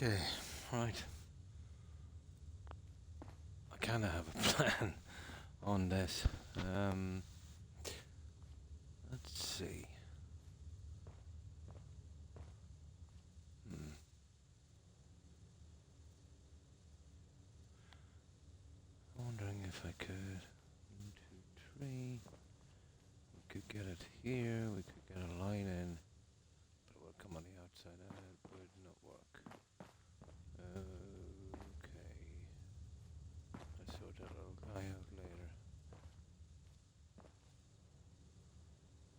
Okay, right. I kind of have a plan on this. Um, let's see. Hmm. Wondering if I could. 1, 2, 3. We could get it here. We could get a line in, but it would come on the outside, and it would not work. Okay. Let's sort that little guy out later.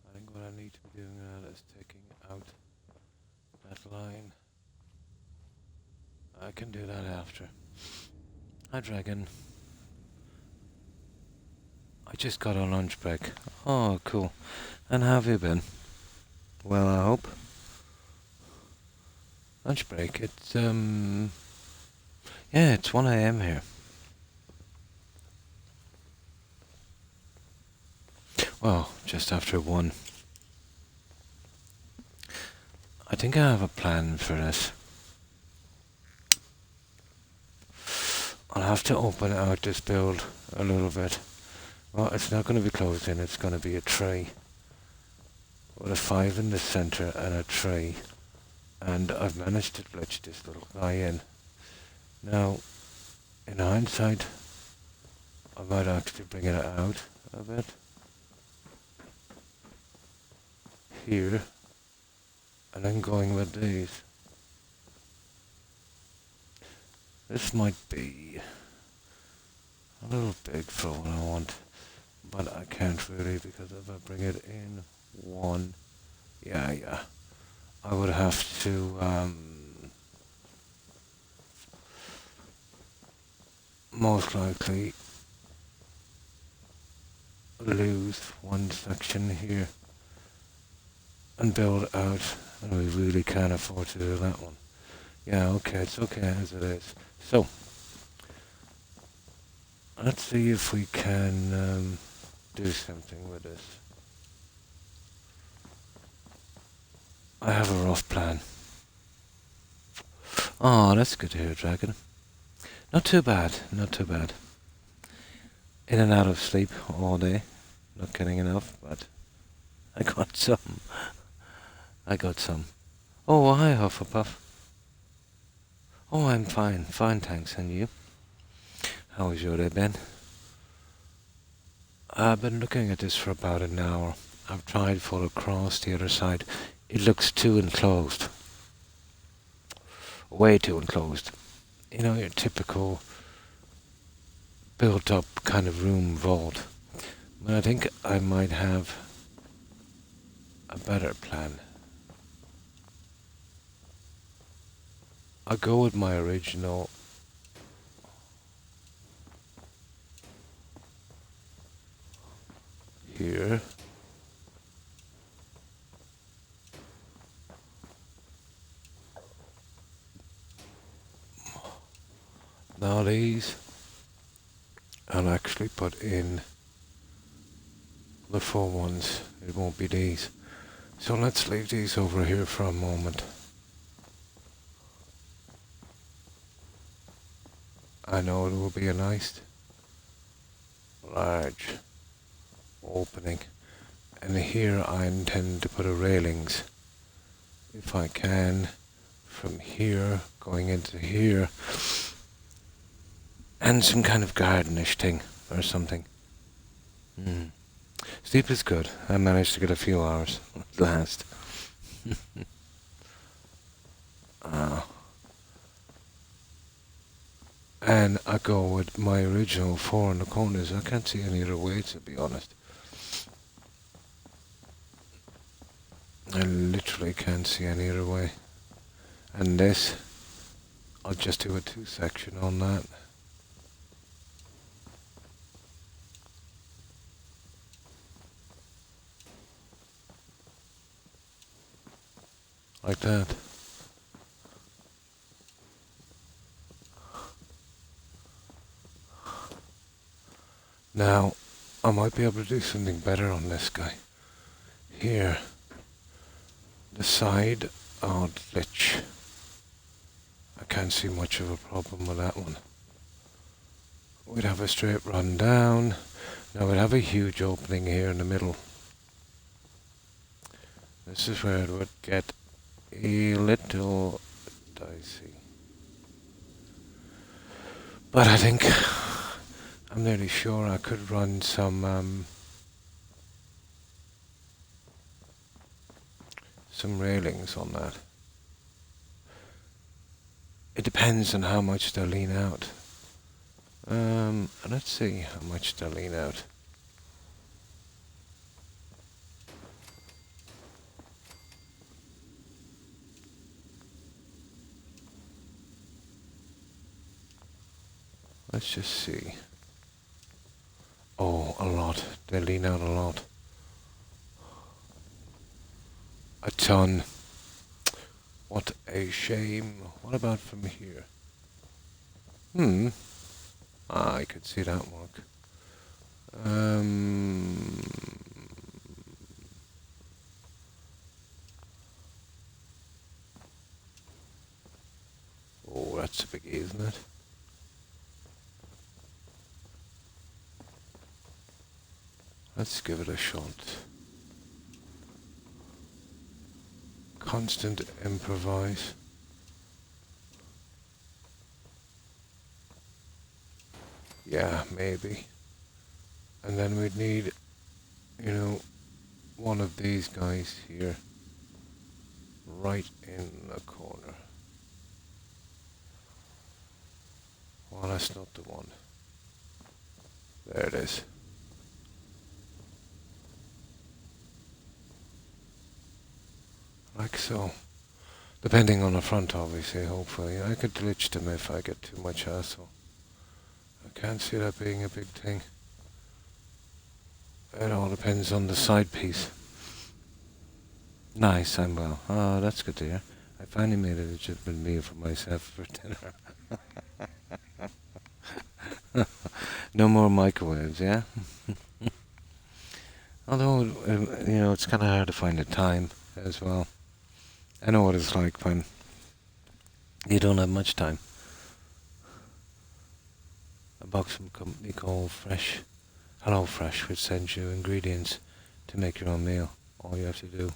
I think what I need to be doing now is taking out that line. I can do that after. Hi, Dragon. I just got a lunch break. Oh, cool. And how have you been? Well, I hope. Lunch break. Yeah, it's 1 a.m. here. Well, just after 1. I think I have a plan for this. I'll have to open out this build a little bit. Well, it's not going to be closed in, it's going to be a tray. With a 5 in the center and a tray. And I've managed to glitch this little guy in. Now, in hindsight, I might actually bring it out a bit. Here. And then going with these. This might be a little big for what I want, but I can't really, because if I bring it in 1, yeah, I would have to most likely lose 1 section here and build out, and we really can't afford to do that one. Yeah, okay, it's okay as it is. So, let's see if we can do something with this. I have a rough plan. Oh, that's good to hear, Dragon. Not too bad, not too bad. In and out of sleep all day. Not getting enough, but I got some. I got some. Oh, hi, Hufflepuff. Oh, I'm fine. Fine, thanks. And you? How was your day, Ben? I've been looking at this for about an hour. I've tried full across the other side. It looks too enclosed. Way too enclosed. You know, your typical built-up kind of room vault. But I think I might have a better plan. I'll go with my original here. Now these I'll actually put in the 4 ones. It won't be these. So let's leave these over here for a moment. I know it will be a nice large opening, and here I intend to put a railings, if I can, from here going into here, and some kind of gardenish thing or something. Sleep is good. I managed to get a few hours at last. And I go with my original 4 in the corners. I can't see any other way, to be honest. I literally can't see any other way. And this, I'll just do a 2 section on that. Like that. Now, I might be able to do something better on this guy. Here, the side I'll glitch a can't see much of a problem with that one. We'd have a straight run down. Now we'd have a huge opening here in the middle. This is where it would get a little dicey. But I think I'm nearly sure I could run some railings on that. It depends on how much they'll lean out. Let's see how much they'll lean out. Let's just see. Oh, a lot. They lean out a lot. A ton. What a shame. What about from here? I could see that work. Oh, that's a biggie, isn't it? Let's give it a shot. Constant improvise. Yeah, maybe. And then we'd need, you know, one of these guys here, right in the corner. Well, that's not the one. There it is. Like so. Depending on the front, obviously, hopefully. I could glitch them if I get too much hassle. I can't see that being a big thing. It all depends on the side piece. Nice, I'm well. Oh, that's good to hear. I finally made a legitimate meal for myself for dinner. No more microwaves, yeah? Although, you know, it's kind of hard to find the time as well. I know what it's like when you don't have much time. A box from a company called Hello Fresh, which sends you ingredients to make your own meal. All you have to do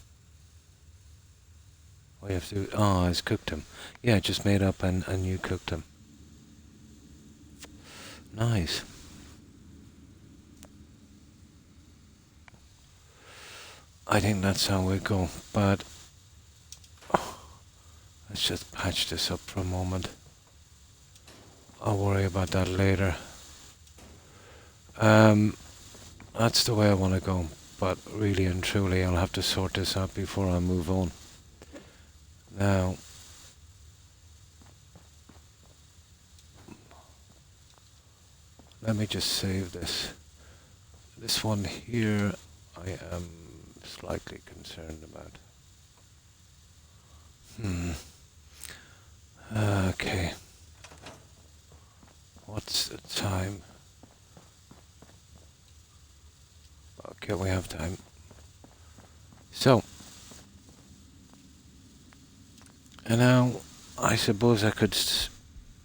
is cook them. Yeah, just made up and you cooked them. Nice. I think that's how we go, but let's just patch this up for a moment. I'll worry about that later. That's the way I want to go, but really and truly I'll have to sort this out before I move on. Now, let me just save this. This one here I am slightly concerned about. Okay. What's the time? Okay, we have time. So, and now I suppose I could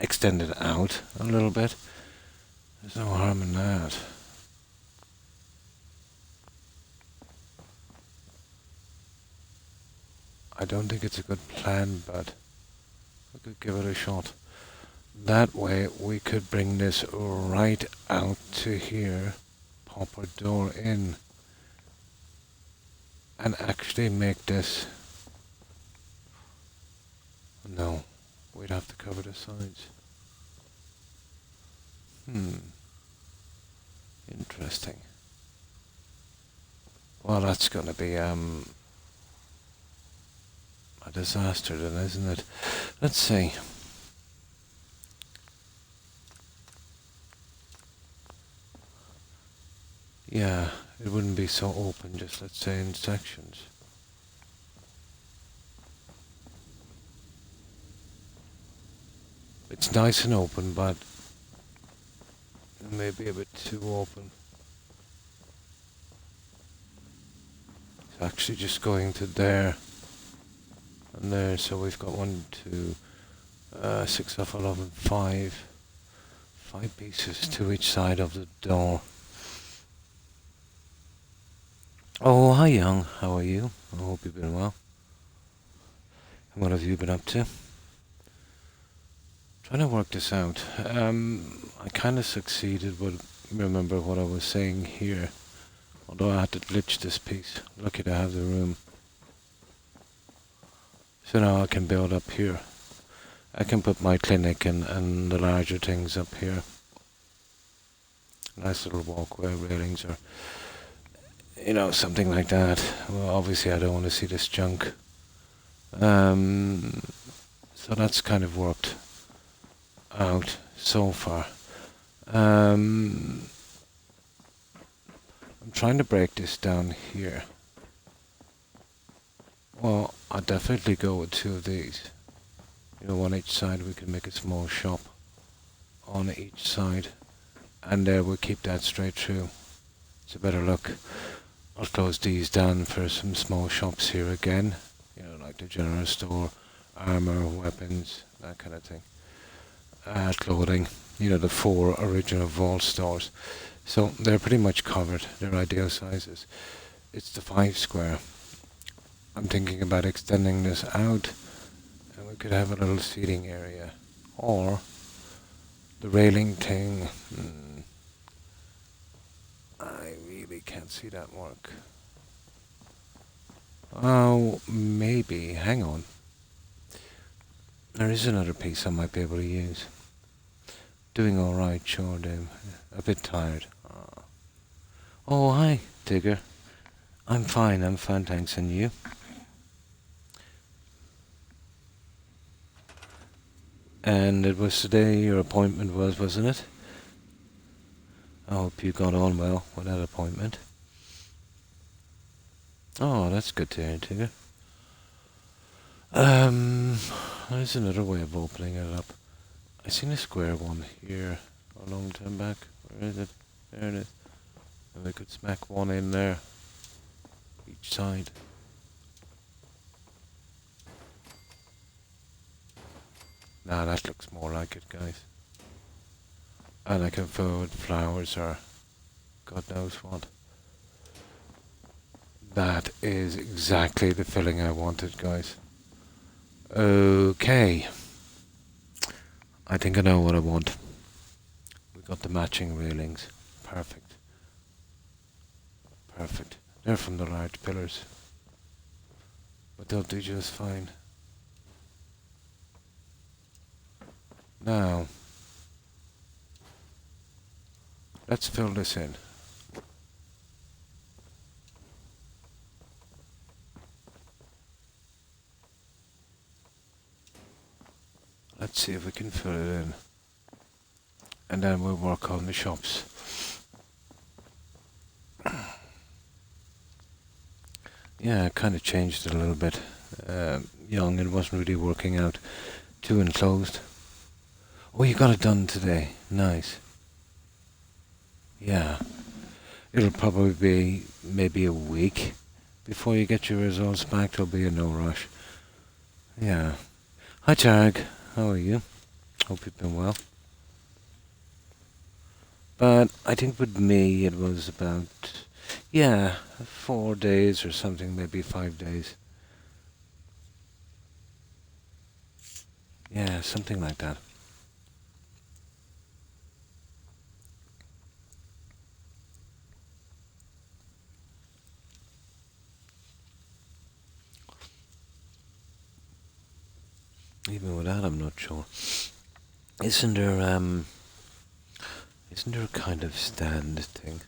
extend it out a little bit. There's no harm in that. I don't think it's a good plan, but I could give it a shot. That way we could bring this right out to here, pop our door in, and actually make this... No, we'd have to cover the sides. Interesting. Well, that's gonna be a disaster then, isn't it? Let's see. Yeah, it wouldn't be so open, just let's say in sections. It's nice and open, but it may be a bit too open. It's actually just going to there and there, so we've got 1, 2, 6 of 11, 5. 5 pieces to each side of the door. Oh, hi, young. How are you? I hope you've been well. What have you been up to? Trying to work this out. I kind of succeeded, but remember what I was saying here. Although I had to glitch this piece. Lucky to have the room. So now I can build up here. I can put my clinic and the larger things up here. Nice little walkway railings or, something like that. Well, obviously I don't want to see this junk. So that's kind of worked out so far. I'm trying to break this down here. Well, I'd definitely go with 2 of these. One each side. We can make a small shop on each side. And we'll keep that straight through. It's a better look. I'll close these down for some small shops here again. Like the general store, armor, weapons, that kind of thing. Clothing, the 4 original vault stores. So they're pretty much covered. They're ideal sizes. It's the 5 square. I'm thinking about extending this out, and we could have a little seating area. Or the railing thing. I really can't see that work. Oh, maybe. Hang on. There is another piece I might be able to use. Doing alright, sure, Dave. A bit tired. Oh, hi, Digger. I'm fine, thanks. And you? And it was today your appointment was, wasn't it? I hope you got on well with that appointment. Oh, that's good to hear, Digger. There's another way of opening it up. I seen a square one here a long time back. Where is it? There it is. And we could smack one in there. Each side. Nah, that looks more like it, guys. And I can fill with flowers or God knows what. That is exactly the filling I wanted, guys. Okay. I think I know what I want. We got the matching railings. Perfect. Perfect. They're from the large pillars. But they'll do just fine. Now, let's fill this in. Let's see if we can fill it in. And then we'll work on the shops. Yeah, I kind of changed it a little bit. Young, it wasn't really working out. Too enclosed. Oh, you got it done today. Nice. Yeah. It'll probably be maybe a week before you get your results back. There'll be a no rush. Yeah. Hi, Tarek. How are you? Hope you've been well. But I think with me it was about, 4 days or something, maybe 5 days. Yeah, something like that. Even with that, I'm not sure. Isn't there a kind of stand thing?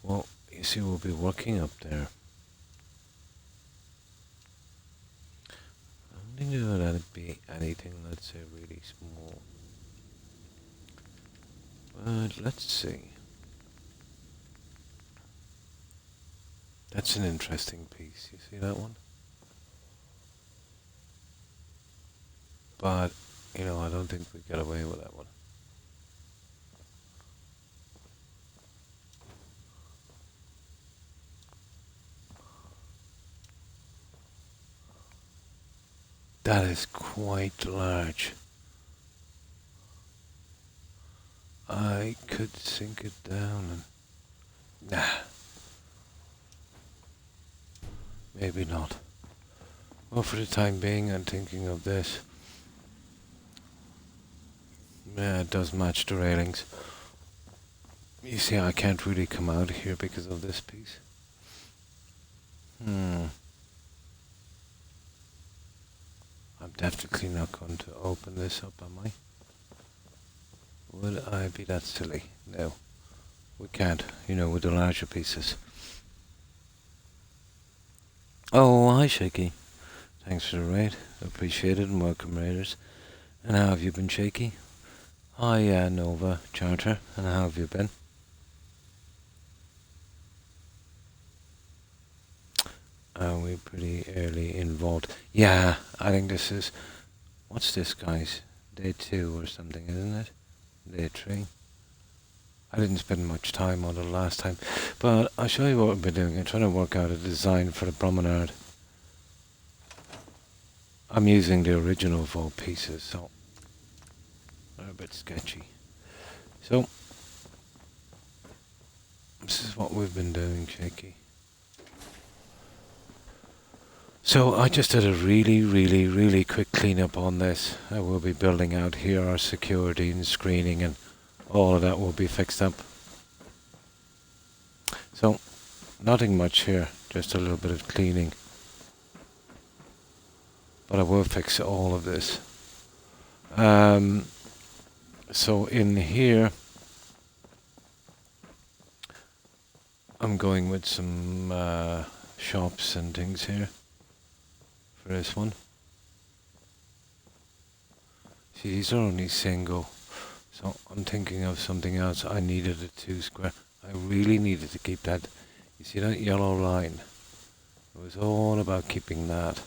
Well, you see, we'll be working up there. I don't think that'd be anything, let's say, really small. But let's see. That's an interesting piece. You see that one? But, I don't think we get away with that one. That is quite large. I could sink it down and... Nah, maybe not. Well, for the time being, I'm thinking of this. Yeah, it does match the railings. You see, I can't really come out here because of this piece. I'm definitely not going to open this up, am I? Would I be that silly? No. We can't, with the larger pieces. Oh, hi, Shaky. Thanks for the raid. Appreciate it and welcome, raiders. And how have you been, Shaky? Hi, Nova Charter. And how have you been? Are we pretty early involved? Yeah, I think this is... What's this, guys? Day 2 or something, isn't it? Day 3. I didn't spend much time on it last time. But I'll show you what we've been doing. I'm trying to work out a design for the promenade. I'm using the original vault pieces, so they're a bit sketchy. So, this is what we've been doing, Shaky. So I just did a really quick cleanup on this. I will be building out here our security and screening, and all of that will be fixed up. So, nothing much here, just a little bit of cleaning. But I will fix all of this. So in here, I'm going with some shops and things here for this one. See, these are only single, so I'm thinking of something else. I needed a 2 square. I really needed to keep that. You see that yellow line? It was all about keeping that.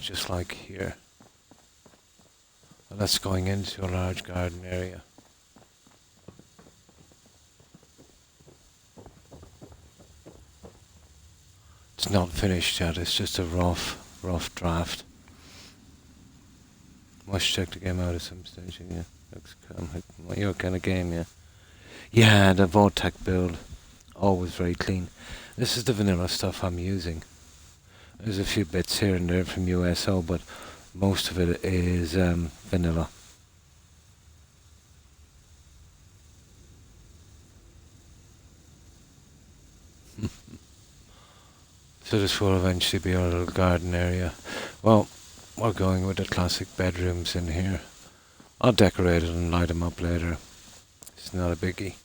Just like here. And that's going into a large garden area. It's not finished yet, it's just a rough draft. Must check the game out at some stage, yeah. Looks like your kind of game, yeah. Yeah, the Vortec build, always very clean. This is the vanilla stuff I'm using. There's a few bits here and there from USO, but most of it is vanilla. So this will eventually be our little garden area. Well, we're going with the classic bedrooms in here. I'll decorate it and light them up later. It's not a biggie.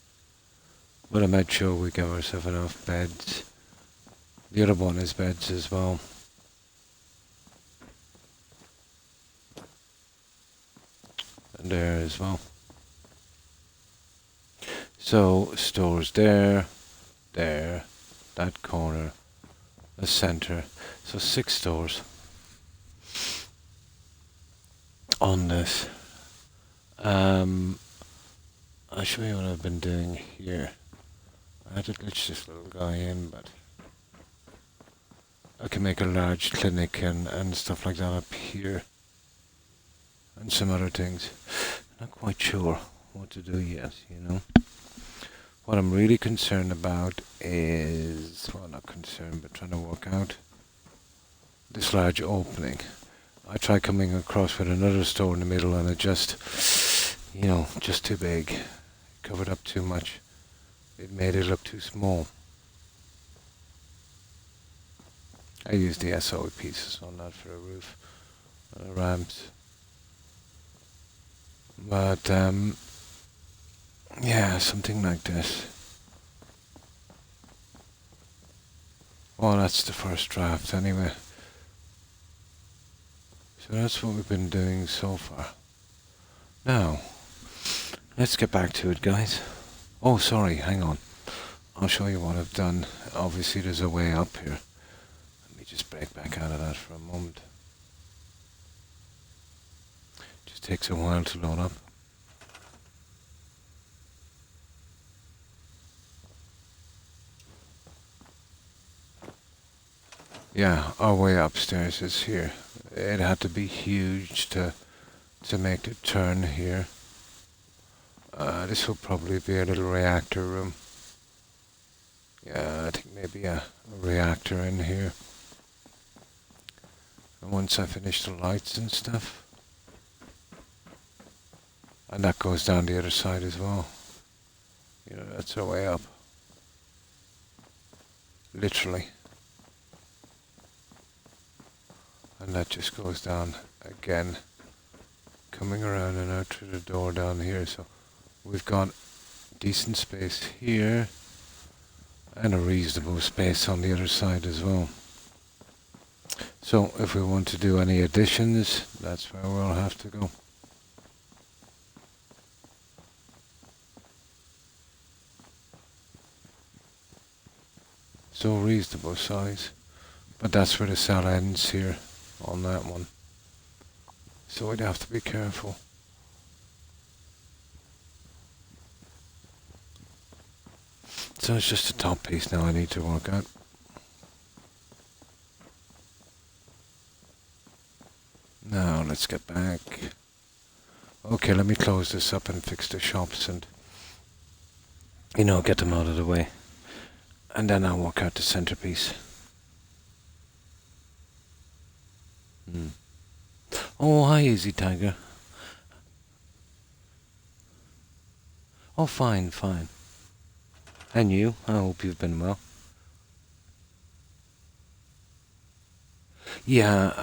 But I made sure we give ourselves enough beds. The other one is beds as well. And there as well. So, stores there, that corner, the center. So 6 stores on this. I'll show you what I've been doing here. I had to glitch this little guy in, but I can make a large clinic and stuff like that up here. And some other things. Not quite sure what to do yet, What I'm really concerned about is, well, not concerned, but trying to work out this large opening. I tried coming across with another store in the middle and it just, just too big. It covered up too much. It made it look too small. I used the SOE pieces on that for a roof and the ramps. But, yeah, something like this. Well, that's the first draft anyway. So that's what we've been doing so far. Now, let's get back to it, guys. Oh, sorry, hang on. I'll show you what I've done. Obviously, there's a way up here. Let me just break back out of that for a moment. Just takes a while to load up. Yeah, our way upstairs is here. It had to be huge to to make it turn here. This will probably be a little reactor room. Yeah, I think maybe a reactor in here. And once I finish the lights and stuff. And that goes down the other side as well. You know, that's our way up. Literally. And that just goes down again. Coming around and out through the door down here. So we've got decent space here. And a reasonable space on the other side as well. So if we want to do any additions, that's where we'll have to go. So reasonable size. But that's where the cell ends here on that one. So we'd have to be careful. So it's just the top piece now I need to work out. Now let's get back. Okay, let me close this up and fix the shops and, you know, get them out of the way. And then I'll work out the centerpiece. Oh, hi, Easy Tiger. Oh, fine, fine. And you? I hope you've been well. Yeah,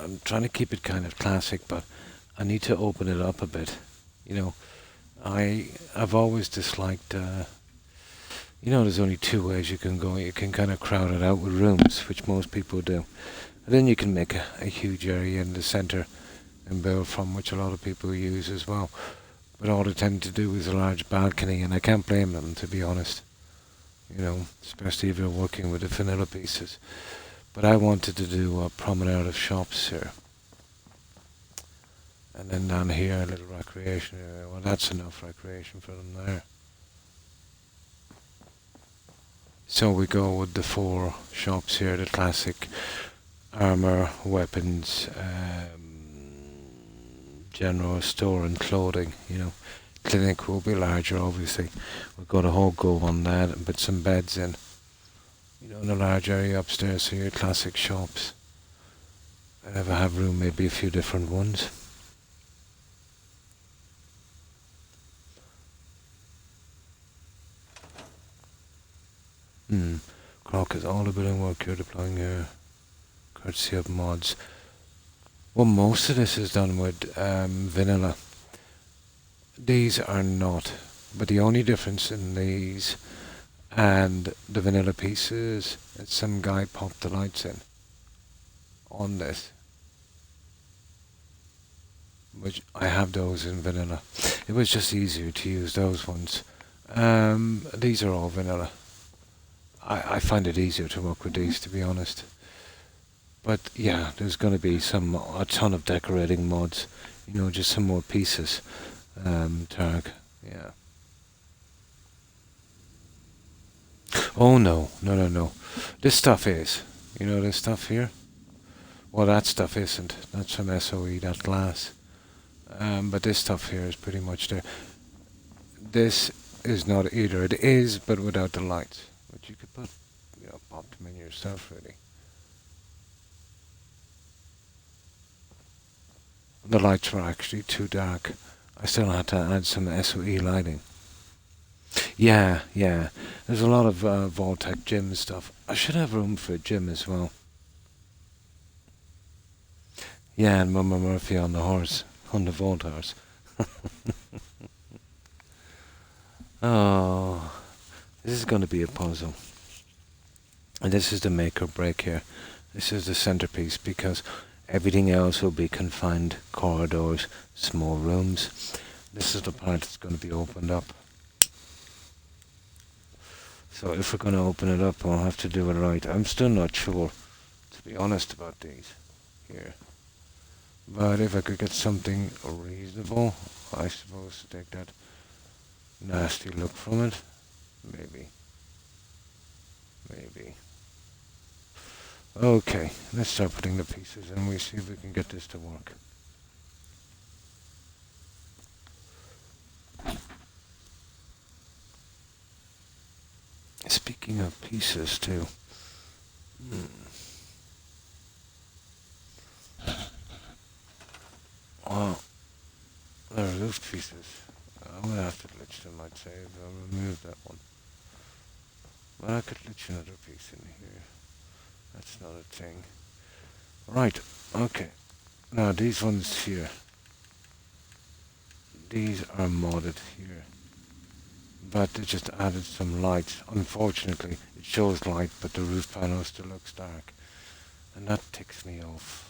I'm trying to keep it kind of classic, but I need to open it up a bit. You know, I've always disliked. You know, there's only two ways you can go. You can kind of crowd it out with rooms, which most people do, and then you can make a huge area in the centre and build from, which a lot of people use as well. But all they tend to do is a large balcony, and I can't blame them, to be honest. You know, especially if you're working with the vanilla pieces. But I wanted to do a promenade of shops here. And then down here, a little recreation area. Well, that's enough recreation for them there. So we go with the four shops here, the classic armour, weapons, general store and clothing, you know. Clinic will be larger, obviously. We've got a whole go on that and put some beds in. You know, in a large area upstairs, so your classic shops. And if I have room, maybe a few different ones. Croc is all the building work you're deploying here, courtesy of mods. Well, most of this is done with vanilla. These are not, but the only difference in these and the vanilla pieces is some guy popped the lights in on this, which I have those in vanilla. It was just easier to use those ones. These are all vanilla. I find it easier to work with these, to be honest. But yeah, there's going to be a ton of decorating mods. You know, just some more pieces. Targ, yeah. Oh no. This stuff is. You know this stuff here? Well, that stuff isn't. That's from SOE, that glass. But this stuff here is pretty much there. This is not either. It is, but without the lights. But you could put, you know, pop them in yourself, really. The lights were actually too dark. I still had to add some SOE lighting. Yeah. There's a lot of Voltec gym stuff. I should have room for a gym as well. Yeah, and Mama Murphy on the horse, on the Volt horse. Oh, this is going to be a puzzle. And this is the make or break here. This is the centerpiece because everything else will be confined corridors, small rooms. This is the part that's going to be opened up. So if we're going to open it up, I'll have to do it right. I'm still not sure, to be honest, about these here. But if I could get something reasonable, I suppose, to take that nasty look from it, maybe. Okay, let's start putting the pieces in. We see if we can get this to work. Speaking of pieces too. Well, there are those pieces. I'm gonna have to glitch them, I'd say. I'll remove that one. But I could glitch another piece in here. That's not a thing. Right, okay. Now these ones here. These are modded here. But they just added some lights. Unfortunately, it shows light, but the roof panel still looks dark. And that ticks me off.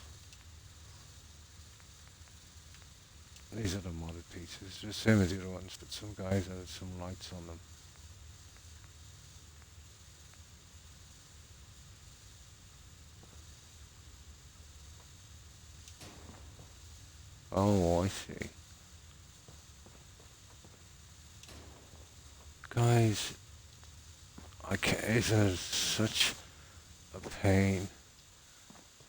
These are the modded pieces. They're the same as the other ones, but some guys added some lights on them. Oh, I see. Guys, isn't it such a pain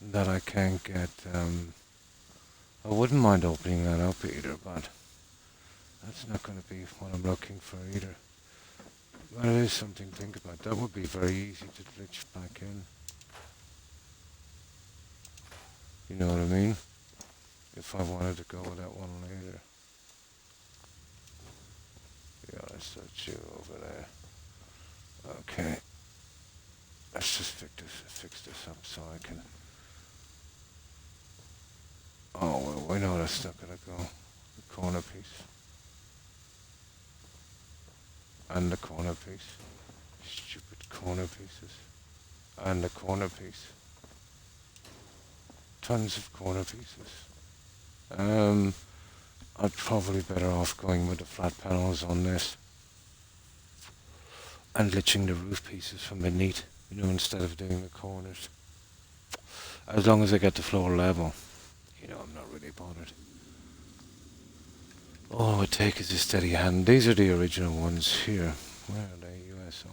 that I can't get, I wouldn't mind opening that up either, but that's not going to be what I'm looking for either. But it is something to think about. That would be very easy to glitch back in. You know what I mean? If I wanted to go with that one later. Yeah, let's put you over there. Okay. Let's just fix this up so I can... Oh, well, we know that's not going to go. The corner piece. And the corner piece. Stupid corner pieces. And the corner piece. Tons of corner pieces. I'd probably better off going with the flat panels on this. And glitching the roof pieces from beneath, you know, instead of doing the corners. As long as I get the floor level, you know, I'm not really bothered. All it would take is a steady hand. These are the original ones here. Where are they? USO.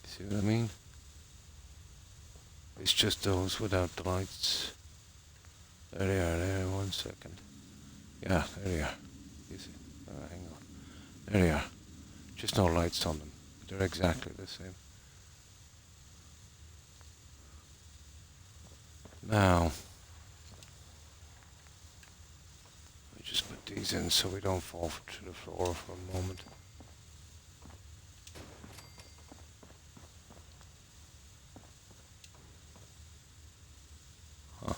See what I mean? It's just those without the lights. There they are, there, 1 second. Yeah, there they are. You see? Hang on. There they are. Just no lights on them. They're exactly the same. Now, let me just put these in so we don't fall to the floor for a moment. Huh.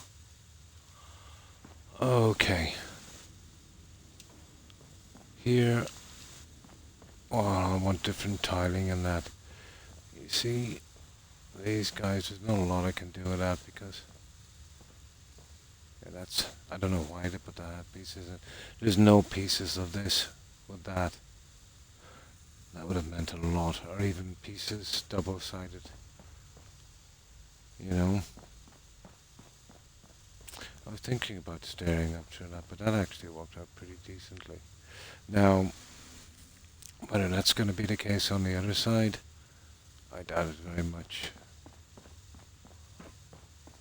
Okay. Here, well, I want different tiling and that. You see, these guys, there's not a lot I can do with that because yeah, that's, I don't know why they put the hat pieces in. There's no pieces of this with that. That would have meant a lot, or even pieces double-sided. You know? I was thinking about staring up through that, but that actually worked out pretty decently. Now, whether that's going to be the case on the other side, I doubt it very much.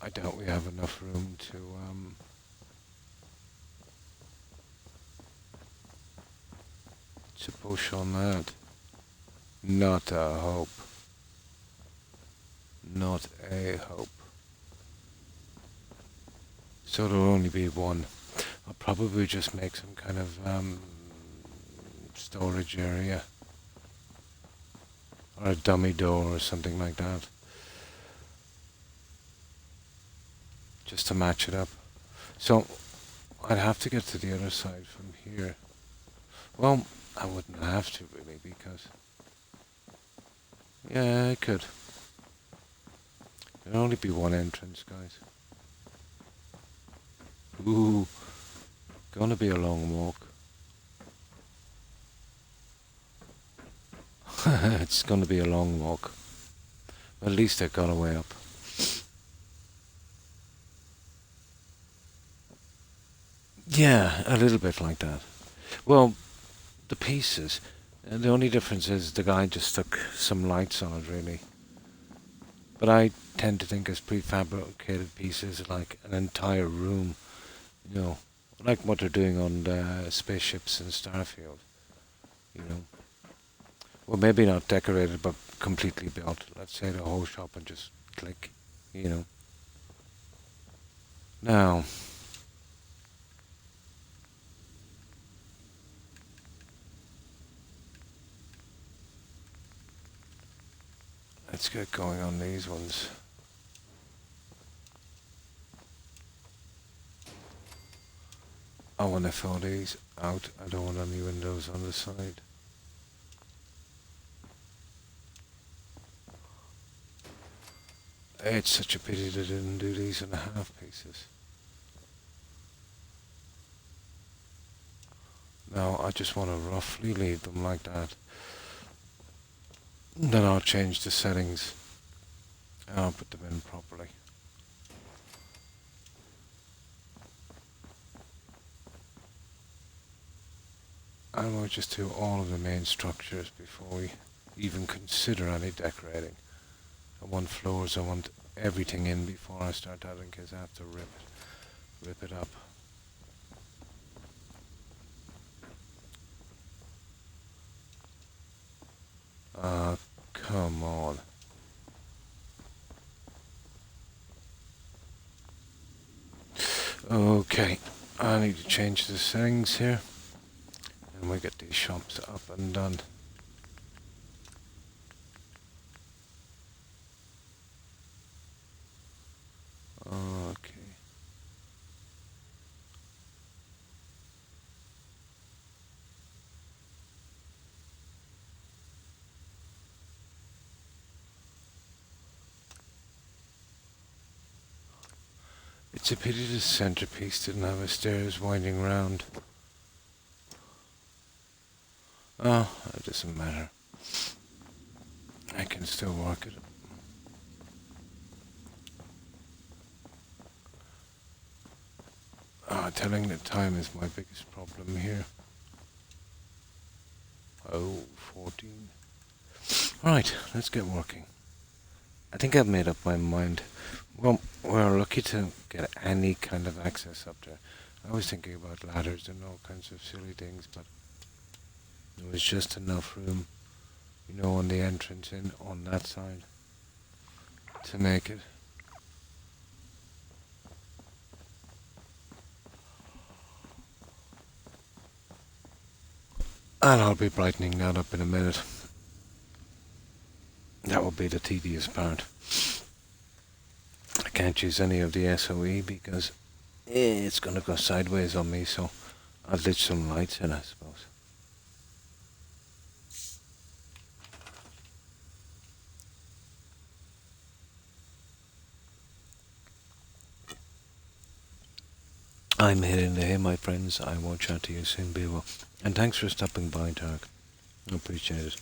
I doubt we have enough room to push on that. Not a hope. Not a hope. So there'll only be one. I'll probably just make some kind of storage area. Or a dummy door or something like that. Just to match it up. So I'd have to get to the other side from here. Well, I wouldn't have to really because... Yeah, I could. There'll only be one entrance, guys. Ooh, gonna be a long walk. It's gonna be a long walk. At least I got a way up. Yeah, a little bit like that. Well, the pieces, the only difference is the guy just stuck some lights on it, really. But I tend to think as prefabricated pieces like an entire room, you know, like what they're doing on the spaceships in Starfield. You know, well, maybe not decorated, but completely built. Let's say the whole shop and just click. You know. Now, let's get going on these ones. I want to fill these out. I don't want any windows on the side. It's such a pity they didn't do these in half pieces. Now I just want to roughly leave them like that. Then I'll change the settings and I'll put them in properly. And we'll just do all of the main structures before we even consider any decorating. I want floors, I want everything in before I start that in case I have to rip it up. Come on. Okay, I need to change the settings here. And we get these shops up and done. Okay. It's a pity the centerpiece didn't have a stairs winding round. Oh, it doesn't matter. I can still work it. Telling the time is my biggest problem here. Oh, 14. Right, let's get working. I think I've made up my mind. Well, we're lucky to get any kind of access up there. I was thinking about ladders and all kinds of silly things, but there was just enough room, you know, on the entrance in on that side to make it. And I'll be brightening that up in a minute. That will be the tedious part. I can't use any of the SOE because it's going to go sideways on me, so I'll ditch some lights in, I suppose. I'm heading there, my friends. I will chat to you soon, be well. And thanks for stopping by, Tarek. I appreciate it.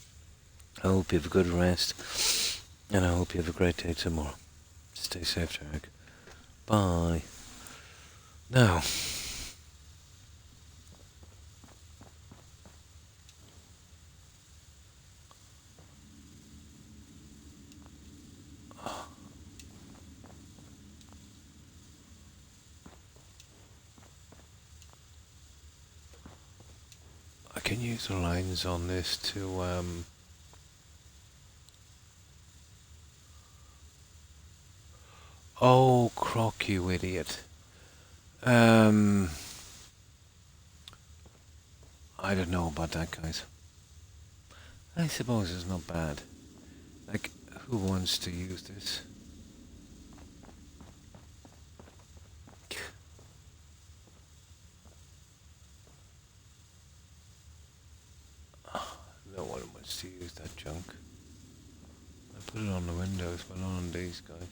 I hope you have a good rest, and I hope you have a great day tomorrow. Stay safe, Tarek. Bye. Now, I can use the lines on this to, Oh, Croc, you idiot. I don't know about that, guys. I suppose it's not bad. Like, who wants to use this? No one wants to use that junk. I put it on the windows, but not on these guys.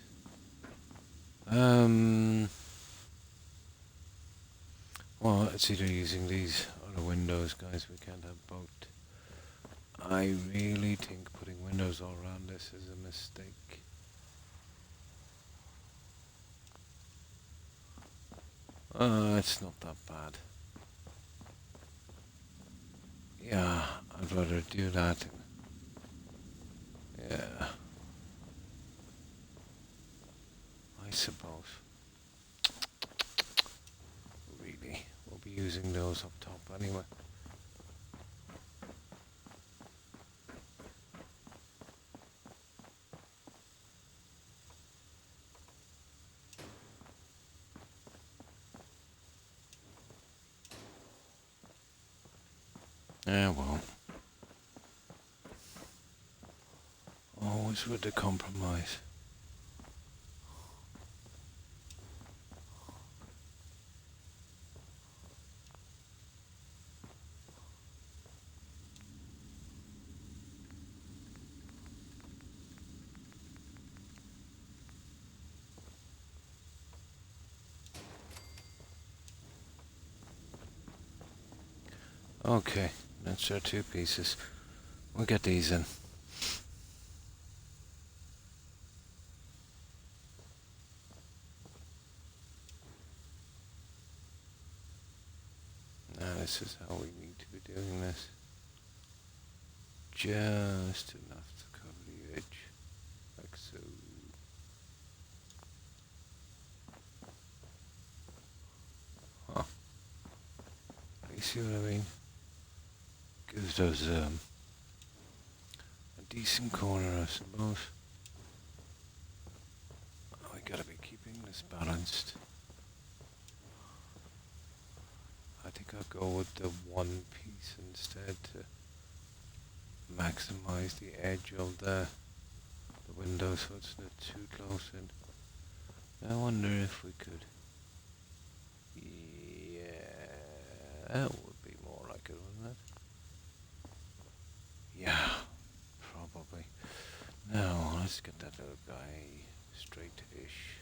Well, it's either using these or the windows, guys. We can't have both. I really think putting windows all around this is a mistake. It's not that bad. Yeah, I'd rather do that. Yeah. I suppose. Really, we'll using those up top anyway. Yeah, well. Always with the compromise. Okay, that's our 2 pieces. We'll get these in. Now this is how we need to be doing this. Just enough to cover the edge, like so. Huh. You see what I mean? Gives us a decent corner, I suppose. We gotta be keeping this balanced. I think I'll go with the 1 piece instead to maximize the edge of the window so it's not too close in. I wonder if we could. Yeah, that would be more like it, wouldn't it? Yeah, probably. Now, let's get that little guy straight-ish.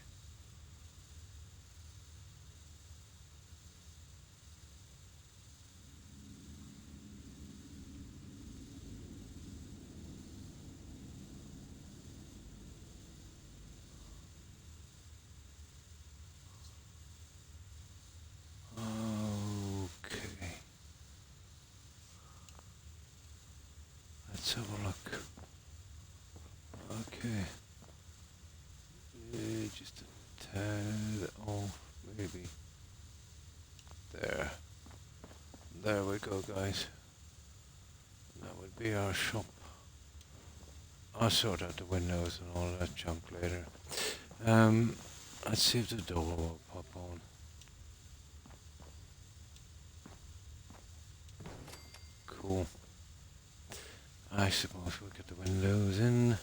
Okay. Let's have a look. Okay. Just a tad off, maybe. There. There we go, guys. That would be our shop. I'll sort out the windows and all that junk later. Let's see if the door will pop on. Cool. I suppose we'll get the windows in.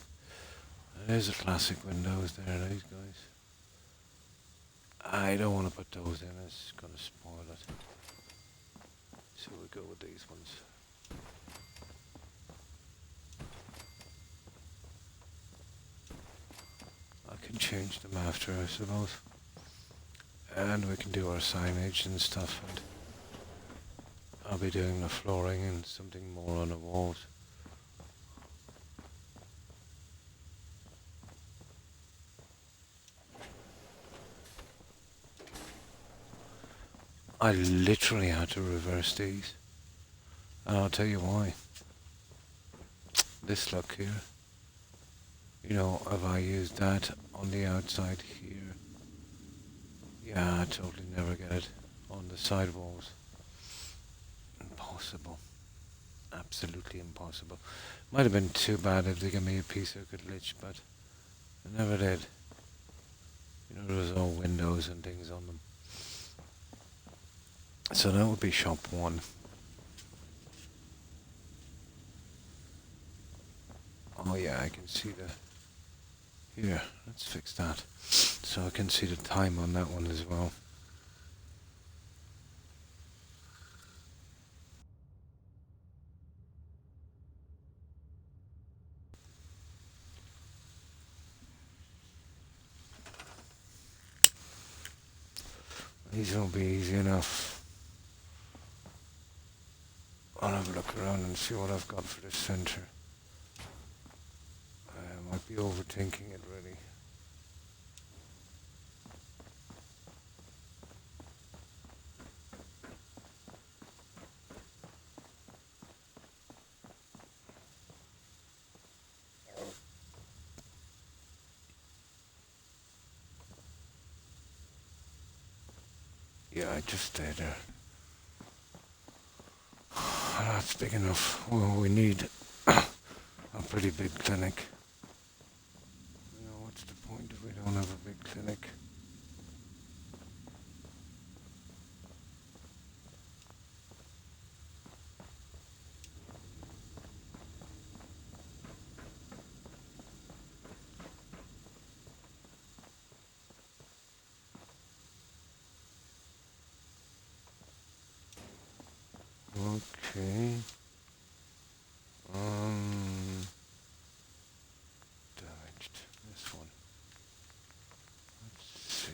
There's the classic windows there, these guys. I don't want to put those in, it's going to spoil it. So we'll go with these ones. I can change them after, I suppose. And we can do our signage and stuff. And I'll be doing the flooring and something more on the walls. I literally had to reverse these. And I'll tell you why. This look here. You know, if I use that on the outside here, yeah, I totally never get it on the side walls. Impossible. Absolutely impossible. Might have been too bad if they gave me a piece I could lich, but I never did. You know, there was all windows and things on them. So that would be shop 1. Oh yeah, I can see the... Here, let's fix that. So I can see the time on that one as well. These will be easy enough. I'll have a look around and see what I've got for the center. I might be overthinking it really. Yeah, I just stay there. that's big enough. Well, we need a pretty big clinic. You know, what's the point if we don't have a big clinic? Okay. Damaged. This one. Let's see.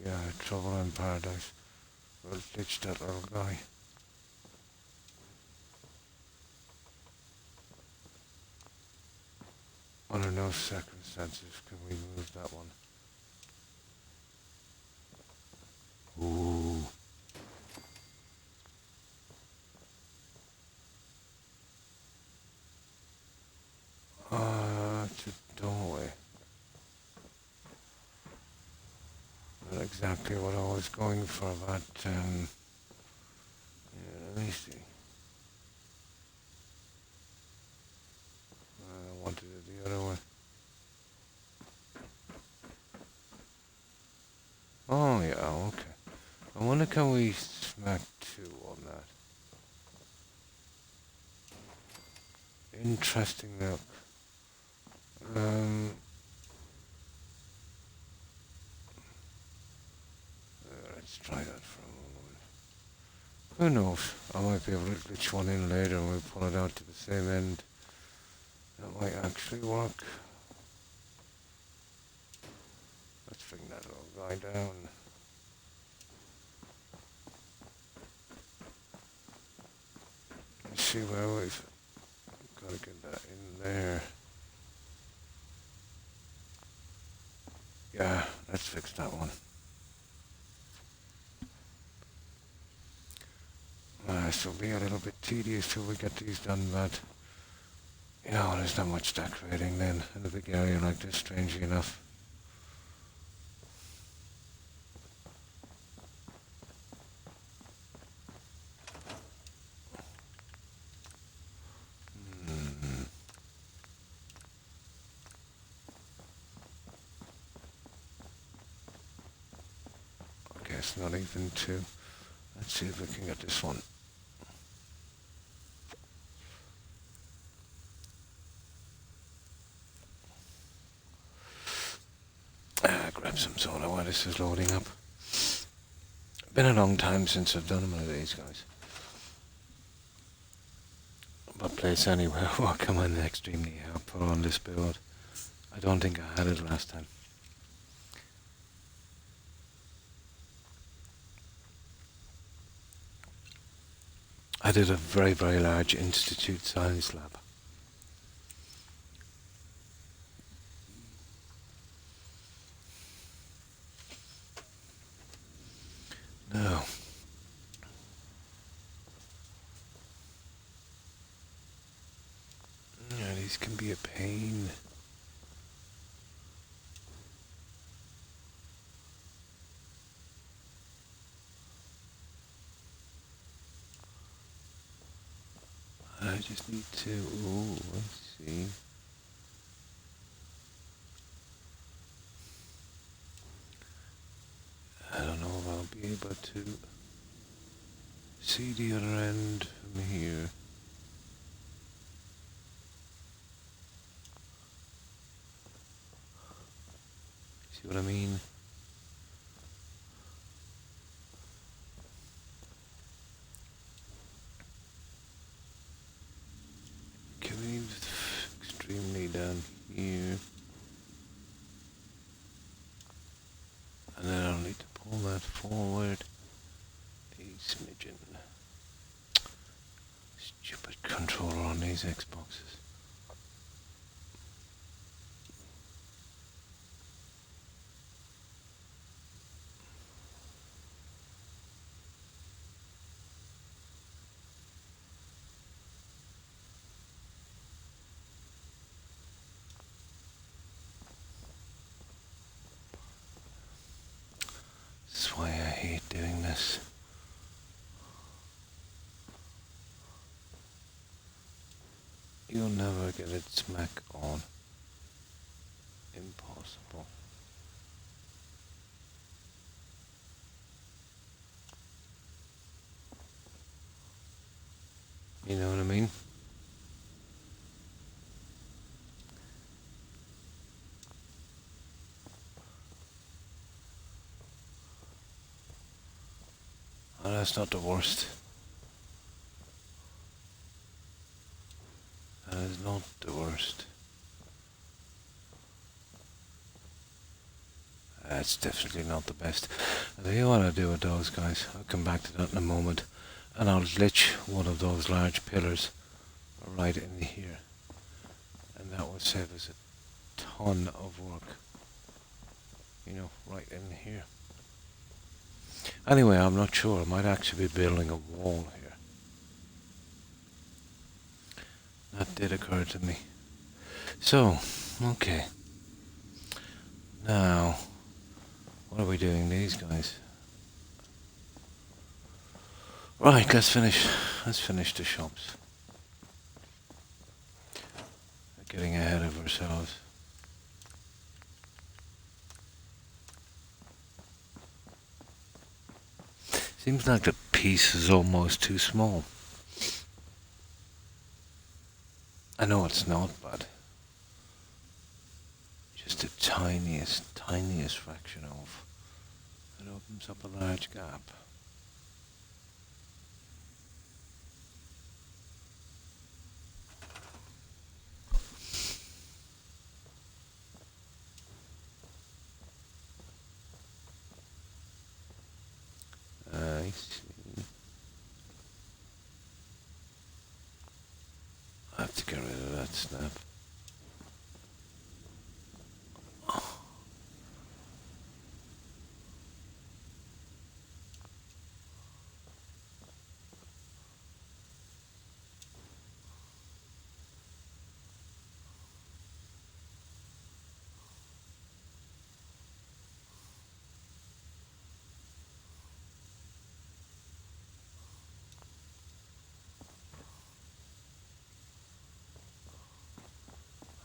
Yeah, trouble in paradise. We'll ditch that little guy. Under no circumstances can we move that one. Ooh. It's a doorway. Not exactly what I was going for, but yeah, let me see. I wanted it the other way. Oh yeah, okay. I wonder can we smack 2 on that? Interesting look. Let's try that for a moment. Who knows? I might be able to glitch one in later and we'll pull it out to the same end. That might actually work. Let's bring that little guy down. Let's see where we've got to get that in there. Yeah, let's fix that one. This will be a little bit tedious till we get these done, but you know, there's not much decorating then in a big area like this, strangely enough. Okay, it's not even 2. Let's see if we can get this one. Grab some soda while this is loading up. Been a long time since I've done one of these, guys. But place anywhere will come in extremely helpful on this build. I don't think I had it last time. I did a very, very large Institute Science lab. Now, yeah, these can be a pain. I just need to, ooh, I see. I don't know if I'll be able to see the other end from here. See what I mean? Coming extremely down here. And then I'll need to pull that forward a smidgen. Stupid controller on these Xboxes. hate doing this. You'll never get it smack on. Impossible. You know what I mean? Oh, that's not the worst. That is not the worst. That's definitely not the best. I tell you what I'll do with those guys. I'll come back to that in a moment. And I'll glitch one of those large pillars right in here. And that will save us a ton of work. You know, right in here. Anyway, I'm not sure. I might actually be building a wall here. That did occur to me. So, okay. Now, what are we doing these guys? Right, let's finish the shops. We're getting ahead of ourselves. Seems like the piece is almost too small. I know it's not, but just the tiniest fraction of it opens up a large gap. I see. I have to get rid of that snap.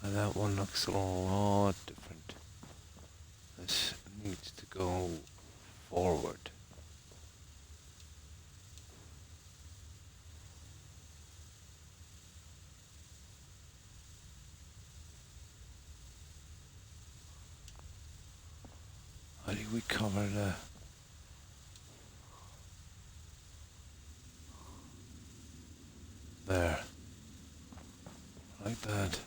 And that one looks a lot different. This needs to go forward. How do we cover the... There. Like that.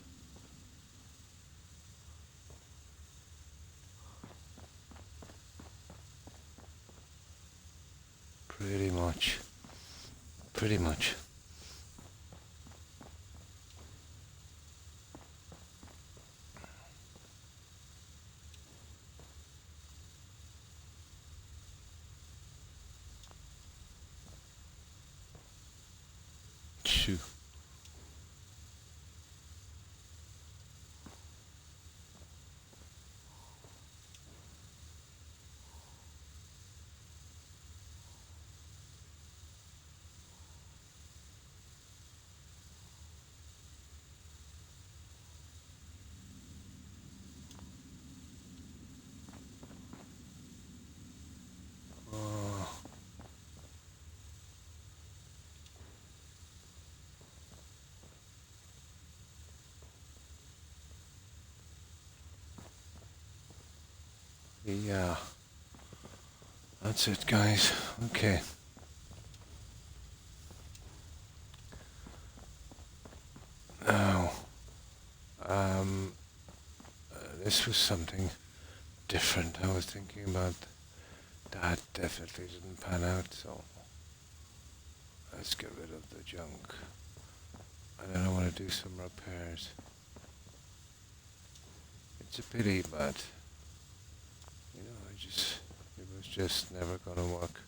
Pretty much. Pretty much. Shoo. Yeah. That's it, guys. Okay. Now, this was something different I was thinking about. That definitely didn't pan out, so let's get rid of the junk. And then I want to do some repairs. It's a pity, but you know, it was just never gonna work.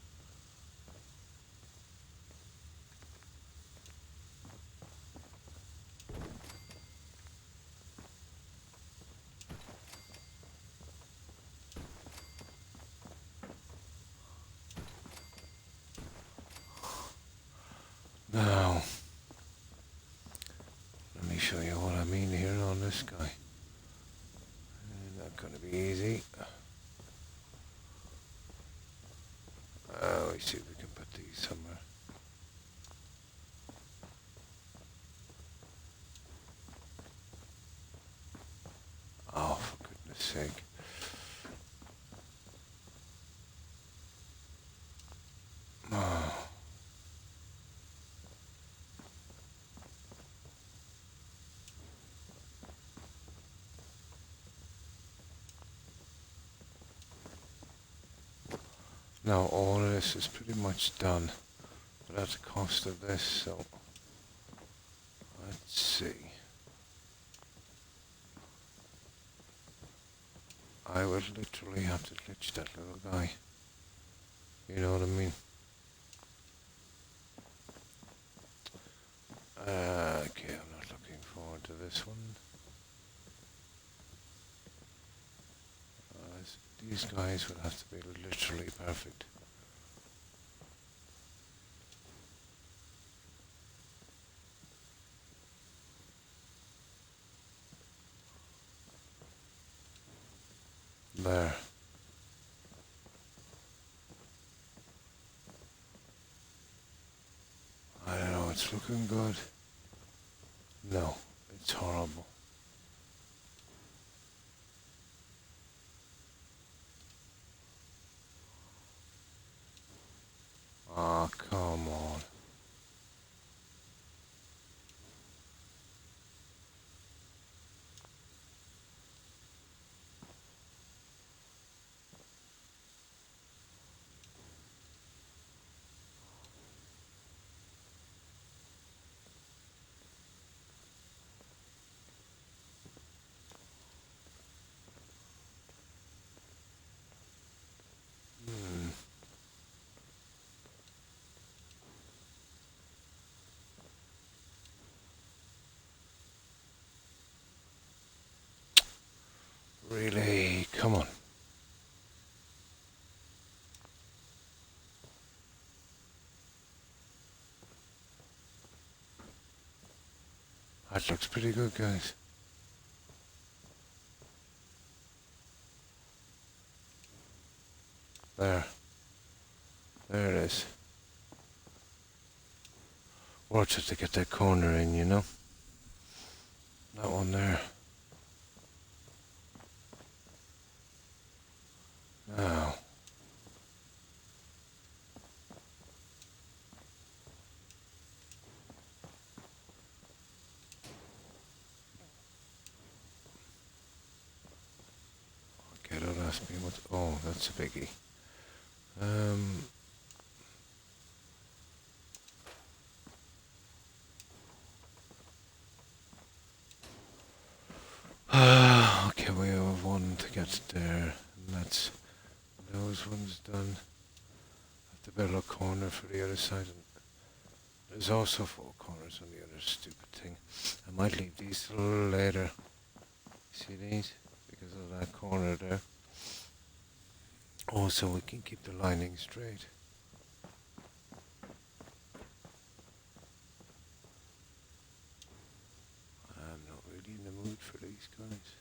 Now, let me show you what I mean here on this guy. Not going to be easy. We see if we can put these somewhere. Oh, for goodness sake. Oh. Now all of this is pretty much done, but at the cost of this, so let's see. I would literally have to glitch that little guy. You know what I mean? Okay, I'm not looking forward to this one. These guys would have to be literally perfect. There. I don't know, it's looking good. No, it's horrible. Ah, come on. Hmm. Really? Come on. That looks pretty good, guys. There. There it is. Watch it to get that corner in, you know? That one there. Now. Okay, don't ask me what... Oh, that's a biggie. Okay, we have one to get there, and that's those ones done. Have to build a corner for the other side. And there's also 4 corners on the other stupid thing. I might leave these a little later. See these? Because of that corner there. Also, we can keep the lining straight. I'm not really in the mood for these guys.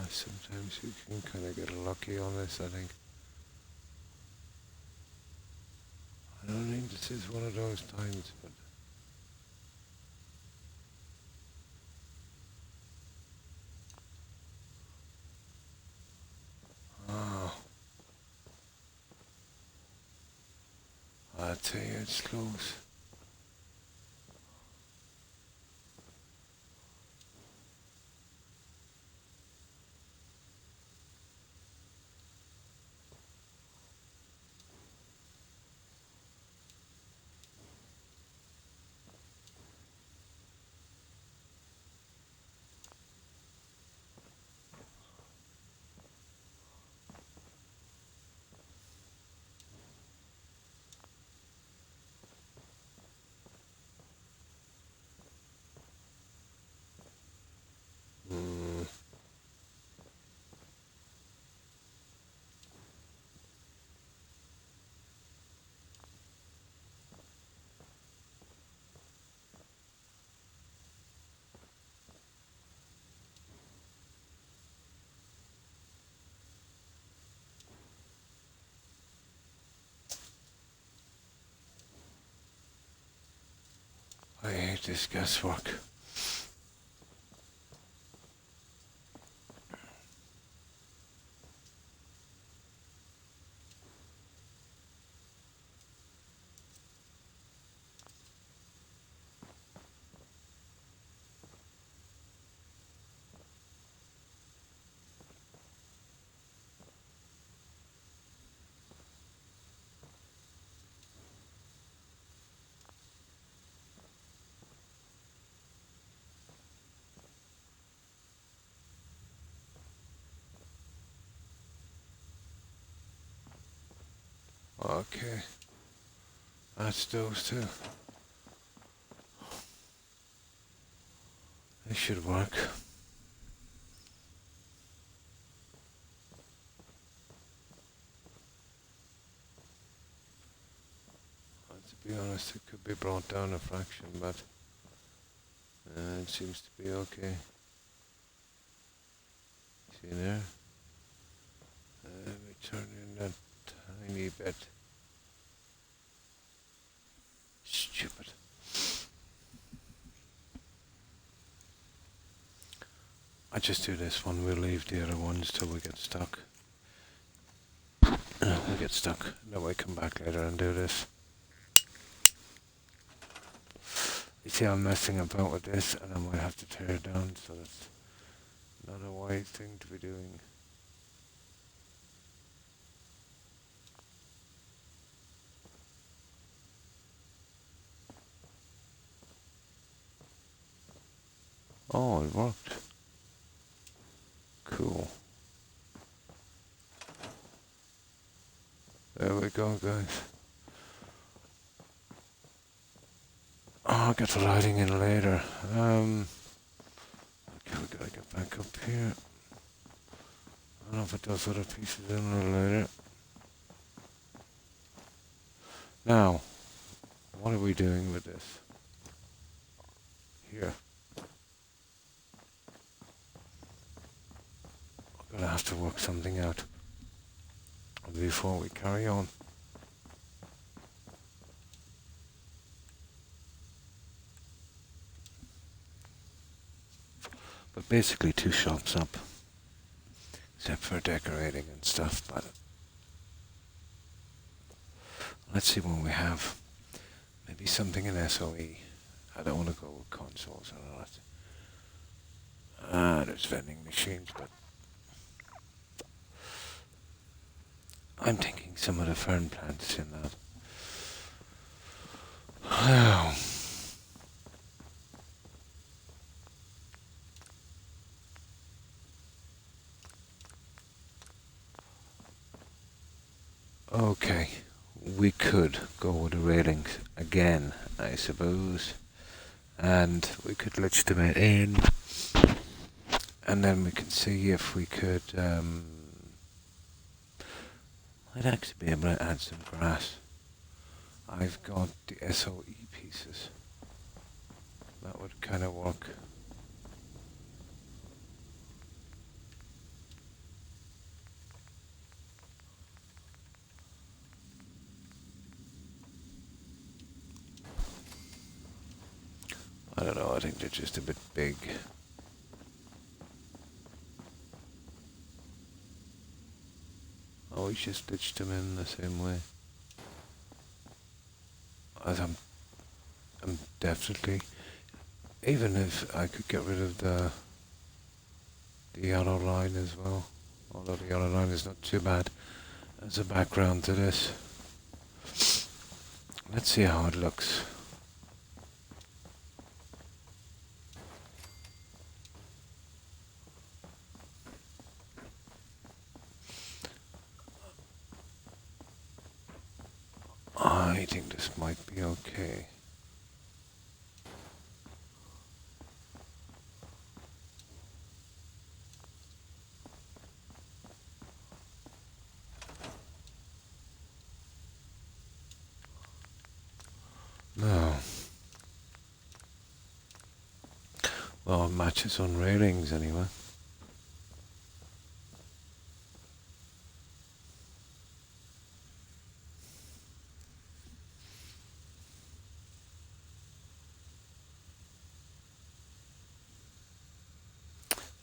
Sometimes you can kind of get lucky on this, I think. I don't think this is one of those times, but... Oh. I tell you, it's close. hate this guesswork. Okay, that's those two. This should work. To be honest, it could be brought down a fraction, but it seems to be okay. See there? Let me turn in that tiny bit. Stupid. I just do this one, we'll leave the other ones till we get stuck. We'll get stuck, then we come back later and do this. You see I'm messing about with this and I might have to tear it down, so that's not a wise thing to be doing. Oh, it worked. Cool. There we go, guys. Oh, I'll get the lighting in later. Okay, we gotta get back up here. I don't know if it does other pieces in a little later. Now, what are we doing with this? Here. We're gonna have to work something out before we carry on. But basically 2 shops up. Except for decorating and stuff, but let's see what we have. Maybe something in SOE. I don't want to go with consoles and all that. There's vending machines, but I'm thinking some of the fern plants in that. Oh. Okay, we could go with the railings again, I suppose. And we could legitimate in, and then we can see if we could, might actually be able to add some grass. I've got the SOE pieces. That would kind of work. I don't know, I think they're just a bit big. Oh, we just stitched them in the same way. As I'm definitely, even if I could get rid of the yellow line as well, although the yellow line is not too bad as a background to this. Let's see how it looks. I think this might be okay. No. Well, it matches on railings anyway.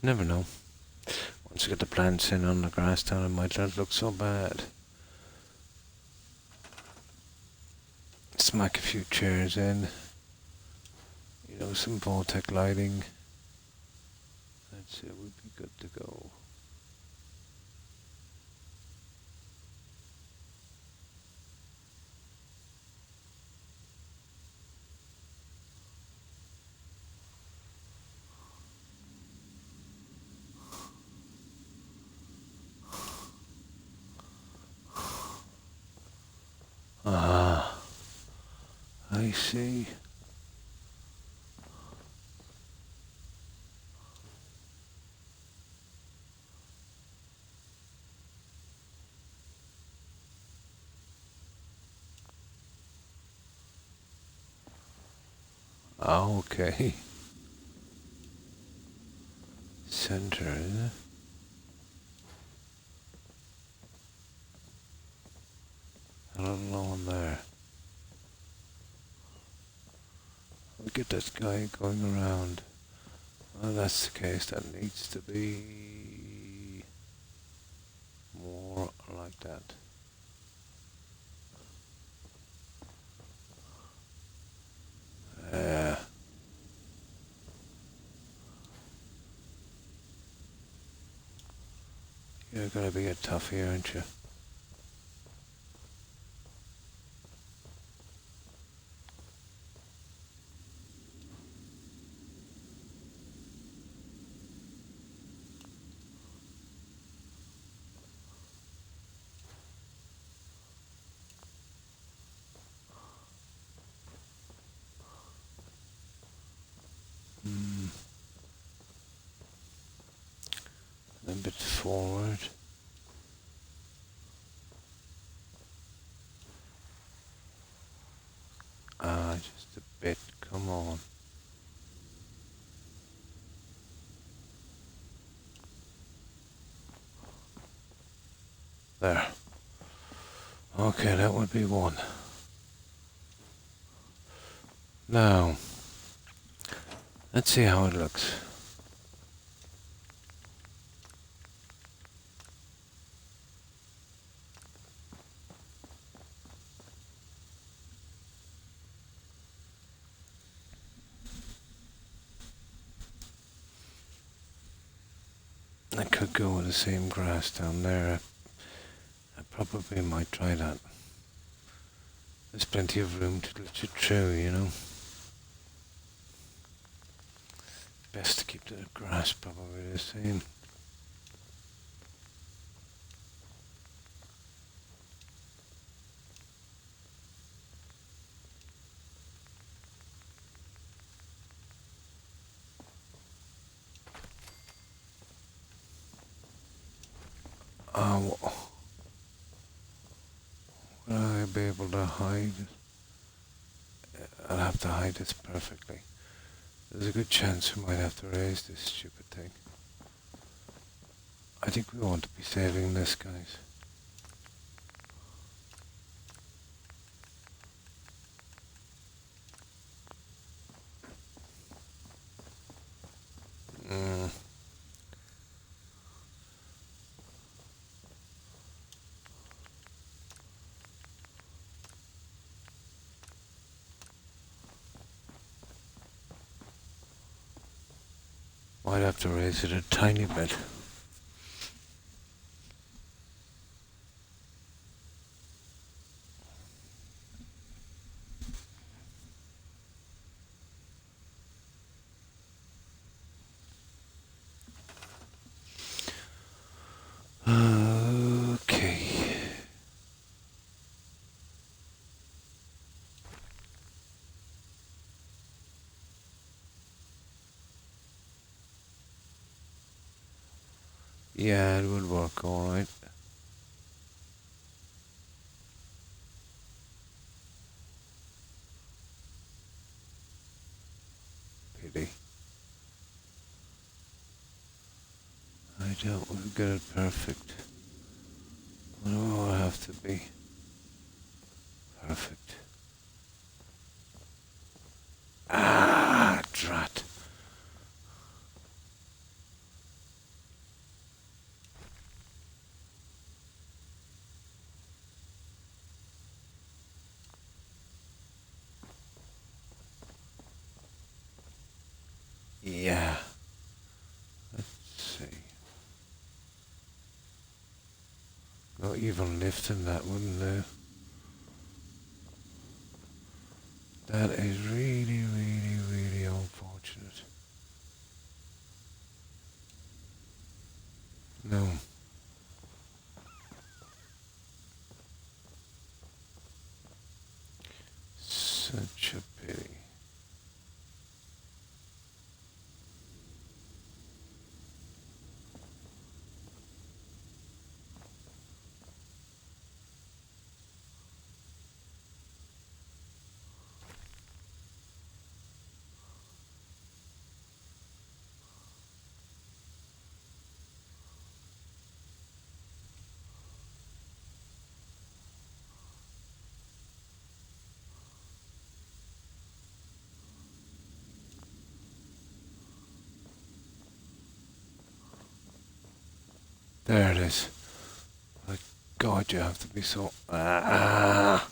Never know. Once I get the plants in on the grass down, it might not look so bad. Smack a few chairs in. You know, some Voltec lighting. That's it, we'd be good to go. Ah, I see. Ah, okay. Center, is it? A little on there. We'll get this guy going around. Well, that's the case. That needs to be more like that. Yeah. You're gonna be a toughie, aren't you? Hmm. A bit forward. Ah, just a bit. Come on. There. Okay, that would be one. Now, let's see how it looks. I could go with the same grass down there. I probably might try that. There's plenty of room to let you through, you know. Best to keep the grass probably the same. Will I be able to hide it? I'll have to hide this perfectly. There's a good chance we might have to raise this stupid thing. I think we want to be saving this, guys. Might have to raise it a tiny bit. Okay. Yeah, it would work alright. Pity. I doubt we'll get it perfect. What do I have to be? Perfect. Ah, drat. No, even lifting that wouldn't do. That is really, really, really unfortunate. No. Such a pity. There it is. My God, you have to be so... Ah!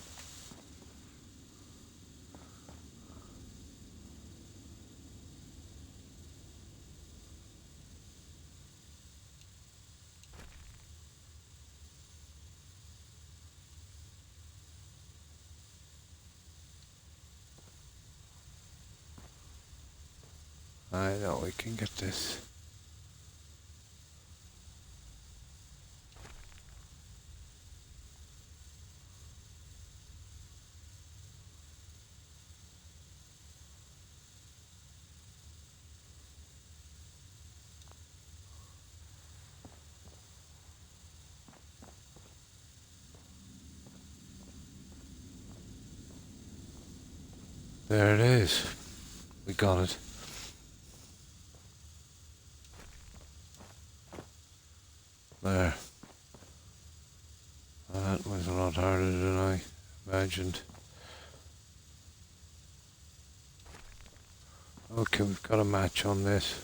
I know we can get this. There it is. We got it. There. That was a lot harder than I imagined. Okay, we've got a match on this.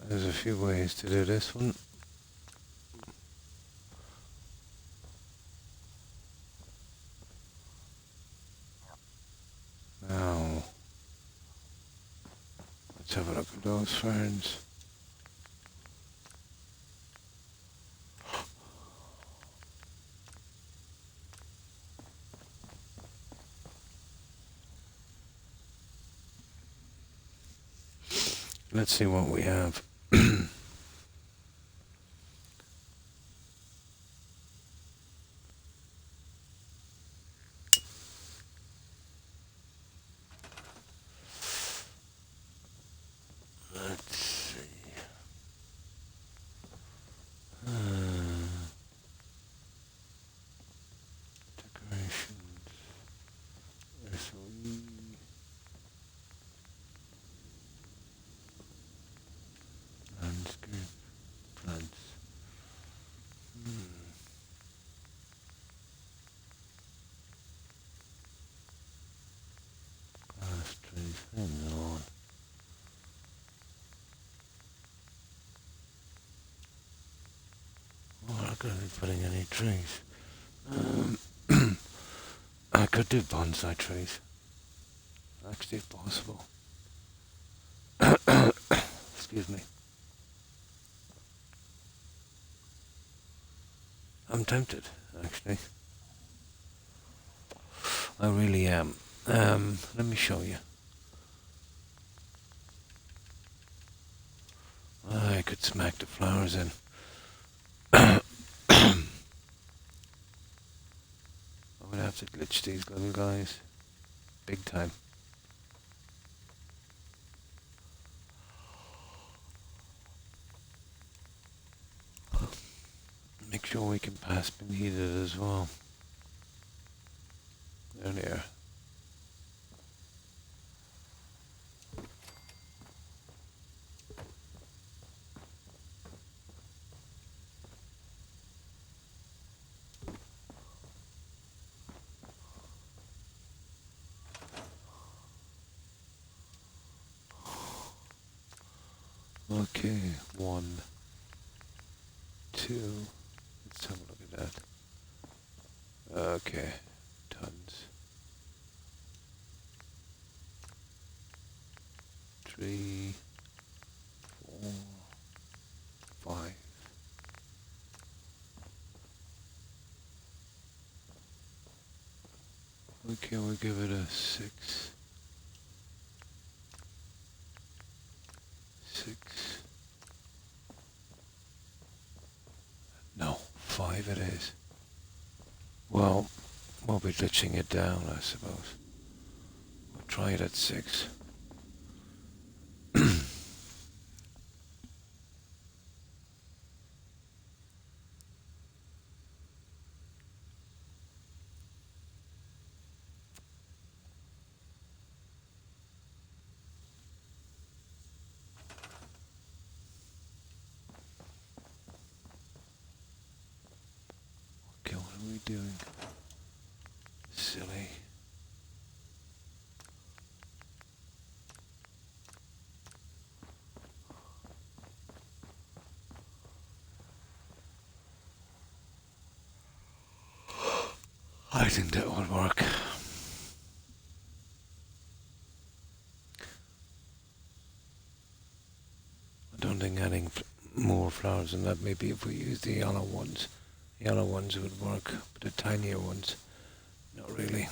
There's a few ways to do this one. Now, let's have a look at those ferns. Let's see what we have. Let's see. Decorations. SOE. Landscape. Plants. Grass trees. Hang on. Oh, I'm not going to be putting any trees. I could do bonsai trees. Actually, if possible. Excuse me. I'm tempted, actually. I really am. Let me show you. I could smack the flowers in. I would have to glitch these little guys. Big time. Make sure we can pass beneath it as well. There they are. Okay, 1, 2. Let's have a look at that. Okay, tons. 3, 4, Can we give it a 6? 6. No, 5 it is. Well, we'll be ditching it down, I suppose. We'll try it at 6. Okay, what are we doing? Silly. I think that will work. I don't think adding more flowers than that, maybe if we use the yellow ones would work, but the tinier ones, not really.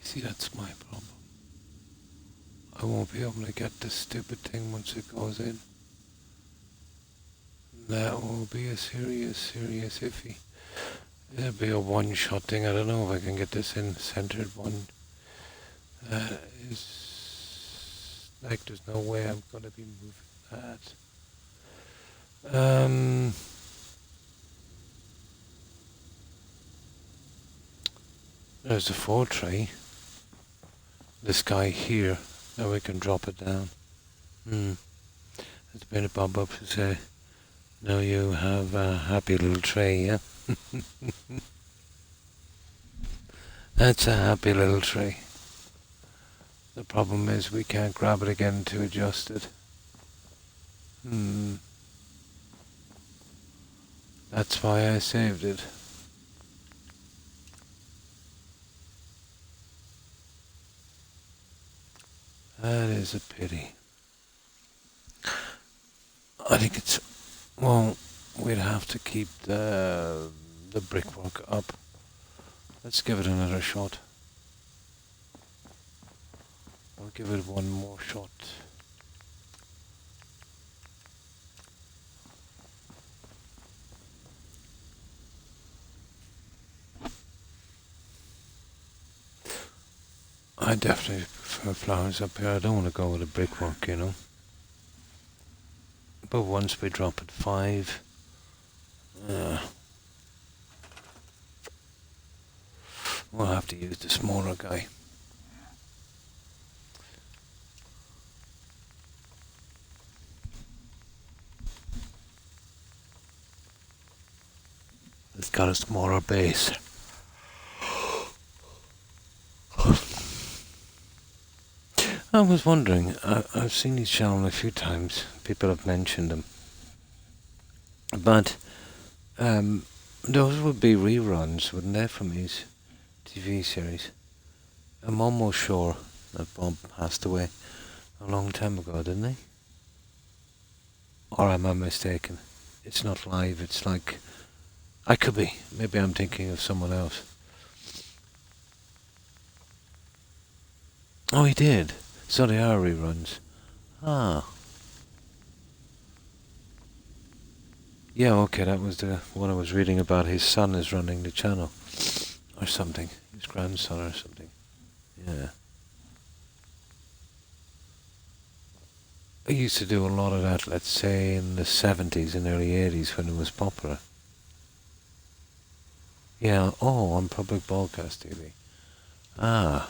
See, that's my problem. I won't be able to get this stupid thing once it goes in. That will be a serious iffy. It'll be a one-shot thing. I don't know if I can get this in centered one. Is like there's no way I'm gonna be moving that. There's a 4 tray. This guy here. Now we can drop it down. It's been a pop up to say, now you have a happy little tray, yeah? That's a happy little tray. The problem is we can't grab it again to adjust it. That's why I saved it. That is a pity. I think it's, well, we'd have to keep the brickwork up. Let's give it another shot. I'll give it one more shot. I definitely prefer flowers up here. I don't want to go with a brickwork, you know. But once we drop at 5, we'll have to use the smaller guy. It's got a smaller base. I was wondering, I've seen these channels a few times, people have mentioned them, but those would be reruns, wouldn't they, from his TV series? I'm almost sure that Bob passed away a long time ago, didn't he? Or am I mistaken? It's not live, it's like, I could be, maybe I'm thinking of someone else. Oh, he did. So they are reruns. Ah. Yeah, okay, that was the one I was reading about. His son is running the channel. Or something. His grandson or something. Yeah. I used to do a lot of that, let's say, in the 70s and early 80s when it was popular. Yeah, oh, on public broadcast TV. Ah.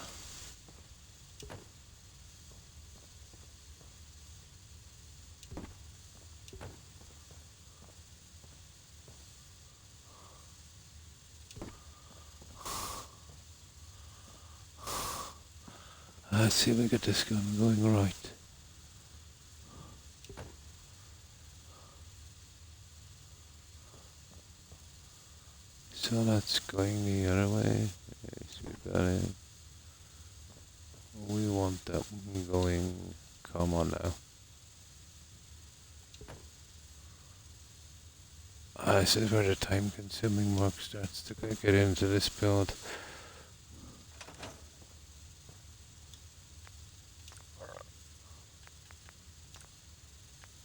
Let's see if we get this gun going right. that's going the other way. Yes, we got it. We want that one going. Come on now. This is where the time-consuming work starts to get into this build.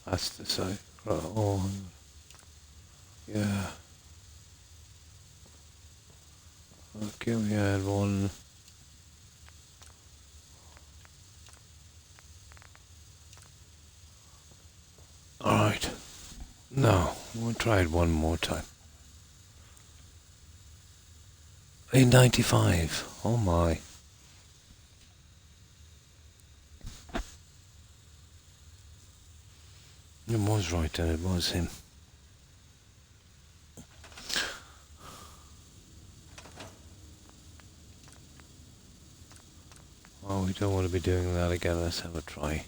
That's the side. Oh, yeah. Okay, we had one. Alright. No, we'll try it one more time. 895. Oh my. It was right then, it was him. Oh, we don't want to be doing that again. Let's have a try.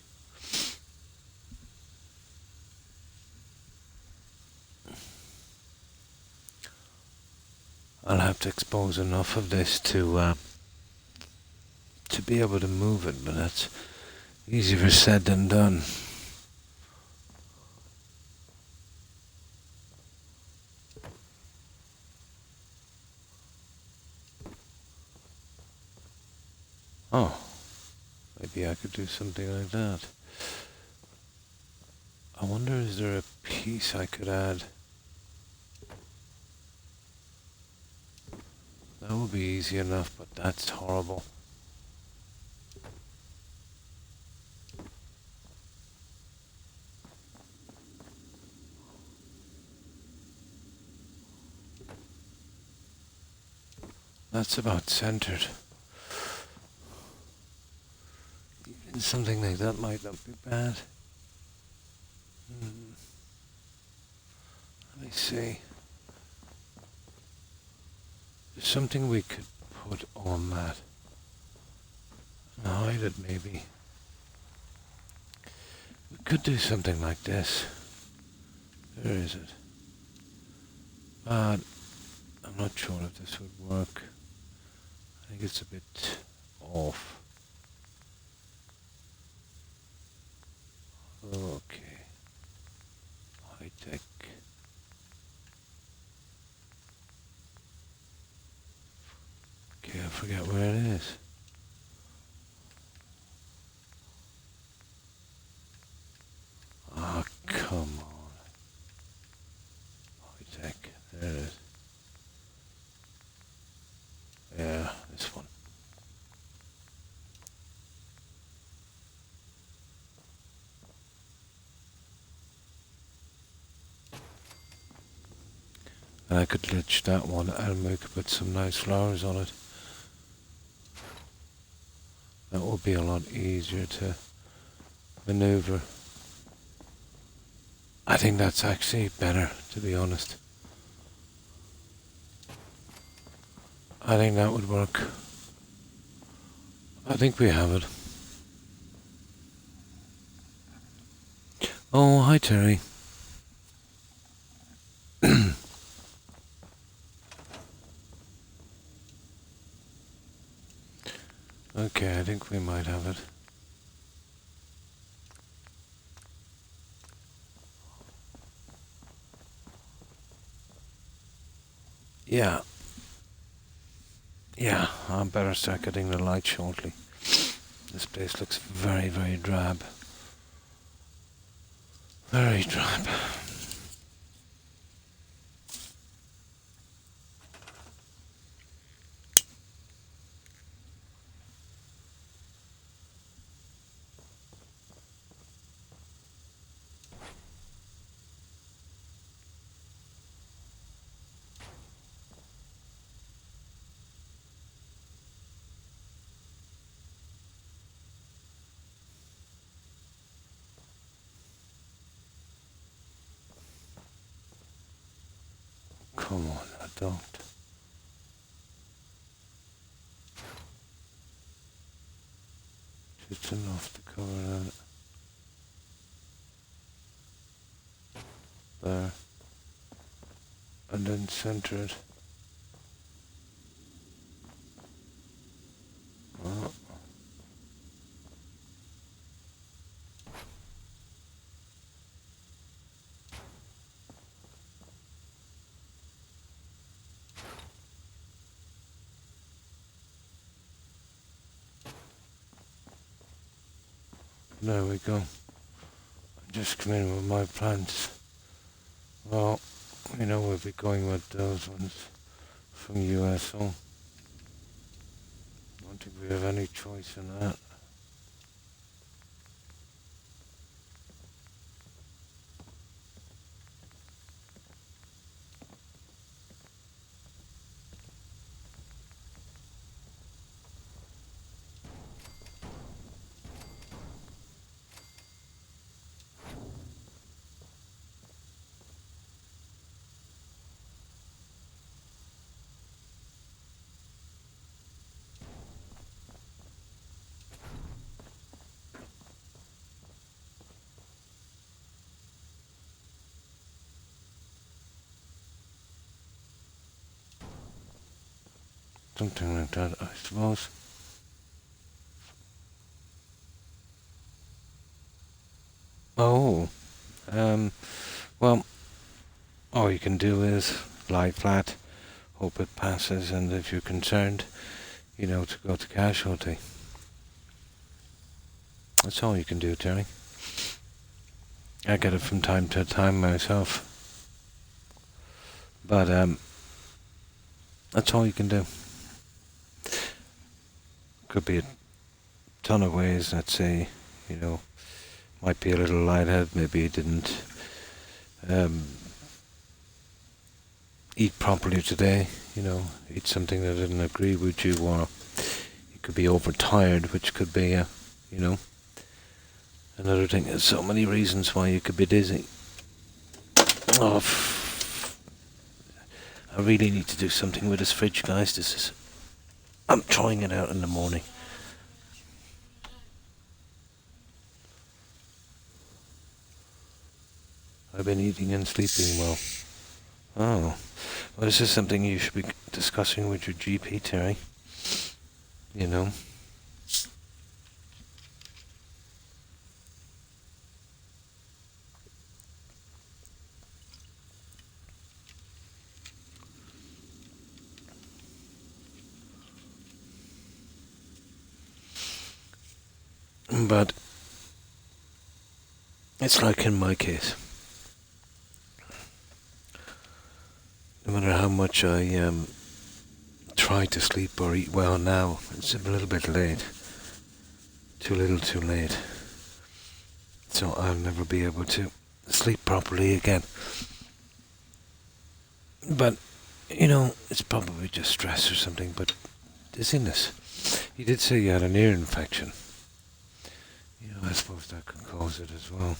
I'll have to expose enough of this to be able to move it, but that's easier said than done. Oh, maybe I could do something like that. I wonder, is there a piece I could add? That would be easy enough, but that's horrible. That's about centered. Even something like that might not be bad. Let me see. There's something we could put on that. And hide it, maybe. We could do something like this. Where is it? But I'm not sure if this would work. I think it's a bit off. Okay. High tech. Okay, I forget where it is. Ah, come on. High tech. There it is. Yeah, this one. And I could glitch that one and we could put some nice flowers on it. That would be a lot easier to maneuver. I think that's actually better, to be honest. I think that would work. I think we have it. Oh, hi Terry. Okay, I think we might have it. Yeah. Yeah, I better start getting the light shortly. This place looks very, very drab. Very drab. Come on, I don't. Just enough to cover that. There. And then center it. There we go. Just come in with my plants. Well, we'll be going with those ones from USO. I don't think we have any choice in that. Something like that, I suppose. Oh, well, all you can do is lie flat, hope it passes, and if you're concerned, to go to casualty. That's all you can do, Terry. I get it from time to time myself. But, that's all you can do. Could be a ton of ways, let's say, might be a little lightheaded, maybe you didn't eat properly today, eat something that didn't agree with you, or you could be overtired, which could be, another thing. There's so many reasons why you could be dizzy. Oh, I really need to do something with this fridge, guys. I'm trying it out in the morning. I've been eating and sleeping well. Oh, well, this is something you should be discussing with your GP, Terry. But it's like in my case. No matter how much I try to sleep or eat well now, it's a little bit late. Too little, too late. So I'll never be able to sleep properly again. But, it's probably just stress or something, but dizziness. You did say you had an ear infection. I suppose that could cause it as well.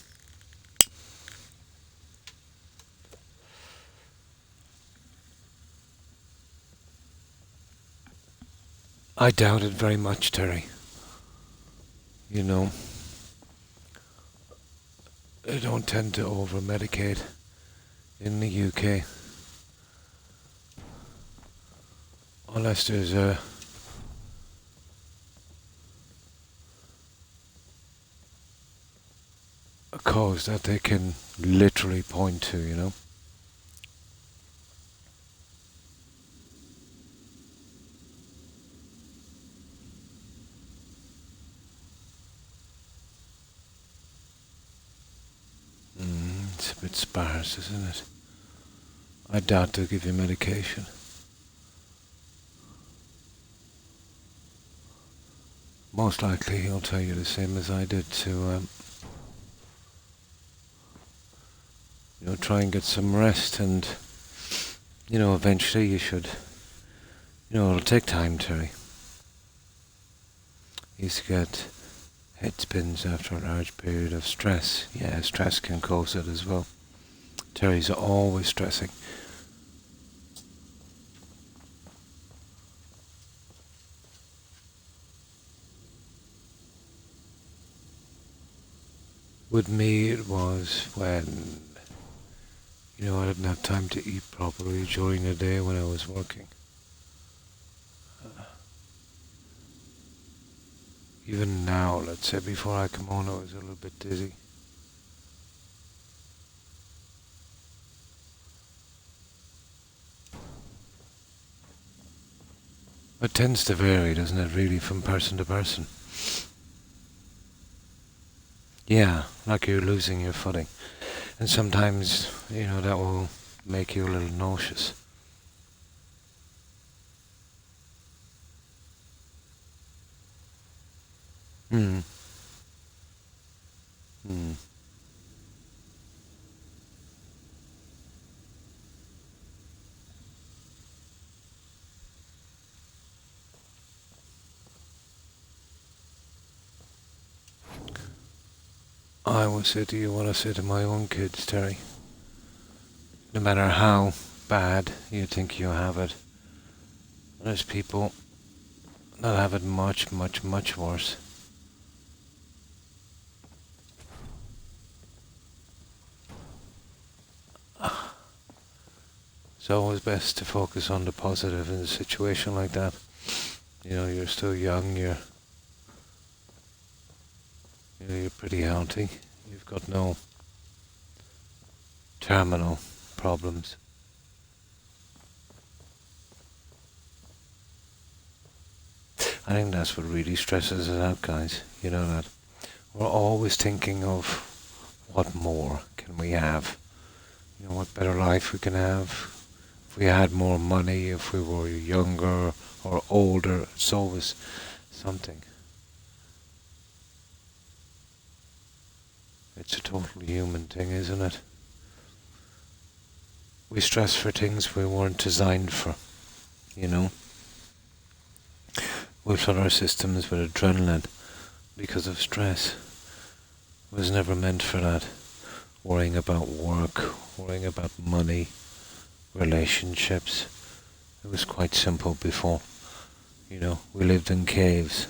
I doubt it very much, Terry. I don't tend to over-medicate in the UK. Unless there's a cause that they can literally point to, It's a bit sparse, isn't it? I doubt they'll give you medication. Most likely he'll tell you the same as I did to, try and get some rest, and, eventually you should, it'll take time, Terry. You used to get head spins after a large period of stress. Yeah, stress can cause it as well. Terry's always stressing. With me, it was when, I didn't have time to eat properly during the day when I was working. Even now, let's say, before I come on, I was a little bit dizzy. It tends to vary, doesn't it, really, from person to person? Yeah, like you're losing your footing. And sometimes, that will make you a little nauseous. Hmm. Hmm. I would say to you what I say to my own kids, Terry. No matter how bad you think you have it, there's people that have it much, much, much worse. It's always best to focus on the positive in a situation like that. You're still young, you're pretty healthy. You've got no terminal problems. I think that's what really stresses us out, guys. You know that. We're always thinking of what more can we have? What better life we can have. If we had more money, if we were younger or older, it's always something. It's a totally human thing, isn't it? We stress for things we weren't designed for, you know? We flood our systems with adrenaline because of stress. It was never meant for that. Worrying about work, worrying about money, relationships. It was quite simple before. We lived in caves.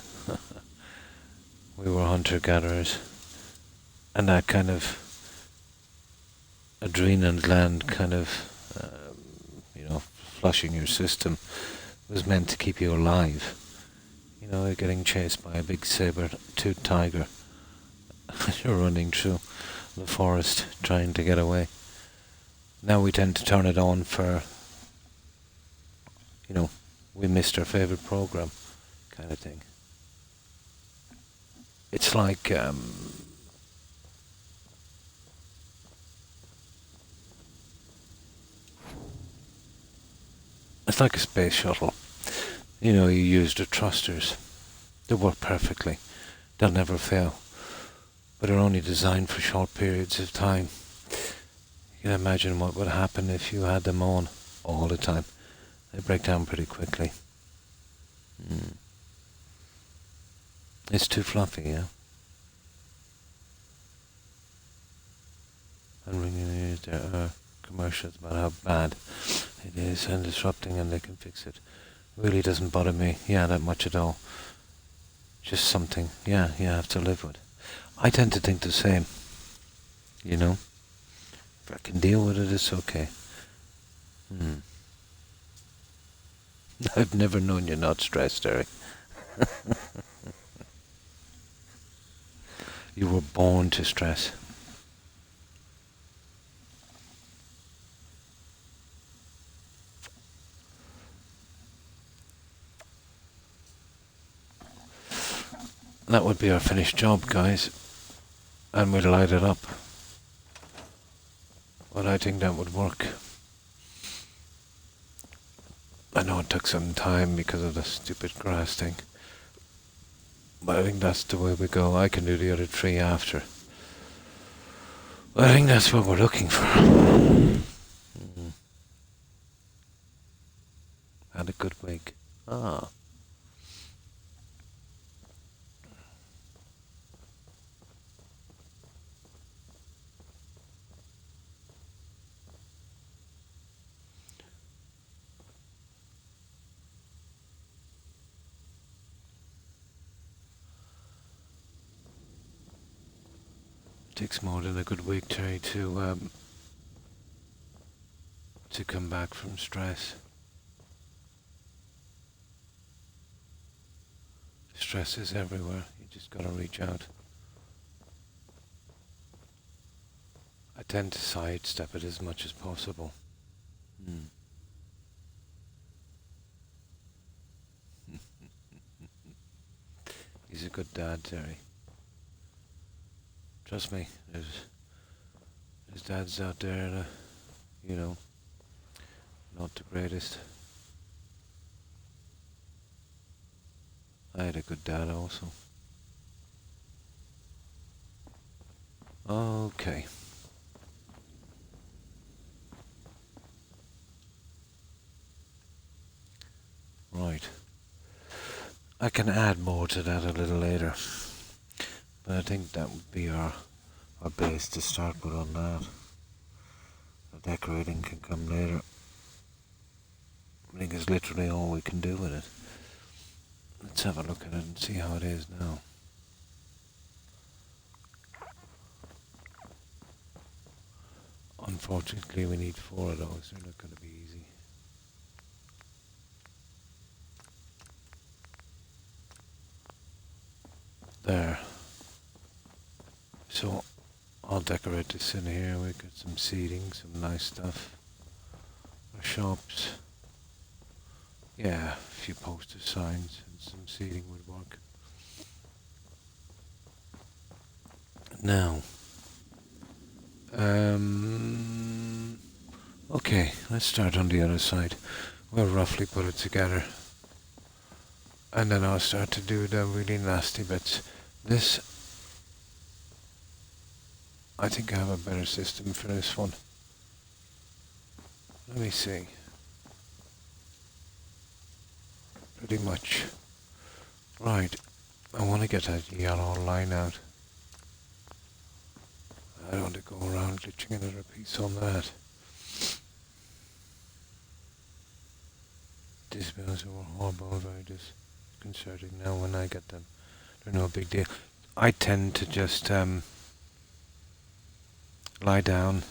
We were hunter-gatherers. And that kind of adrenal gland kind of, flushing your system was meant to keep you alive. You're getting chased by a big saber-toothed tiger. You're running through the forest trying to get away. Now we tend to turn it on for, we missed our favourite programme kind of thing. It's like, it's like a space shuttle. You use the thrusters. They work perfectly. They'll never fail. But they're only designed for short periods of time. You can imagine what would happen if you had them on all the time. They break down pretty quickly. It's too fluffy, yeah? And when you use their commercials about how bad it is and disrupting and they can fix it. Really doesn't bother me, that much at all. Just something, you have to live with. I tend to think the same, If I can deal with it, it's okay. I've never known you not stressed, Eric. You were born to stress. That would be our finished job, guys. And we'd light it up. Well, I think that would work. I know it took some time because of the stupid grass thing. But I think that's the way we go. I can do the other three after. I think that's what we're looking for. Had a good week. It takes more than a good week, Terry, to come back from stress. Stress is everywhere. You just gotta reach out. I tend to sidestep it as much as possible. He's a good dad, Terry. Trust me, there's dads out there that, you know, not the greatest. I had a good dad also. Okay. Right. I can add more to that a little later. But I think that would be our base to start with on that. The decorating can come later. I think it's literally all we can do with it. Let's have a look at it and see how it is now. Unfortunately, we need 4 of those. They're not going to be easy. There. So, I'll decorate this in here. We've got some seating, some nice stuff. Our shops. Yeah, a few poster signs and some seating would work. Now, okay, let's start on the other side. We'll roughly put it together. And then I'll start to do the really nasty bits. This, I think I have a better system for this one. Let me see. Pretty much. Right, I want to get that yellow line out. I don't want to go around glitching another piece on that. These bills were horrible, very disconcerting. Now when I get them, they're no big deal. I tend to just lie down,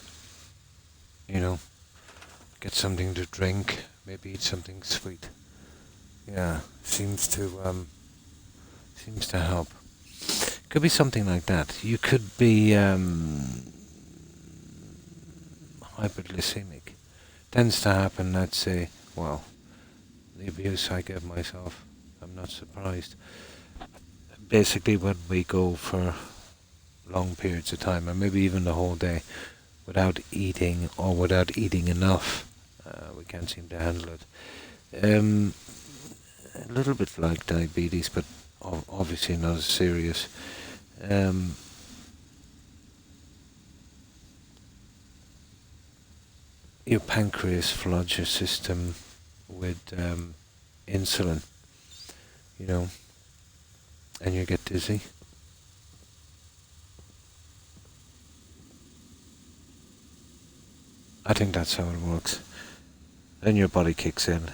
you know, get something to drink, maybe eat something sweet. Yeah, seems to help. Could be something like that. You could be hyperglycemic. Tends to happen, let's say, well, the abuse I give myself, I'm not surprised. Basically when we go for long periods of time, or maybe even the whole day, without eating or without eating enough, we can't seem to handle it. A little bit like diabetes, but obviously not as serious. Your pancreas floods your system with insulin, you know, and you get dizzy. I think that's how it works. Then your body kicks in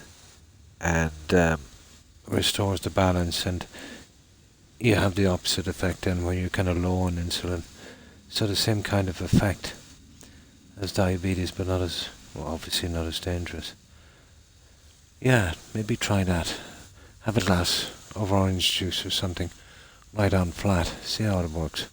and restores the balance, and you have the opposite effect then when you're kind of low on insulin. So the same kind of effect as diabetes, but not as, well, obviously not as dangerous. Yeah, maybe try that. Have a glass of orange juice or something. Lie down flat. See how it works.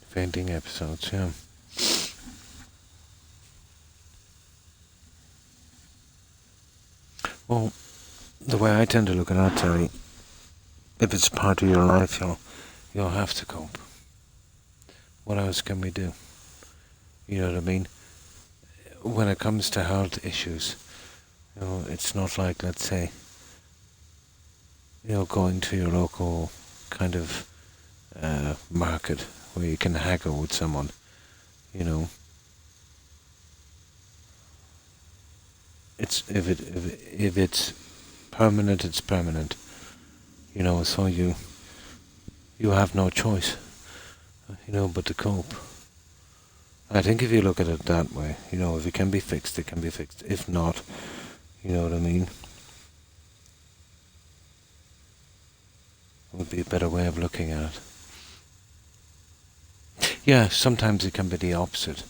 Fainting episodes, yeah. Well, the way I tend to look at it, Terry, if it's part of your life, you'll have to cope. What else can we do? You know what I mean? When it comes to health issues, you know, it's not like, let's say, you know, going to your local kind of market where you can haggle with someone, you know. It's if it's permanent, it's permanent, you know. So you have no choice, you know, but to cope. I think if you look at it that way, you know, if it can be fixed, it can be fixed. If not, you know what I mean? Would be a better way of looking at it. Yeah, sometimes it can be the opposite,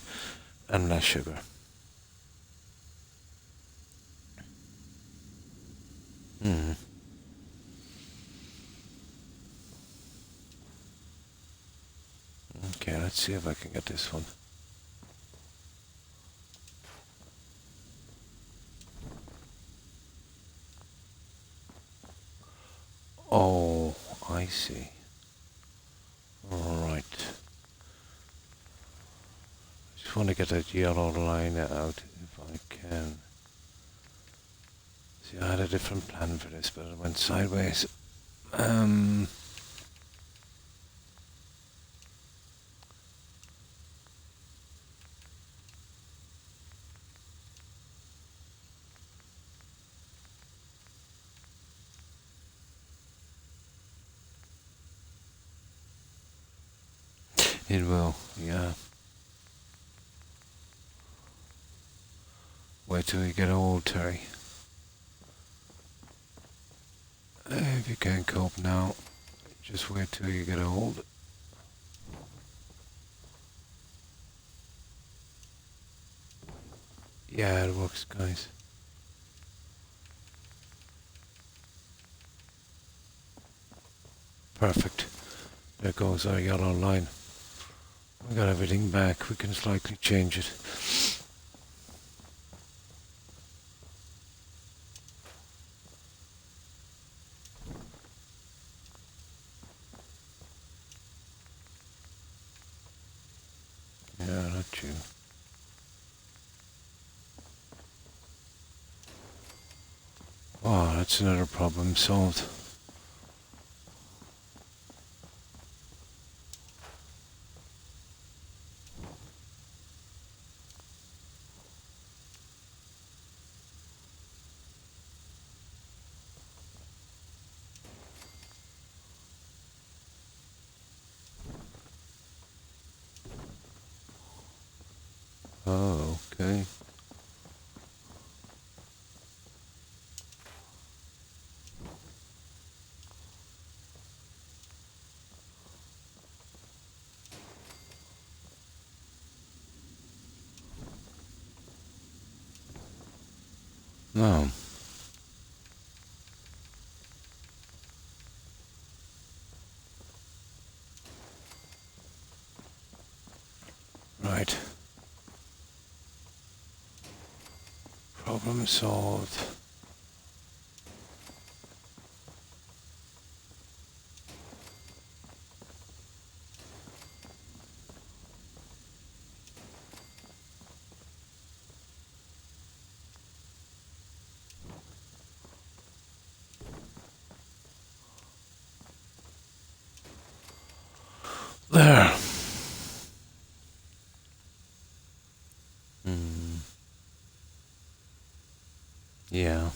and less sugar. Okay, let's see if I can get this one. Oh, I see. Alright. Just want to get that yellow line out if I can. See, I had a different plan for this, but it went sideways. It will, yeah. Wait till you get old, Terry. If you can't cope now, just wait till you get old. Yeah, it works, guys. Perfect. There goes our yellow line. We got everything back. We can slightly change it. Yeah, not you. Oh, that's another problem solved. Oh, okay. No. Right. Problem solved. There. Mm. Yeah.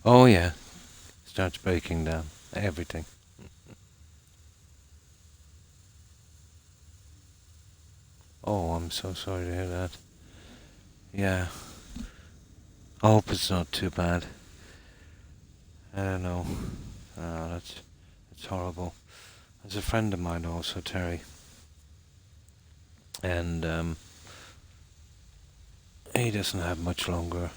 Oh, yeah. Starts breaking down. Everything. Oh, I'm so sorry to hear that. Yeah. I hope it's not too bad. I don't know. Oh, that's horrible. There's a friend of mine also, Terry, and he doesn't have much longer.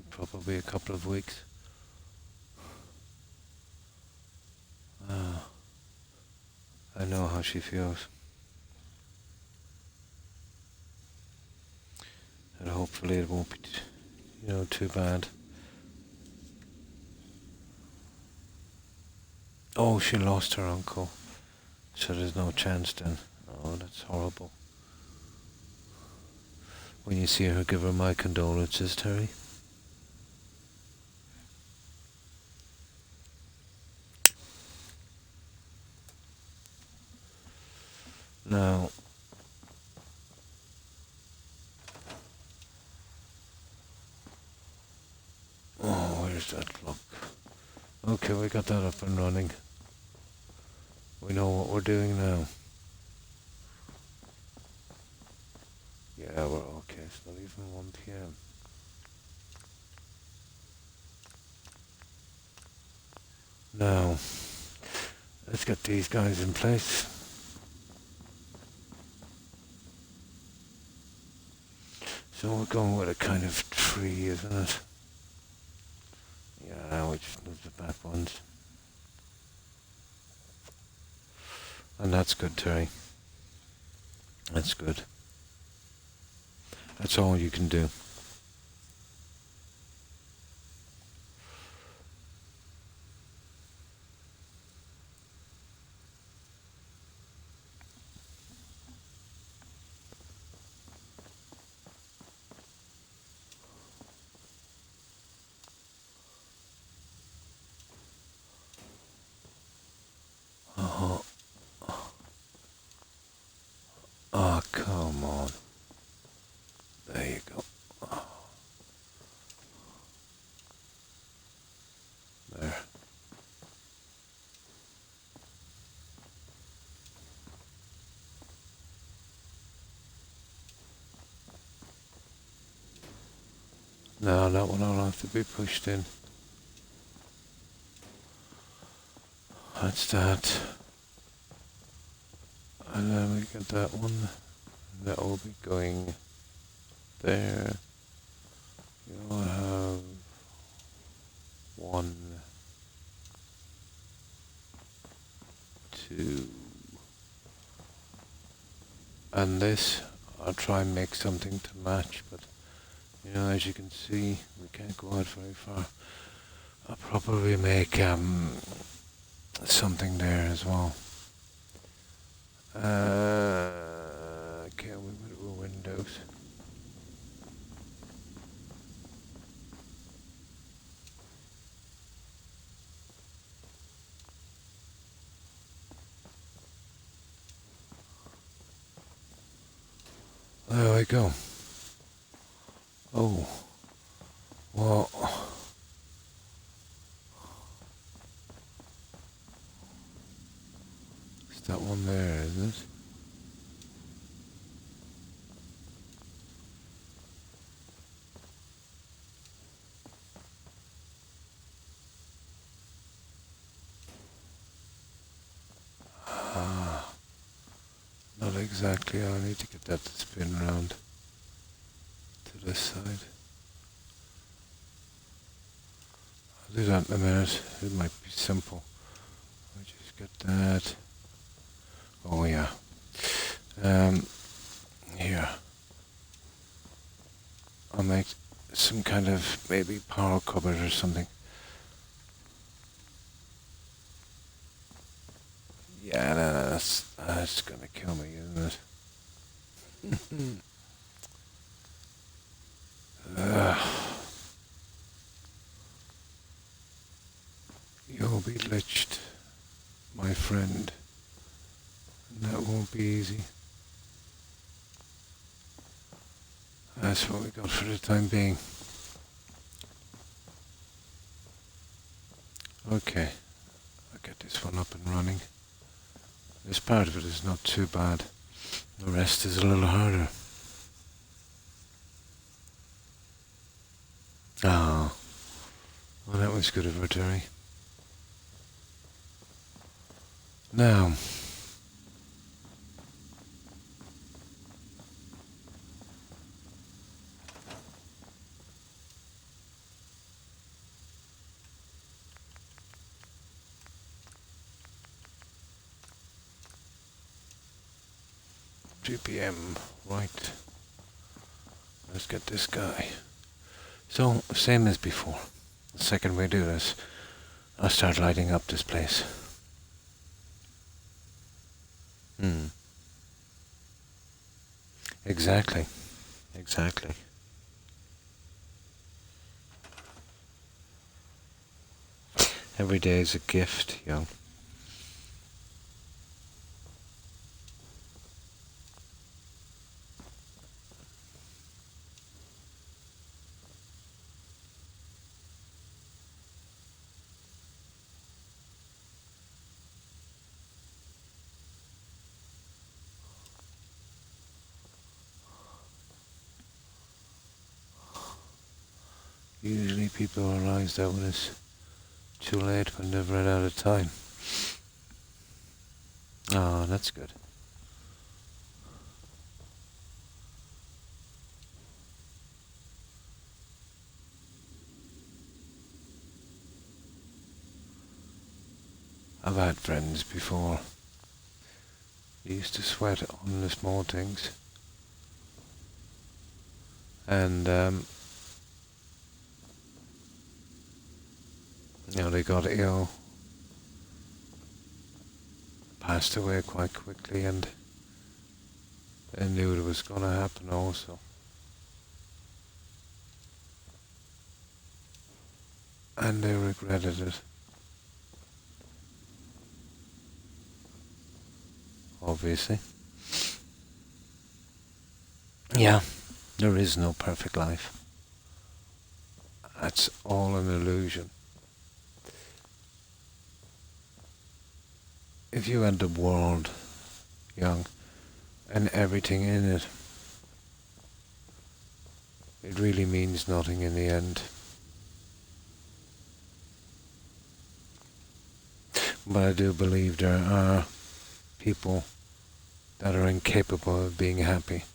Probably a couple of weeks. I know how she feels. And hopefully it won't be, too bad. Oh, she lost her uncle. So there's no chance then. Oh, that's horrible. When you see her, give her my condolences, Terry. Now, oh, where's that clock? Okay, we got that up and running. We know what we're doing now. Yeah, we're okay. It's not even 1 p.m. Now, let's get these guys in place. So we're going with a kind of tree, isn't it? Yeah, we just move the back ones. And that's good, Terry. That's good. That's all you can do. Oh, come on. There you go. There. Now that one will have to be pushed in. That's that. And then we get that one. That will be going there. You'll have 1, 2. And this, I'll try and make something to match, but you know, as you can see, we can't go out very far. I'll probably make something there as well. Okay, we will windows. There we go. Oh, well, it's that one there, isn't it? Ah, not exactly. I need to get that to spin around to this side. I'll do that in a minute. It might be simple. I just get that. Oh yeah. Here. I'll make some kind of maybe power cupboard or something. Yeah, no, that's gonna kill me, isn't it? You'll be lynched, my friend. And that won't be easy. That's what we got for the time being. Okay, I'll get this one up and running. This part of it is not too bad. The rest is a little harder. Ah, well that was good of her, Terry. Now, 2 p.m. Right. Let's get this guy. So, same as before. The second we do this, I'll start lighting up this place. Exactly. Exactly. Every day is a gift, young. Usually people realize that when it's too late, when they've run out of time. Oh, that's good. I've had friends before. They used to sweat on the small things. And, they got ill, passed away quite quickly, and they knew it was going to happen also. And they regretted it. Obviously. Yeah, there is no perfect life. That's all an illusion. If you had the world young and everything in it, it really means nothing in the end. But I do believe there are people that are incapable of being happy.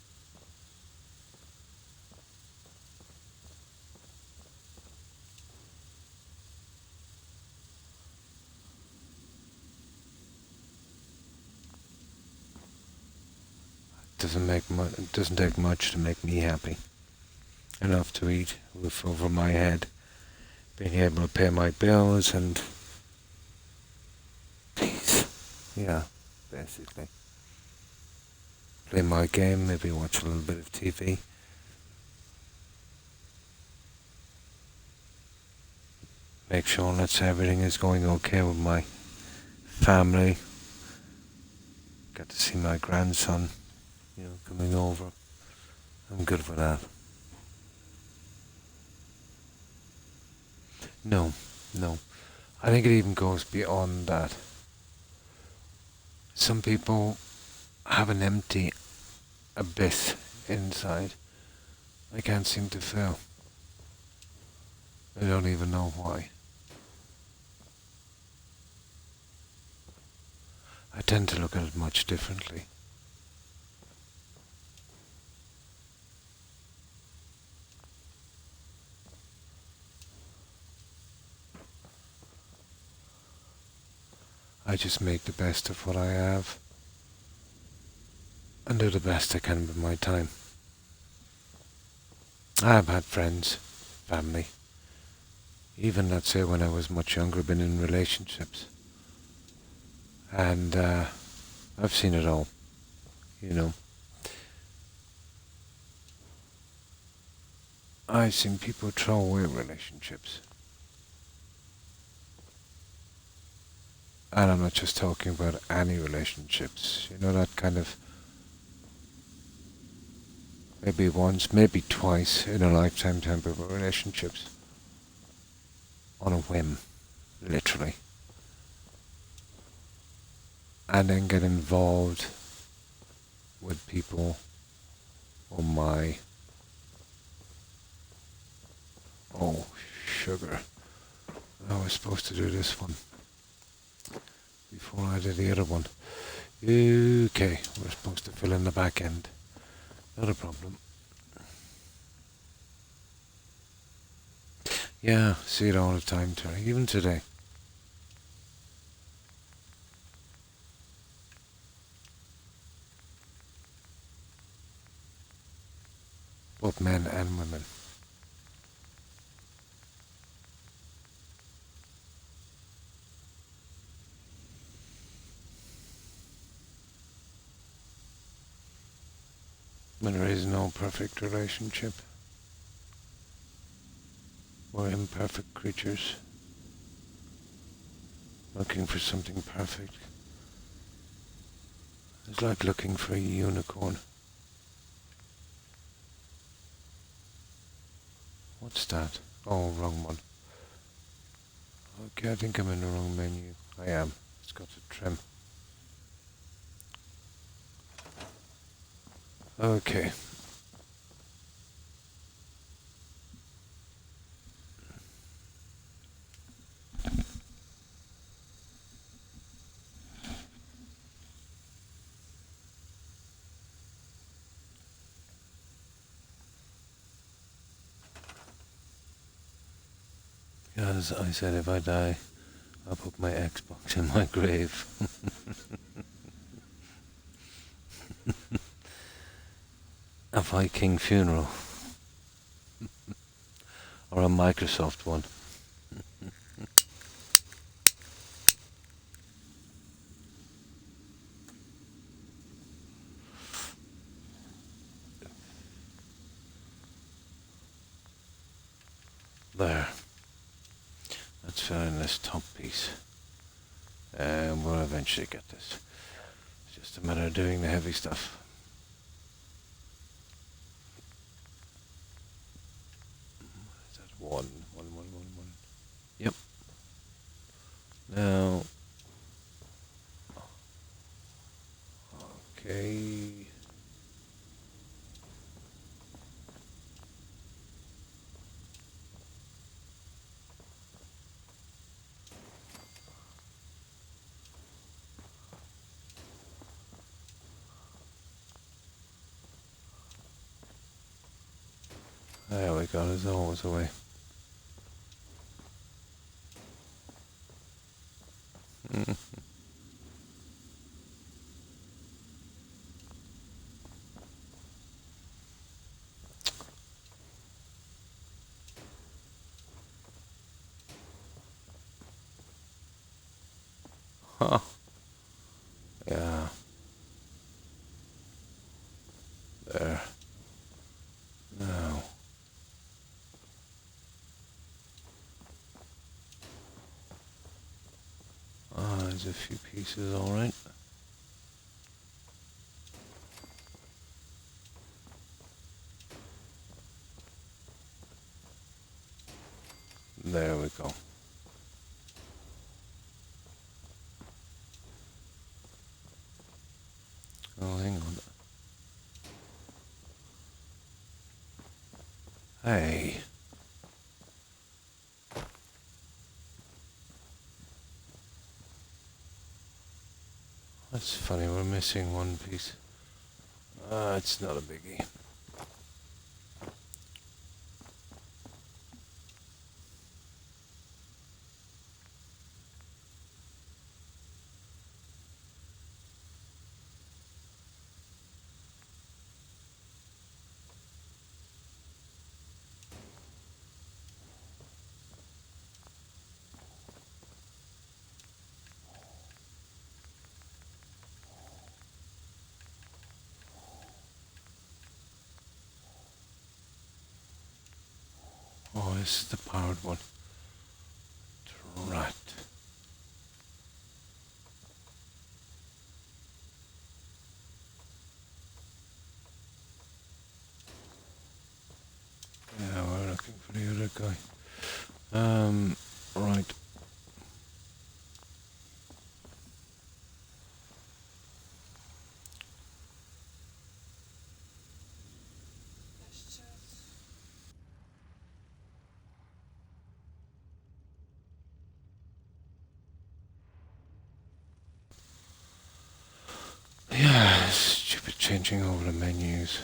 It doesn't take much to make me happy. Enough to eat, roof over my head, being able to pay my bills and peace. Yeah, basically. Play my game, maybe watch a little bit of TV. Make sure that everything is going okay with my family. Got to see my grandson, coming over. I'm good for that. No, no. I think it even goes beyond that. Some people have an empty abyss inside. I can't seem to fill. I don't even know why. I tend to look at it much differently. I just make the best of what I have and do the best I can with my time. I have had friends, family, even let's say when I was much younger, been in relationships. And I've seen it all, you know. I've seen people throw away relationships. And I'm not just talking about any relationships, that kind of maybe once, maybe twice in a lifetime type of relationships. On a whim, literally. And then get involved with people. Oh my. Oh, sugar. I was supposed to do this one before I did the other one. Okay, we're supposed to fill in the back end. Not a problem. Yeah, see it all the time, Terry. Even today. Both men and women. There is no perfect relationship. We're imperfect creatures, looking for something perfect. It's like looking for a unicorn. What's that? Oh, wrong one. Okay, I think I'm in the wrong menu. I am. It's got to trim. Okay. As I said, if I die, I'll put my Xbox in my grave. A Viking funeral. Or a Microsoft one. There. Let's fill in this top piece. And we'll eventually get this. It's just a matter of doing the heavy stuff. one, one, one, one, one. Yep. Now, okay. There we go, there's always a way. Huh. Yeah. There. Now. Ah, there's a few pieces, alright. There we go. Oh, hang on. Hey. That's funny, we're missing one piece. It's not a biggie. Oh, this is the powered one. Right. Yeah, we're looking for the other guy. Right. Yeah, stupid changing over the menus.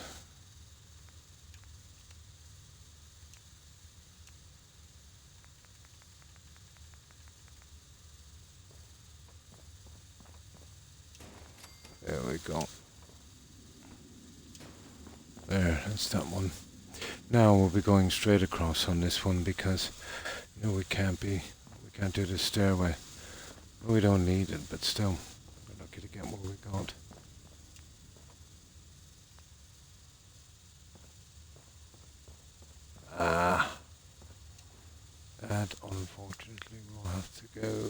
There we go. There, that's that one. Now we'll be going straight across on this one because, we can't do the stairway. We don't need it, but still, we're lucky to get what we got. That unfortunately will have to go.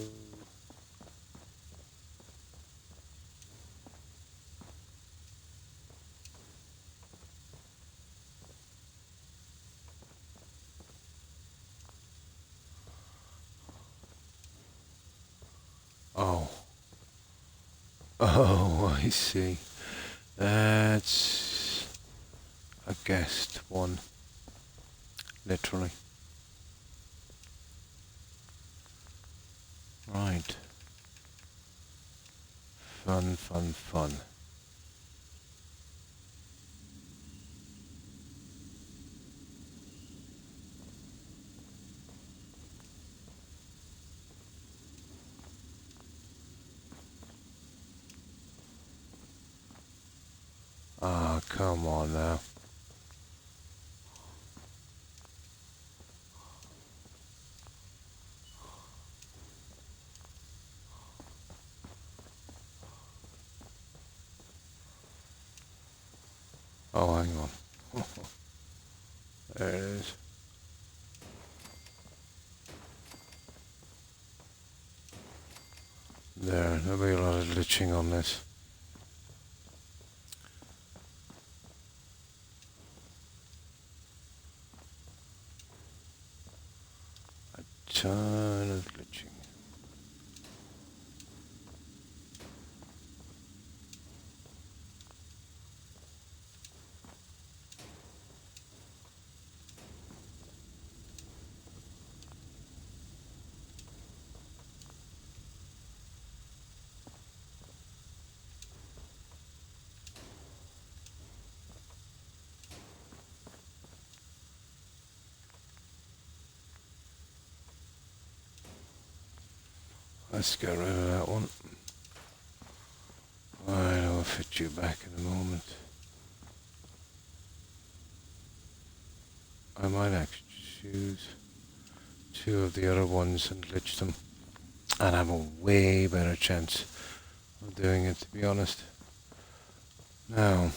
Oh. Oh, I see. That's a guest one. Literally. Right. Fun, fun, fun. Ah, come on now. Oh, hang on. There it is. There'll be a lot of glitching on this. ton of glitching. Let's get rid of that one. Alright, I'll fit you back in a moment. I might actually choose two of the other ones and glitch them. And have a way better chance of doing it, to be honest. Now,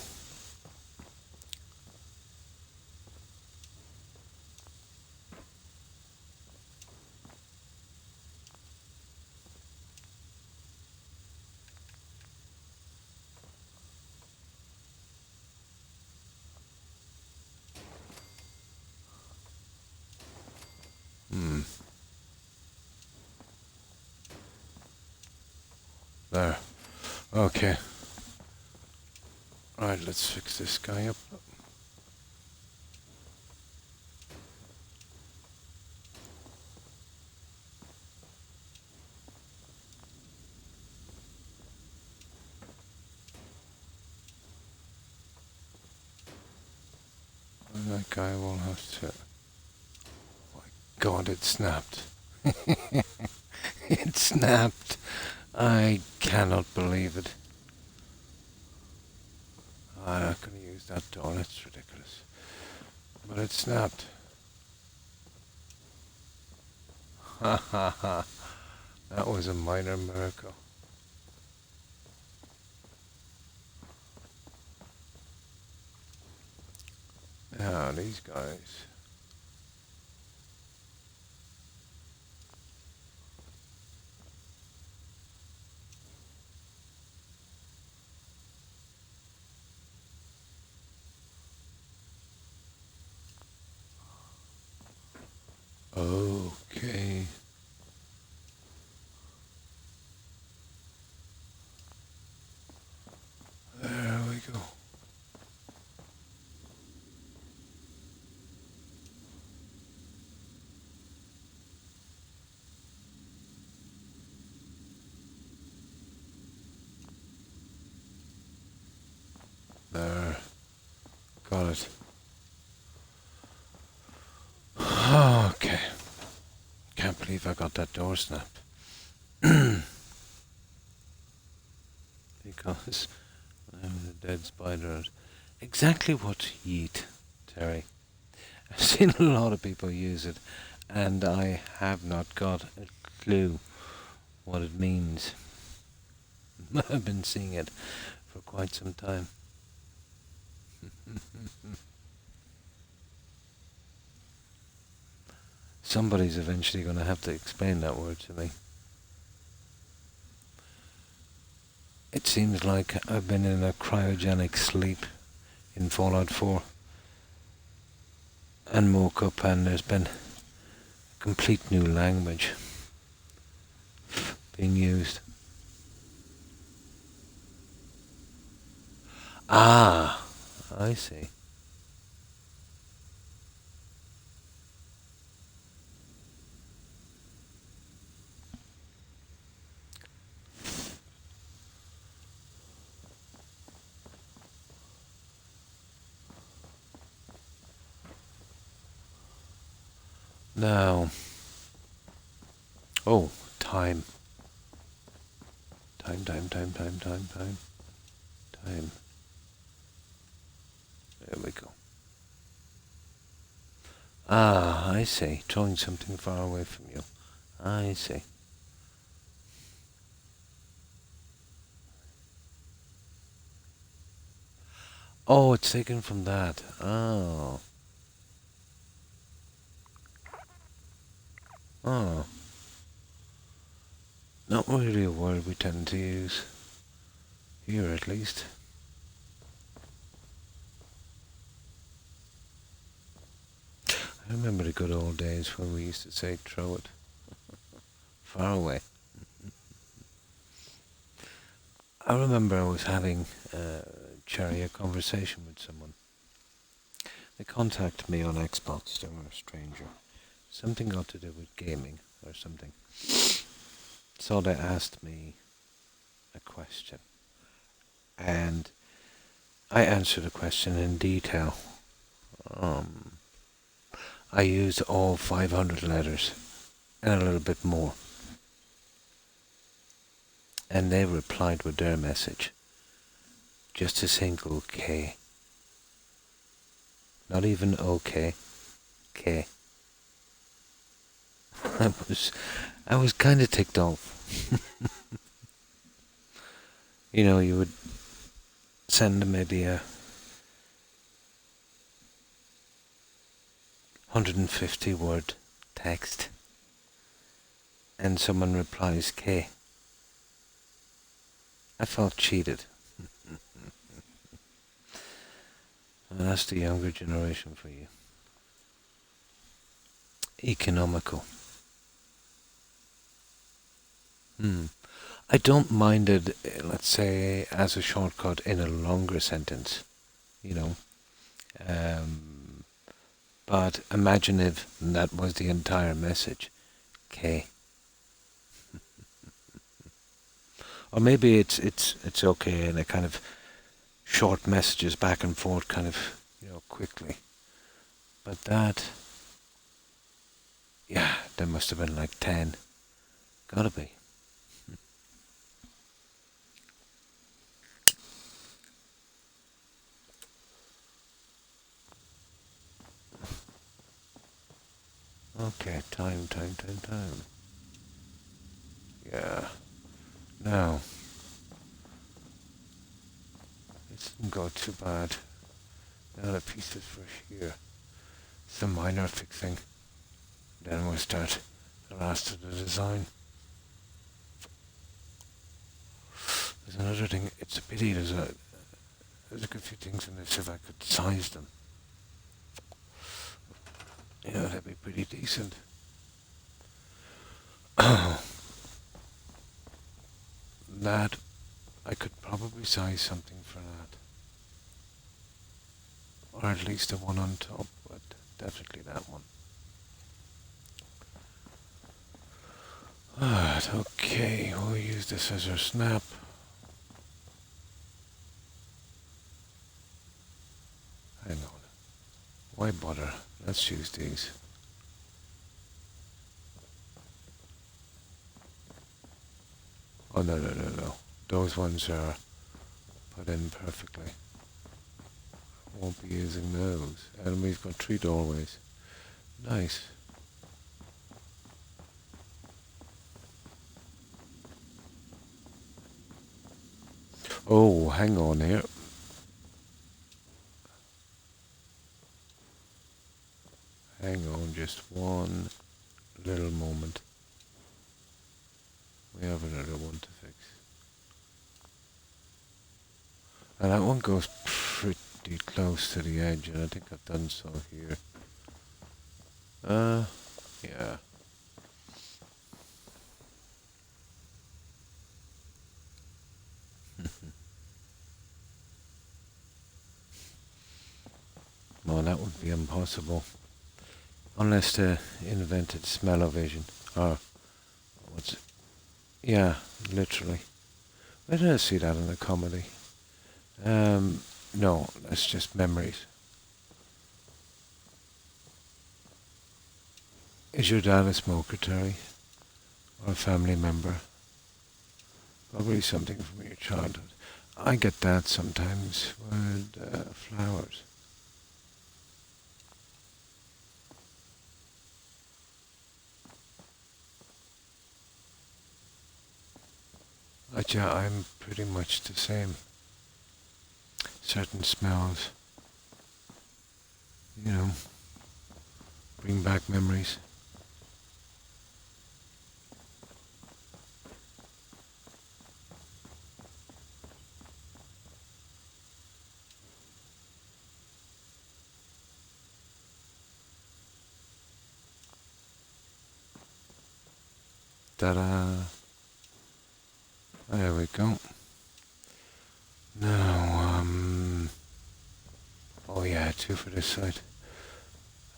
there. Okay. Right, let's fix this guy up. And that guy will have to... Oh my God, it snapped. It snapped. I cannot believe it. I'm not going to use that door, that's ridiculous. But it snapped. Ha ha ha. That was a minor miracle. Now, these guys. Okay. There we go. There. Got it. Okay. Can't believe I got that door snapped. Because I'm a dead spider. Exactly what yeet, Terry. I've seen a lot of people use it, and I have not got a clue what it means. I've been seeing it for quite some time. Somebody's eventually going to have to explain that word to me. It seems like I've been in a cryogenic sleep in Fallout 4 and woke up and there's been a complete new language being used. Ah, I see. Now, oh, time. Time. There we go. Ah, I see. Throwing something far away from you. I see. Oh, it's taken from that. Oh. Oh. Not really a word we tend to use. Here, at least. I remember the good old days when we used to say throw it. far away. I remember I was having a conversation with someone. They contacted me on Xbox. They were a stranger. Something got to do with gaming or something. So they asked me a question, and I answered the question in detail. Um, I used all 500 letters and a little bit more. And they replied with their message. Just a single K. Not even OK. K. I was kind of ticked off. You know, you would send maybe a 150 word text and someone replies K. I felt cheated. And that's the younger generation for you. Economical. I don't mind it, let's say, as a shortcut in a longer sentence, you know. Um, but imagine if that was the entire message. K. Or maybe it's okay in a kind of short messages back and forth, kind of, quickly. But that, yeah, there must have been like 10. Gotta be. Okay, time. Yeah. Now, it didn't go too bad. Now the pieces for here. Some minor fixing. Then we'll start the last of the design. There's another thing. It's a pity. There's a good few things in this. If I could size them, that'd be pretty decent. That I could probably size something for that, or at least the one on top. But definitely that one. Alright, okay. We'll use the scissor snap. Hang on. Why bother? Let's use these. Oh, no. Those ones are put in perfectly. Won't be using those. And we've got 3 doorways. Nice. Oh, hang on here. Hang on just one little moment. We have another one to fix. And that one goes pretty close to the edge, and I think I've done so here. Yeah. Well, that would be impossible. Unless they invented smell-o-vision. Or, what's it? Yeah, literally. Where did I see that in a comedy? No, that's just memories. Is your dad a smoker, Terry? Or a family member? Probably something from your childhood. I get that sometimes with flowers. Yeah, I'm pretty much the same. Certain smells, bring back memories. Ta-da! There we go. Now, oh yeah, two for this side.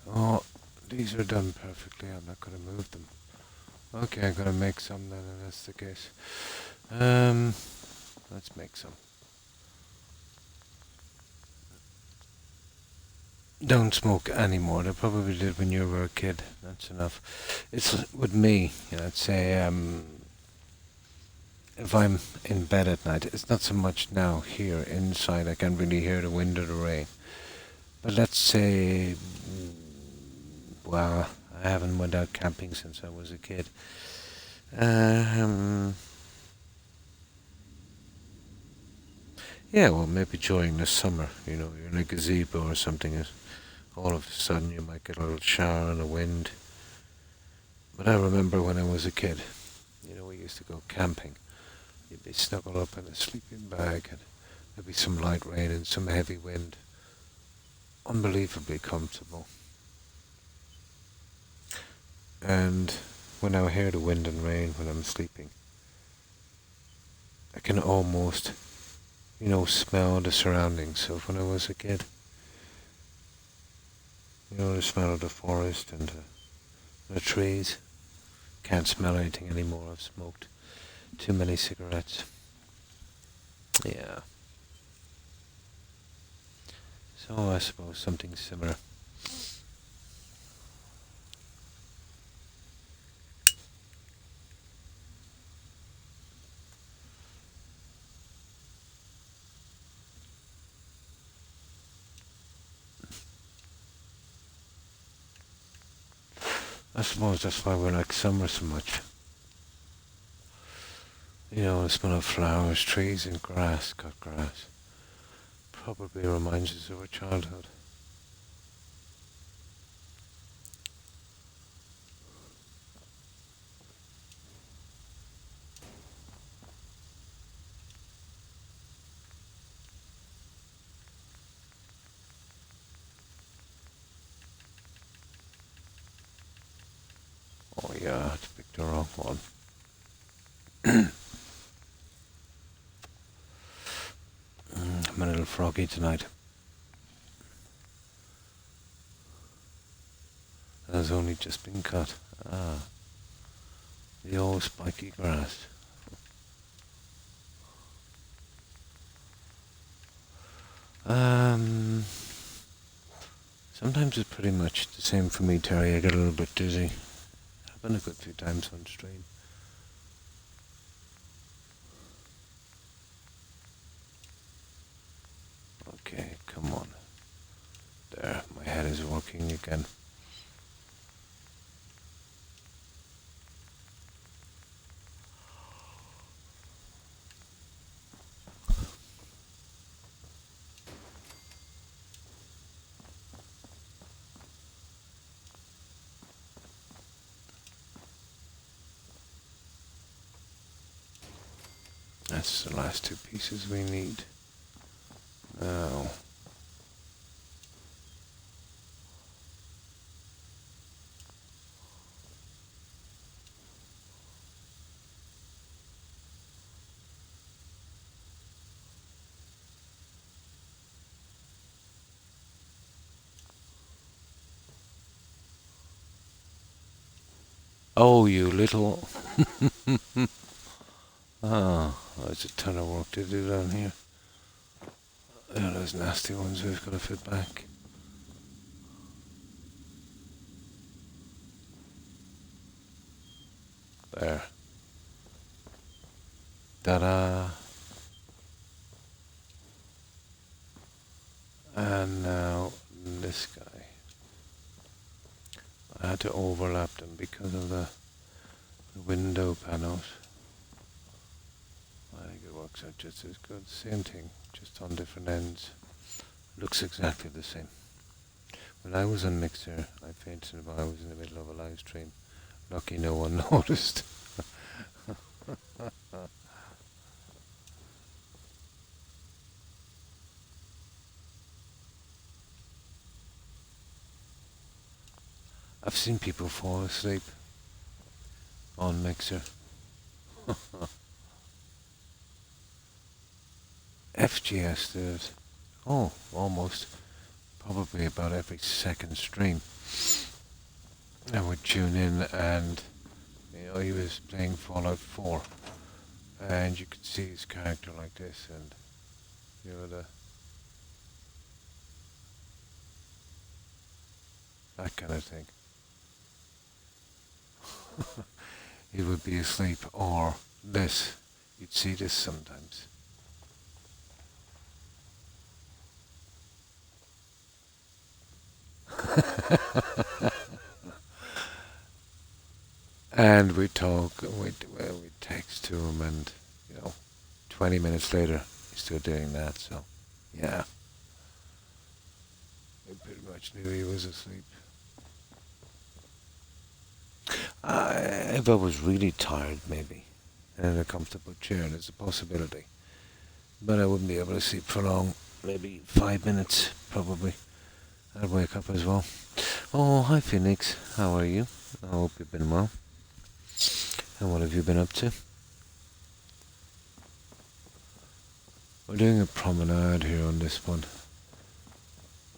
Oh, these are done perfectly. I'm not going to move them. Okay, I'm going to make some then, if that's the case. Let's make some. Don't smoke anymore. They probably did when you were a kid. That's enough. It's with me, I'd say, if I'm in bed at night, it's not so much now here inside. I can really hear the wind or the rain. But let's say, well, I haven't went out camping since I was a kid. Yeah, well, maybe during the summer, you're in a gazebo or something, and all of a sudden you might get a little shower and a wind. But I remember when I was a kid, we used to go camping. You'd be snuggled up in a sleeping bag, and there'd be some light rain and some heavy wind. Unbelievably comfortable. And when I hear the wind and rain when I'm sleeping, I can almost, smell the surroundings of when I was a kid. The smell of the forest and the trees. Can't smell anything anymore. I've smoked too many cigarettes. Yeah. So I suppose something similar. I suppose that's why we like summer so much. The smell of flowers, trees and grass, cut grass. Probably reminds us of our childhood. Oh yeah, I picked the wrong one. I'm a little froggy tonight. It has only just been cut. The old spiky grass. Sometimes it's pretty much the same for me, Terry. I get a little bit dizzy. Happened a good few times on stream. Okay, come on. There, my head is working again. That's the last two pieces we need. Now, oh, you little... there's a ton of work to do down here. Those nasty ones we've got to fit back. There. Ta-da! And now this guy. I had to overlap them because of the window panels. I think it works out just as good. Same thing, just on different ends. Looks exactly the same. When I was on Mixer, I fainted while I was in the middle of a live stream. Lucky no one noticed. I've seen people fall asleep. on Mixer. FGS did it. Oh, almost. Probably about every second stream. I would tune in and he was playing Fallout 4 and you could see his character like this and the that kind of thing. He would be asleep or this. You'd see this sometimes. And we talk, we text to him, and 20 minutes later, he's still doing that. So, yeah, we pretty much knew he was asleep. If I was really tired, maybe, and in a comfortable chair, there's a possibility. But I wouldn't be able to sleep for long. Maybe 5 minutes, probably. I'd wake up as well. Oh, hi Phoenix. How are you? I hope you've been well. And what have you been up to? We're doing a promenade here on this one.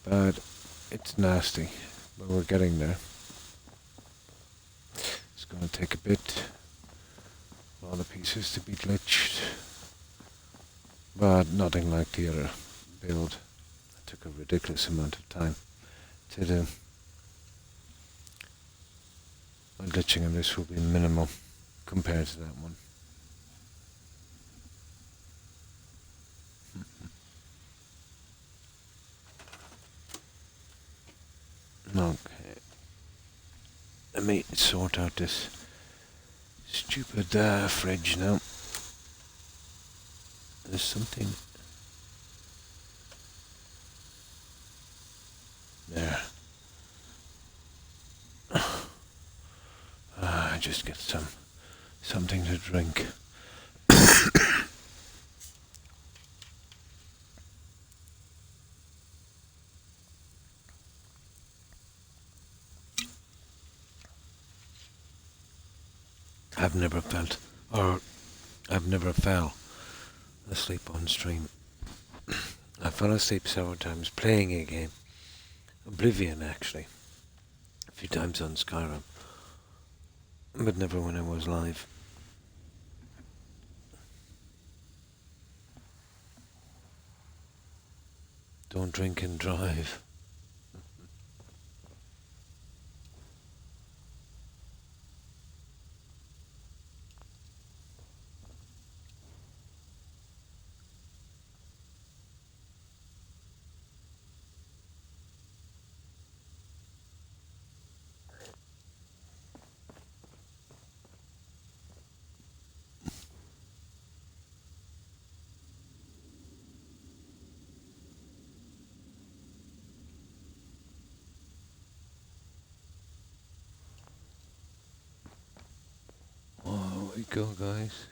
But it's nasty. But we're getting there. It's going to take a bit. A lot of pieces to be glitched. But nothing like the other build. It took a ridiculous amount of time to do. My glitching on this will be minimal compared to that one. Okay. Let me sort out this stupid fridge now. There's something there. I just get something to drink. I've never fell asleep on stream. I fell asleep several times playing a game. Oblivion, actually. A few times on Skyrim. But never when I was live. Don't drink and drive. Oh, we go, guys.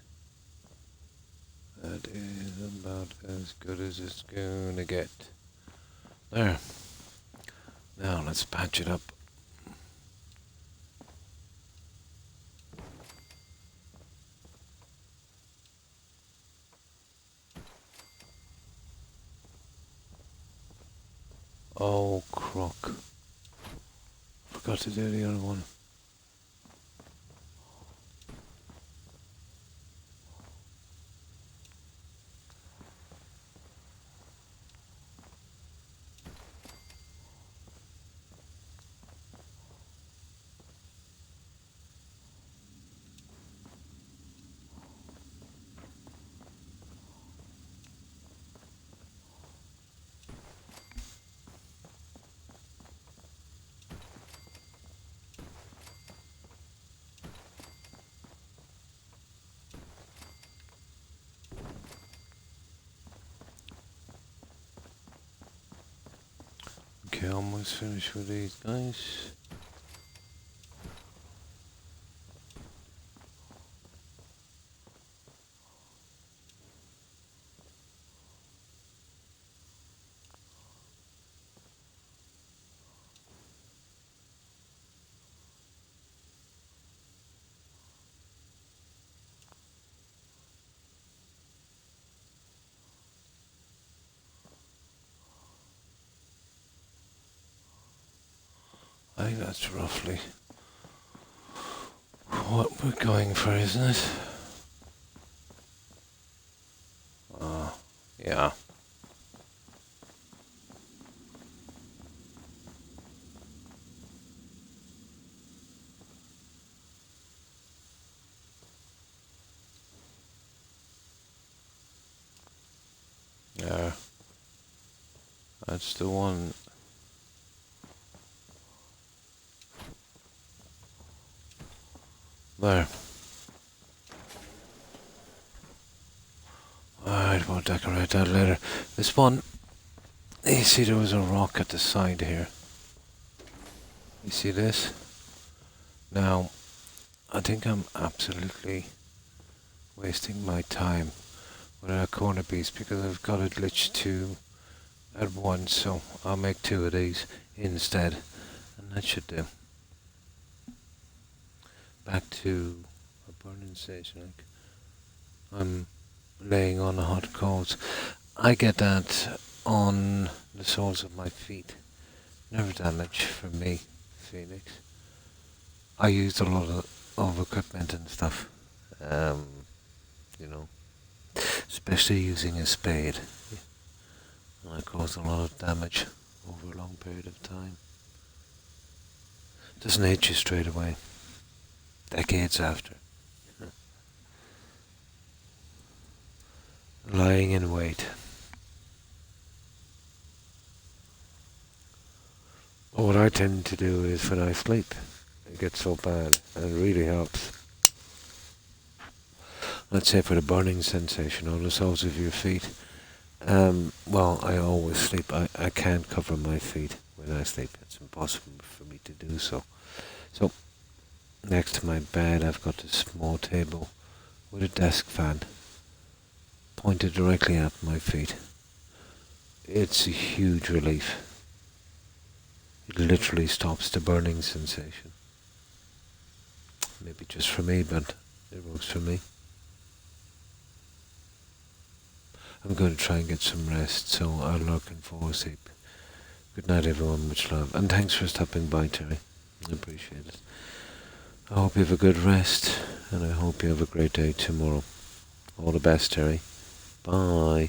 That is about as good as it's gonna get. There. Now let's patch it up. Oh, Croc. Forgot to do the other one. Okay, almost finished with these guys. I think that's roughly what we're going for, isn't it? Yeah. Yeah. That's the one. There. Alright, we'll decorate that later. This one, you see there was a rock at the side here. You see this? Now, I think I'm absolutely wasting my time with a corner piece because I've got it glitched two at once, so I'll make two of these instead, and that should do. Back to a burning station. I'm laying on the hot coals. I get that on the soles of my feet. Never damage for me, Phoenix. I used a lot of equipment and stuff, you know, especially using a spade. And I caused a lot of damage over a long period of time. Doesn't hit you straight away. Decades after. Lying in wait. What I tend to do is when I sleep, it gets so bad, and it really helps. Let's say for the burning sensation on the soles of your feet. Well, I always sleep. I can't cover my feet when I sleep. It's impossible for me to do so. So, next to my bed, I've got a small table with a desk fan pointed directly at my feet. It's a huge relief. It literally stops the burning sensation. Maybe just for me, but it works for me. I'm going to try and get some rest, so I'll look and fall asleep. Good night, everyone. Much love. And thanks for stopping by, Terry. I appreciate it. I hope you have a good rest, and I hope you have a great day tomorrow. All the best, Terry. Bye.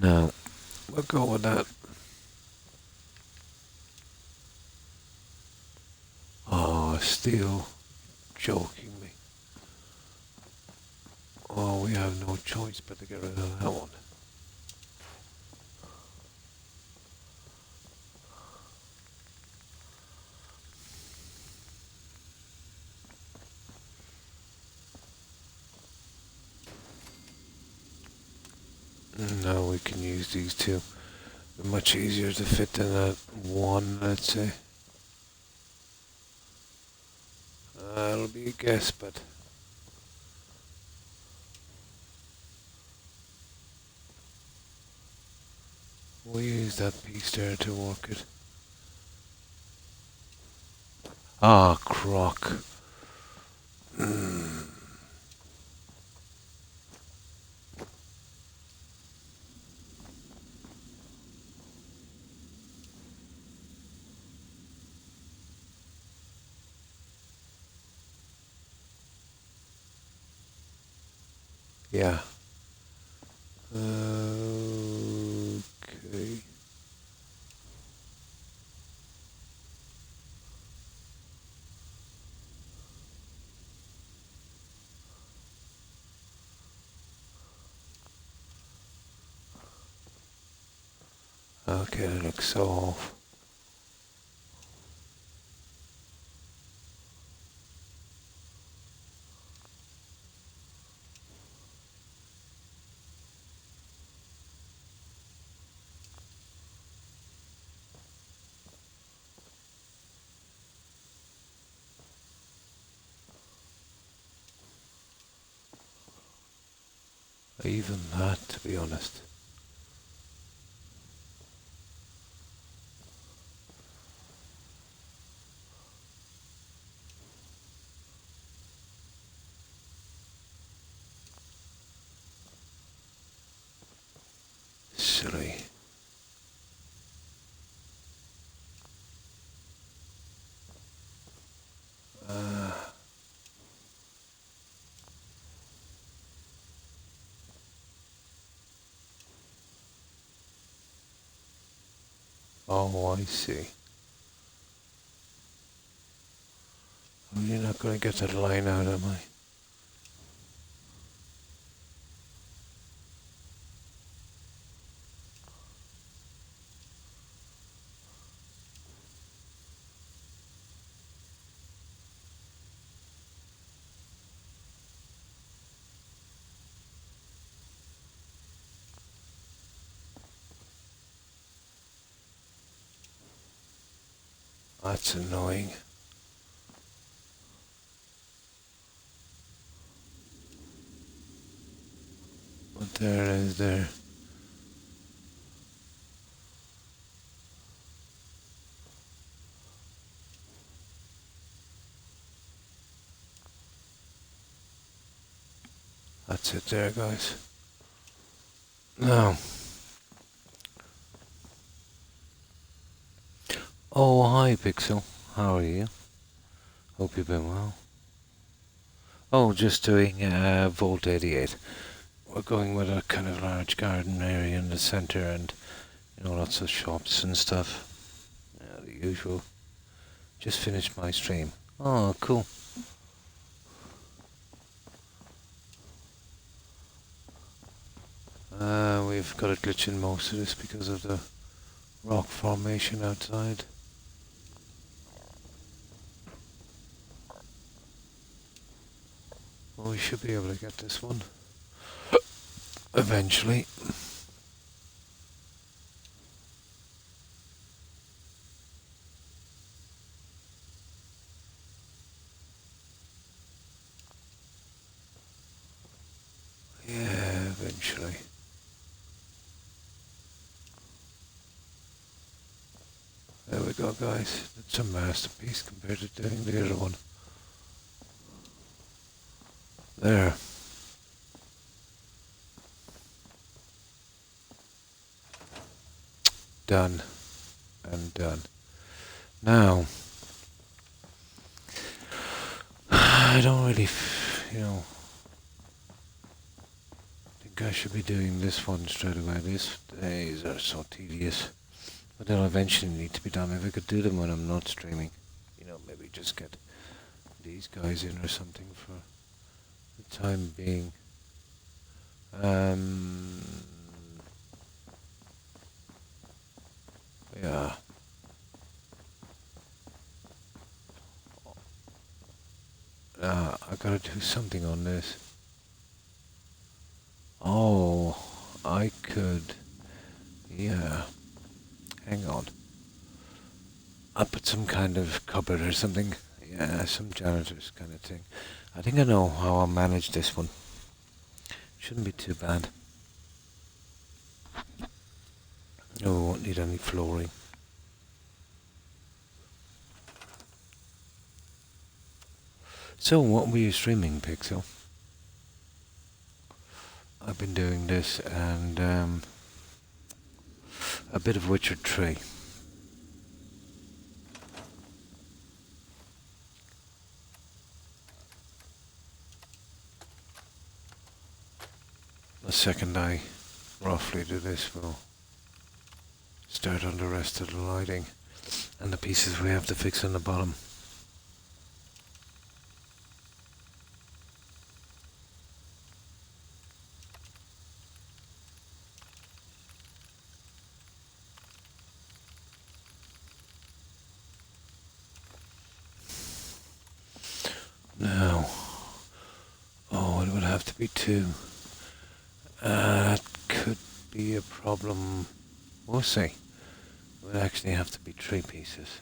Now, we'll go with that. Oh, still joking me. Oh, we have no choice but to get rid of that one. Now we can use these two. They're much easier to fit than that one, let's say. It'll be a guess, but we'll use that piece there to work it. Ah, Croc. Yeah. Okay. Okay, that looks so off. Even that, to be honest. Oh, I see. Oh, you're not going to get that line out, am I? That's annoying. But there it is there. That's it there, guys. Now. Oh, hi, Pixel. How are you? Hope you've been well. Oh, just doing Volt 88. We're going with a kind of large garden area in the centre and, lots of shops and stuff. Yeah, the usual. Just finished my stream. Oh, cool. We've got a glitch in most of this because of the rock formation outside. Well, we should be able to get this one. Eventually. Yeah, eventually. There we go, guys. It's a masterpiece compared to doing the other one. There. Done. And done. Now, I don't really, think I should be doing this one straight away. These days are so tedious. But they'll eventually need to be done. If I could do them when I'm not streaming. Maybe just get these guys in or something for the time being. Yeah. I gotta do something on this. Oh, I could. Yeah. Hang on. I'll put some kind of cupboard or something. Yeah, some janitor's kind of thing. I think I know how I'll manage this one. Shouldn't be too bad. No, we won't need any flooring. So, what were you streaming, Pixel? I've been doing this and a bit of Witcher 3. The second I roughly do this, we'll start on the rest of the lighting and the pieces we have to fix on the bottom. Now, it would have to be two. That could be a problem. We'll see. It would actually have to be three pieces.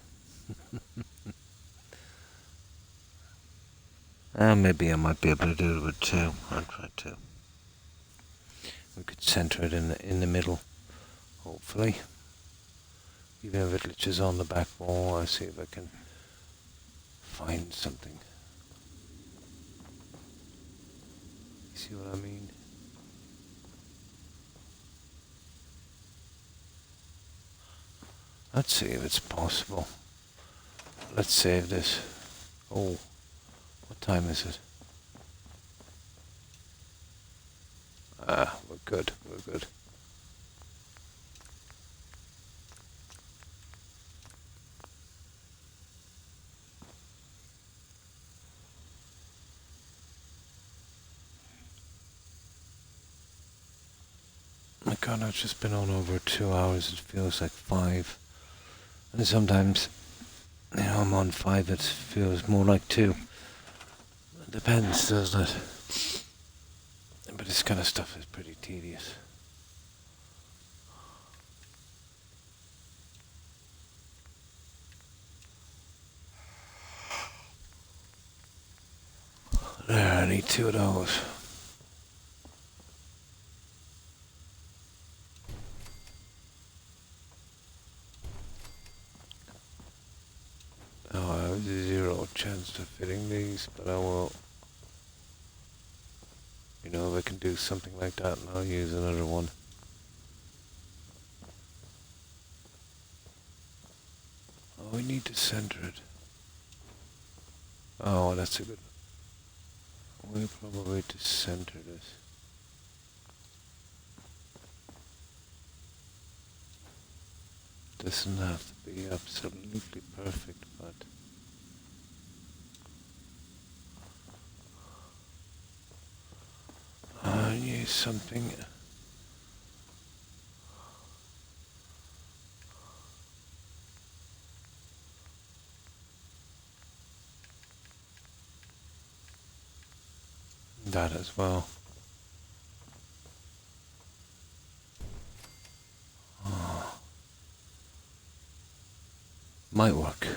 Maybe I might be able to do it with two. I'll try two. We could center it in the middle, hopefully. Even if it glitches on the back wall, I'll see if I can find something. You see what I mean? Let's see if it's possible. Let's save this. Oh, what time is it? We're good. God, I've just been on over 2 hours. It feels like 5. And sometimes, I'm on 5. It feels more like 2. It depends, doesn't it? But this kind of stuff is pretty tedious. There, I need 2 of those. Oh, I have 0 chance of fitting these, but I will. If I can do something like that, and I'll use another one. Oh, we need to center it. Oh, that's a good. We'll probably to center this. Doesn't have to be absolutely perfect, but I use something. That as well. Oh, might work.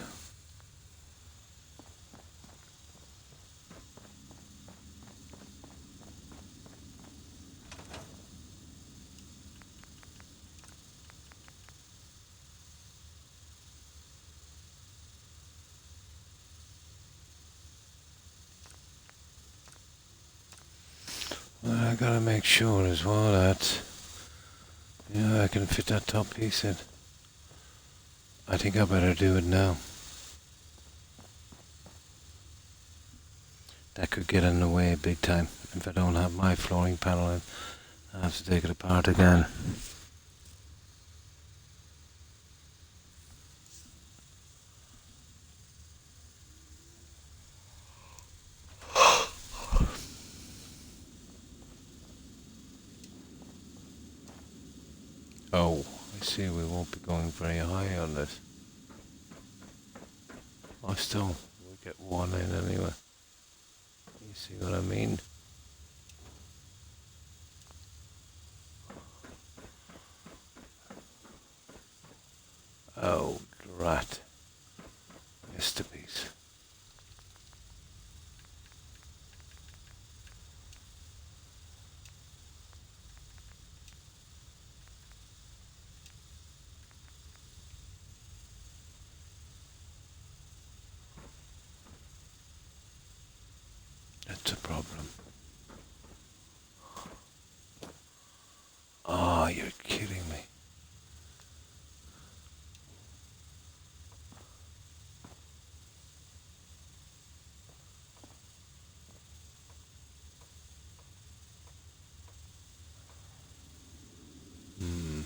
I gotta make sure as well that I can fit that top piece in. I think I better do it now. That could get in the way big time if I don't have my flooring panel in. I have to take it apart again. Oh, I see we won't be going very high on this. Oh, still, we'll get one in anyway. You see what I mean? Oh, drat. Missed a piece. That's a problem. Oh, you're kidding me. Hmm.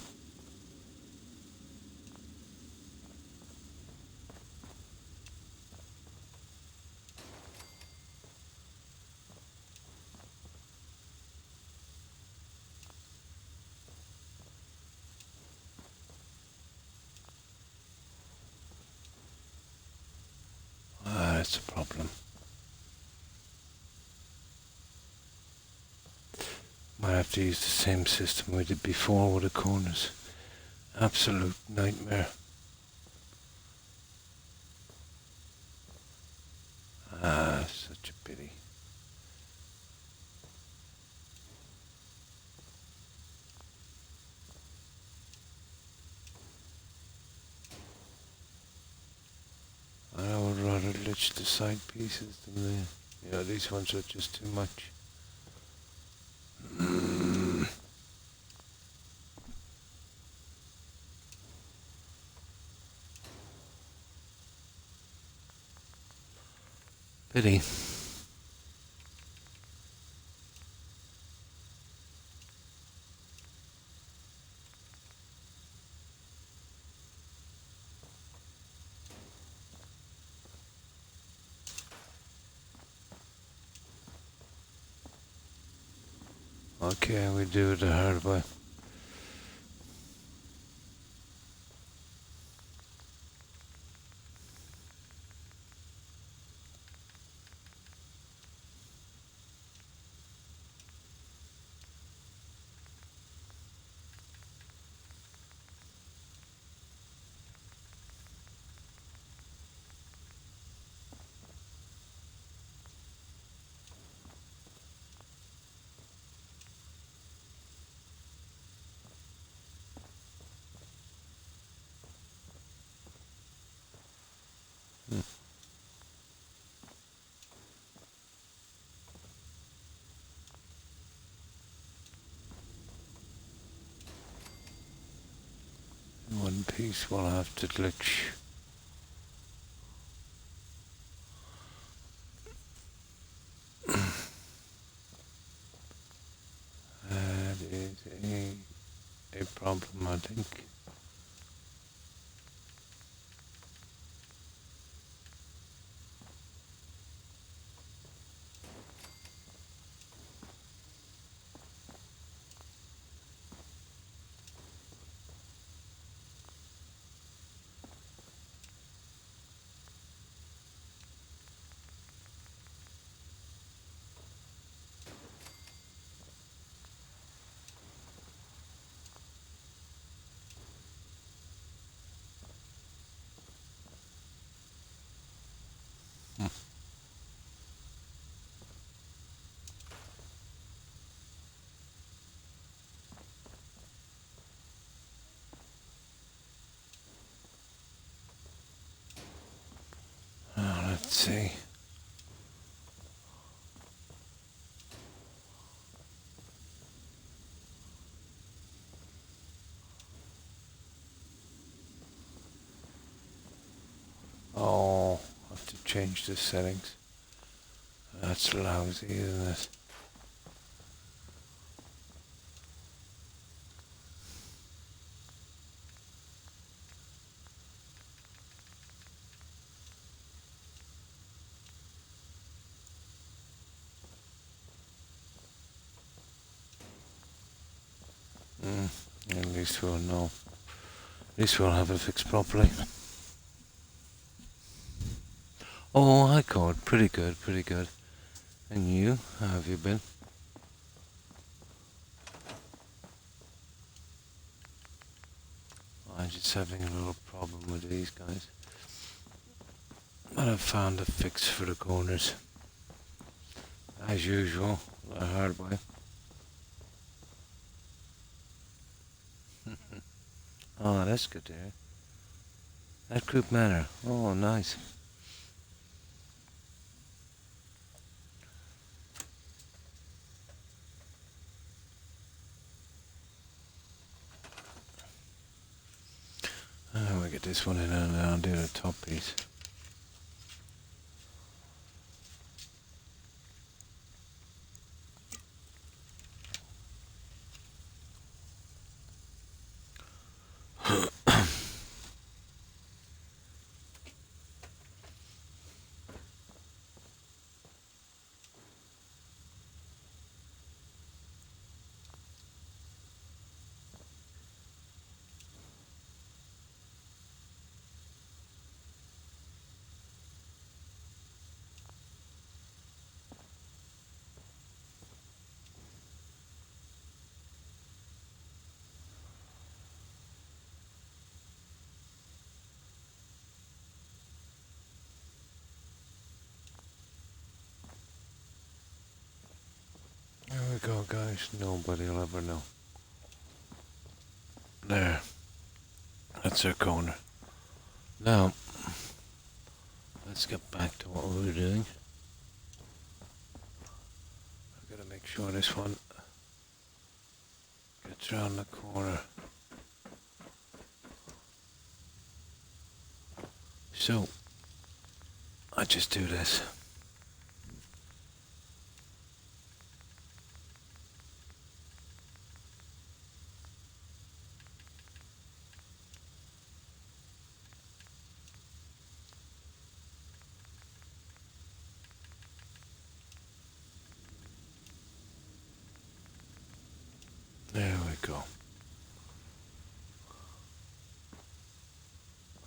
Ah, that's a problem. Might have to use the same system we did before with the corners. Absolute nightmare. Ah, such a pity. I would rather lich the side pieces than these ones are just too much. Pity. Okay, we do it the hard way. one piece will have to glitch. That is a problem, I think. Let's see. Oh, I have to change the settings. That's lousy, isn't it? At least we'll know. At least we'll have it fixed properly. Oh, hi, Code. Pretty good, pretty good. And you? How have you been? I'm just having a little problem with these guys. But I've found a fix for the corners. As usual, the hard way. Oh, that's good to hear. At Group Manor. Oh, nice. We get this one in and I'll do the top piece. There we go, guys. Nobody will ever know. There. That's our corner. Now, let's get back to what we were doing. I've got to make sure this one gets around the corner. So, I just do this. There we go.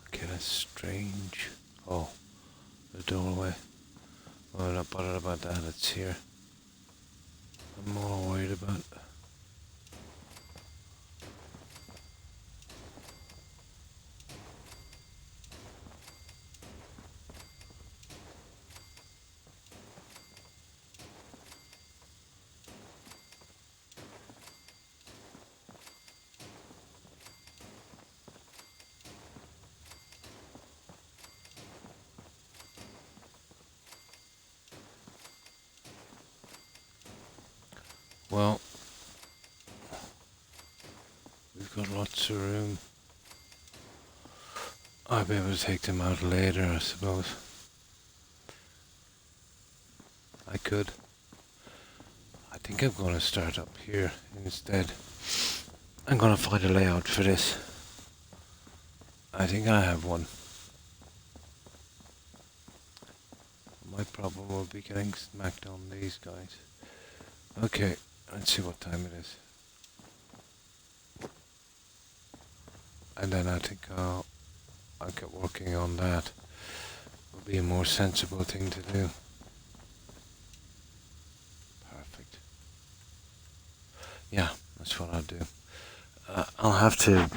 Okay, that's strange. Oh, the doorway. Well, I'm not bothered about that, it's here. I'm more worried about... Well, we've got lots of room. I'll be able to take them out later, I suppose. I could. I think I'm going to start up here instead. I'm going to find a layout for this. I think I have one. My problem will be getting smacked on these guys. Okay, let's see what time it is. And then I think I'll get working on that. Will be a more sensible thing to do. Perfect. Yeah, that's what I'll do. I'll have to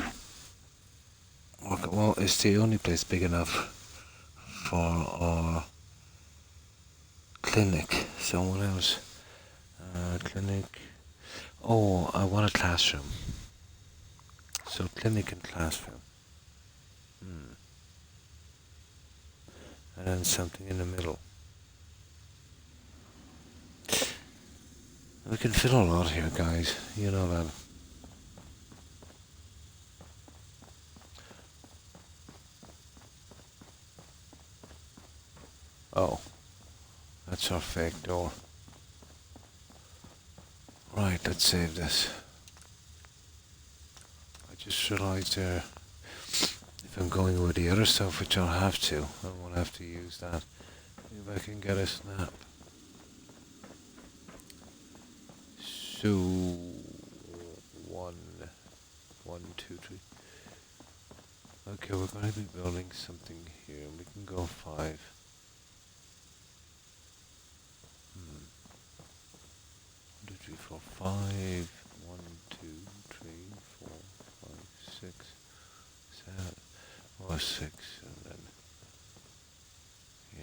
work. Well, it's the only place big enough for our clinic. Someone else. Clinic. Oh, I want a classroom. So clinic and classroom. And then something in the middle. We can fit a lot here, guys. You know that. Oh, that's our fake door. Right, let's save this. I just realised there, if I'm going with the other stuff, which I'll have to, I won't have to use that. If I can get a snap. So, 1, 2, 3. Okay, we're going to be building something here. We can go 5. 1, 2, 3, 4, 5. 1, 2, 3, 4, 5, 6, 7. Or 6, and then,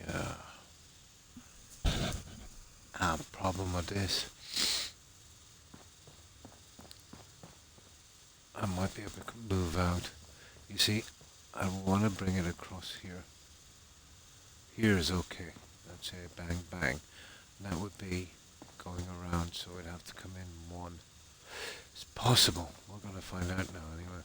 yeah. Problem with this. I might be able to move out. You see, I want to bring it across here. Here is okay. Let's say bang bang. And that would be going around, so it'd have to come in 1. It's possible. We're going to find out now anyway.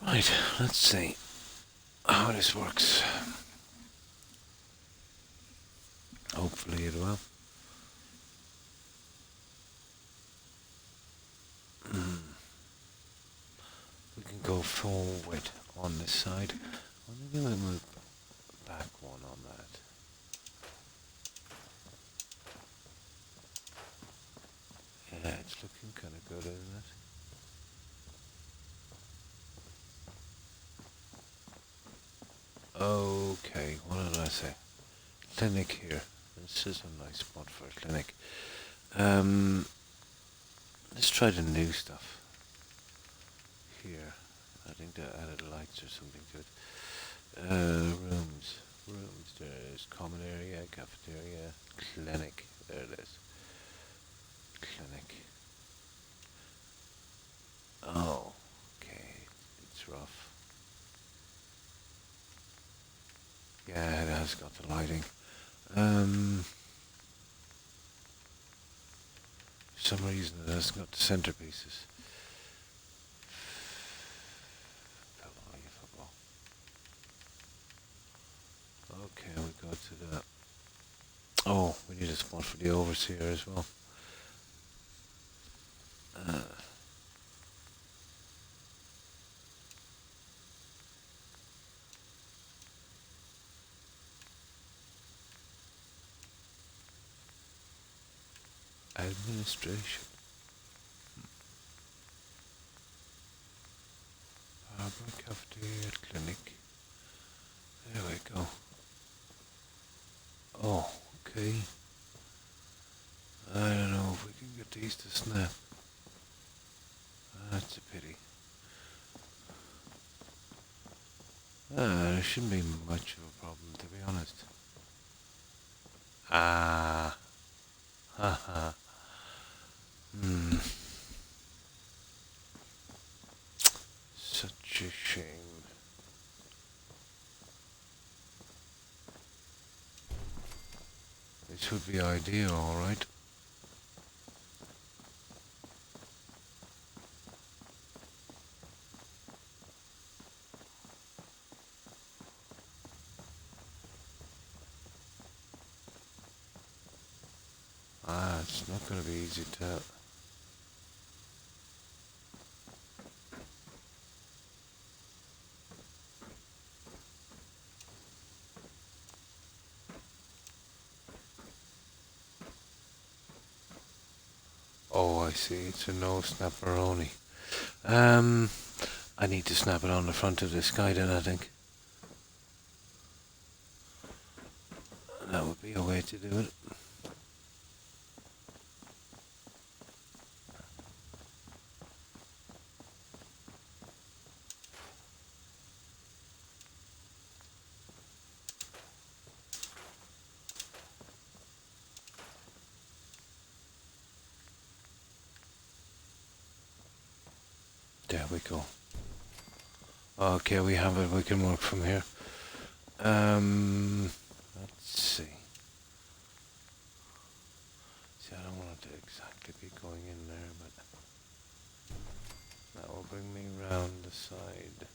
Right, let's see how this works. Hopefully it will. We can go forward on this side. Maybe we'll move back 1 on that. Yeah, it's looking kind of good, isn't it? Okay, what did I say? Clinic here. This is a nice spot for a clinic. Let's try the new stuff. Here. I think they added lights or something to it. Rooms. There's common area, cafeteria, clinic. There it is. Clinic. Oh, okay. It's rough. Yeah, it has got the lighting. For some reason it hasn't got the centerpieces. Okay, we go to that. Oh, we need a spot for the overseer as well. Administration. Harbour Cafeteria Clinic. There we go. Oh, okay. I don't know if we can get these to snap. That's a pity. There shouldn't be much of a problem, to be honest. Haha. Such a shame. This would be ideal, alright. It's not going to be easy to tell. Oh, I see. It's a no snapperoni. Um, I need to snap it on the front of this guy then, I think. That would be a way to do it. There we go. Okay, we have it. We can work from here. Let's see. See, I don't want it to exactly be going in there, but that will bring me round the side.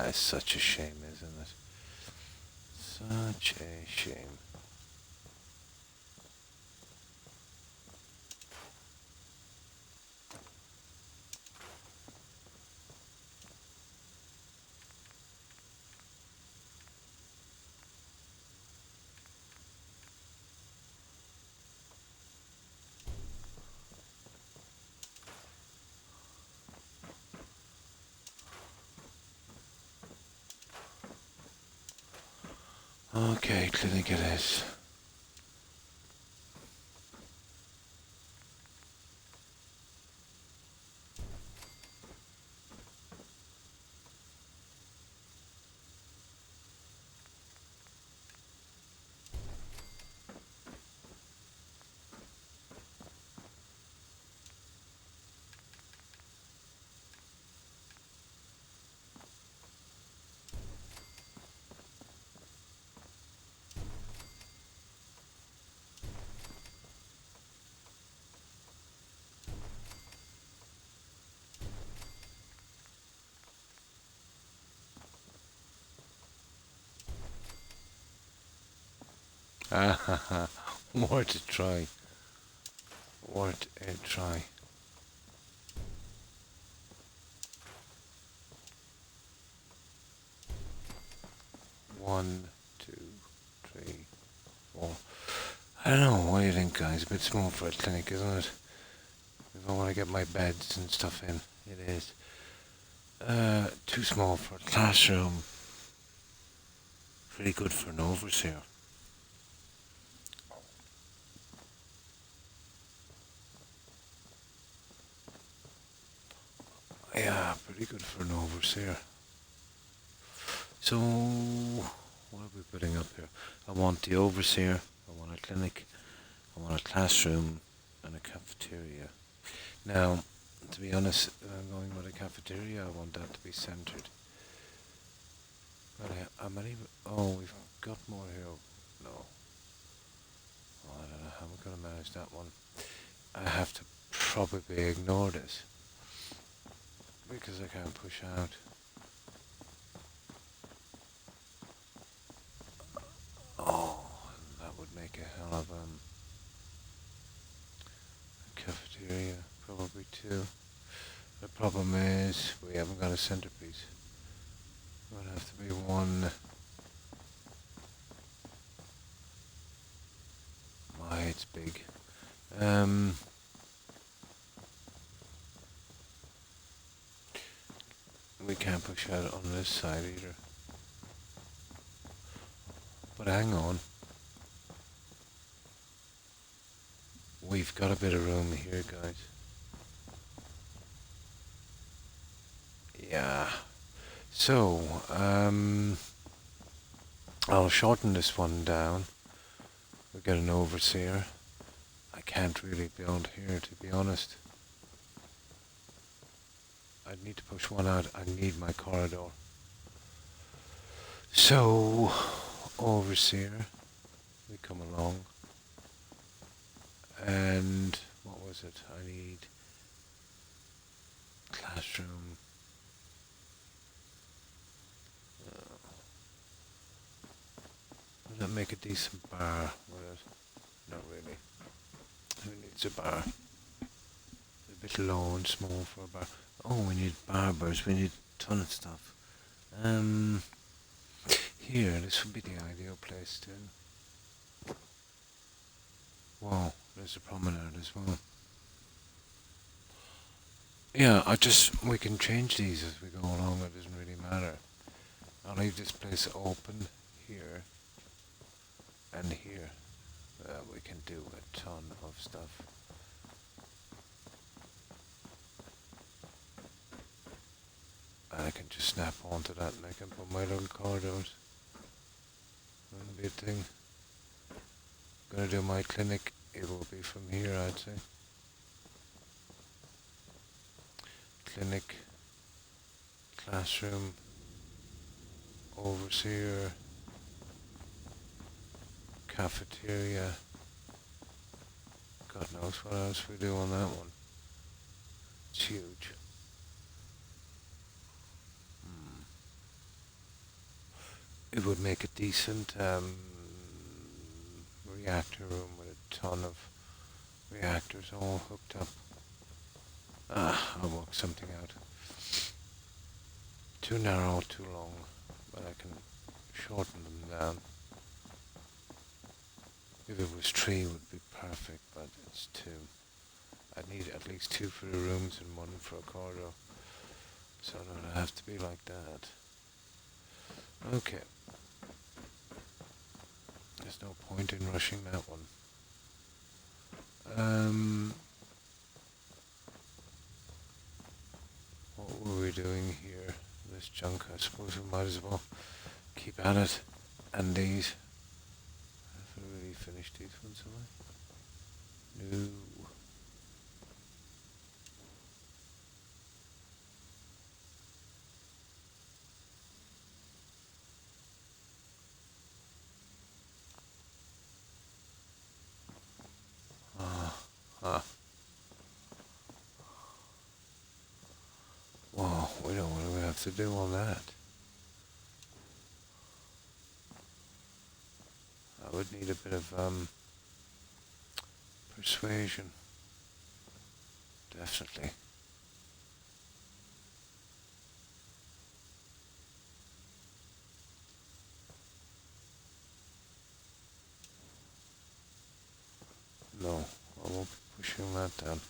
It's such a shame, isn't it? Such a shame. Okay, clinic it is. Ah ha ha. Worth a try. Worth a try. One, two, three, four. I don't know, what do you think, guys? A bit small for a clinic, isn't it? If I want to get my beds and stuff in, it is. Too small for a classroom. Pretty good for an overseer. Yeah, pretty good for an overseer. So, what are we putting up here? I want the overseer, I want a clinic, I want a classroom, and a cafeteria. Now, to be honest, I'm going with a cafeteria. I want that to be centered. How many? Oh, we've got more here. No. Oh, I don't know how we're going to manage that one. I have to probably ignore this because I can't push out. Oh, that would make a hell of a cafeteria, probably two. The problem is we haven't got a centerpiece. It would have to be one. My, it's big. We can't push out on this side either. But hang on. We've got a bit of room here, guys. Yeah. So, I'll shorten this one down. We'll get an overseer. I can't really build here, to be honest. I'd need to push one out. I need my corridor. So, overseer, we come along. And what was it? I need classroom. Will it make a decent bar with it. Not really. Who needs a bar? A bit low and small for a bar. Oh, we need barbers. We need a ton of stuff. Um, Here, this would be the ideal place to. Wow, there's a promenade as well. Yeah, we can change these as we go along, it doesn't really matter. I'll leave this place open here and here. We can do a ton of stuff. And I can just snap onto that and I can put my little corridors. Wouldn't be a thing. Gonna do my clinic, it will be from here, I'd say. Clinic, classroom, overseer, cafeteria. God knows what else we do on that one. It's huge. It would make a decent reactor room with a ton of reactors all hooked up. I'll work something out. Too narrow, too long, but I can shorten them down. If it was 3 it would be perfect, but it's 2. I need at least 2 for the rooms and 1 for a corridor. So it would have to be like that. Okay. There's no point in rushing that one. What were we doing here? This junk, I suppose we might as well keep at it. And these. I haven't really finished these ones, have I? No. Wow, we don't what do we have to do on that? I would need a bit of persuasion. Definitely. No, I won't be pushing that down.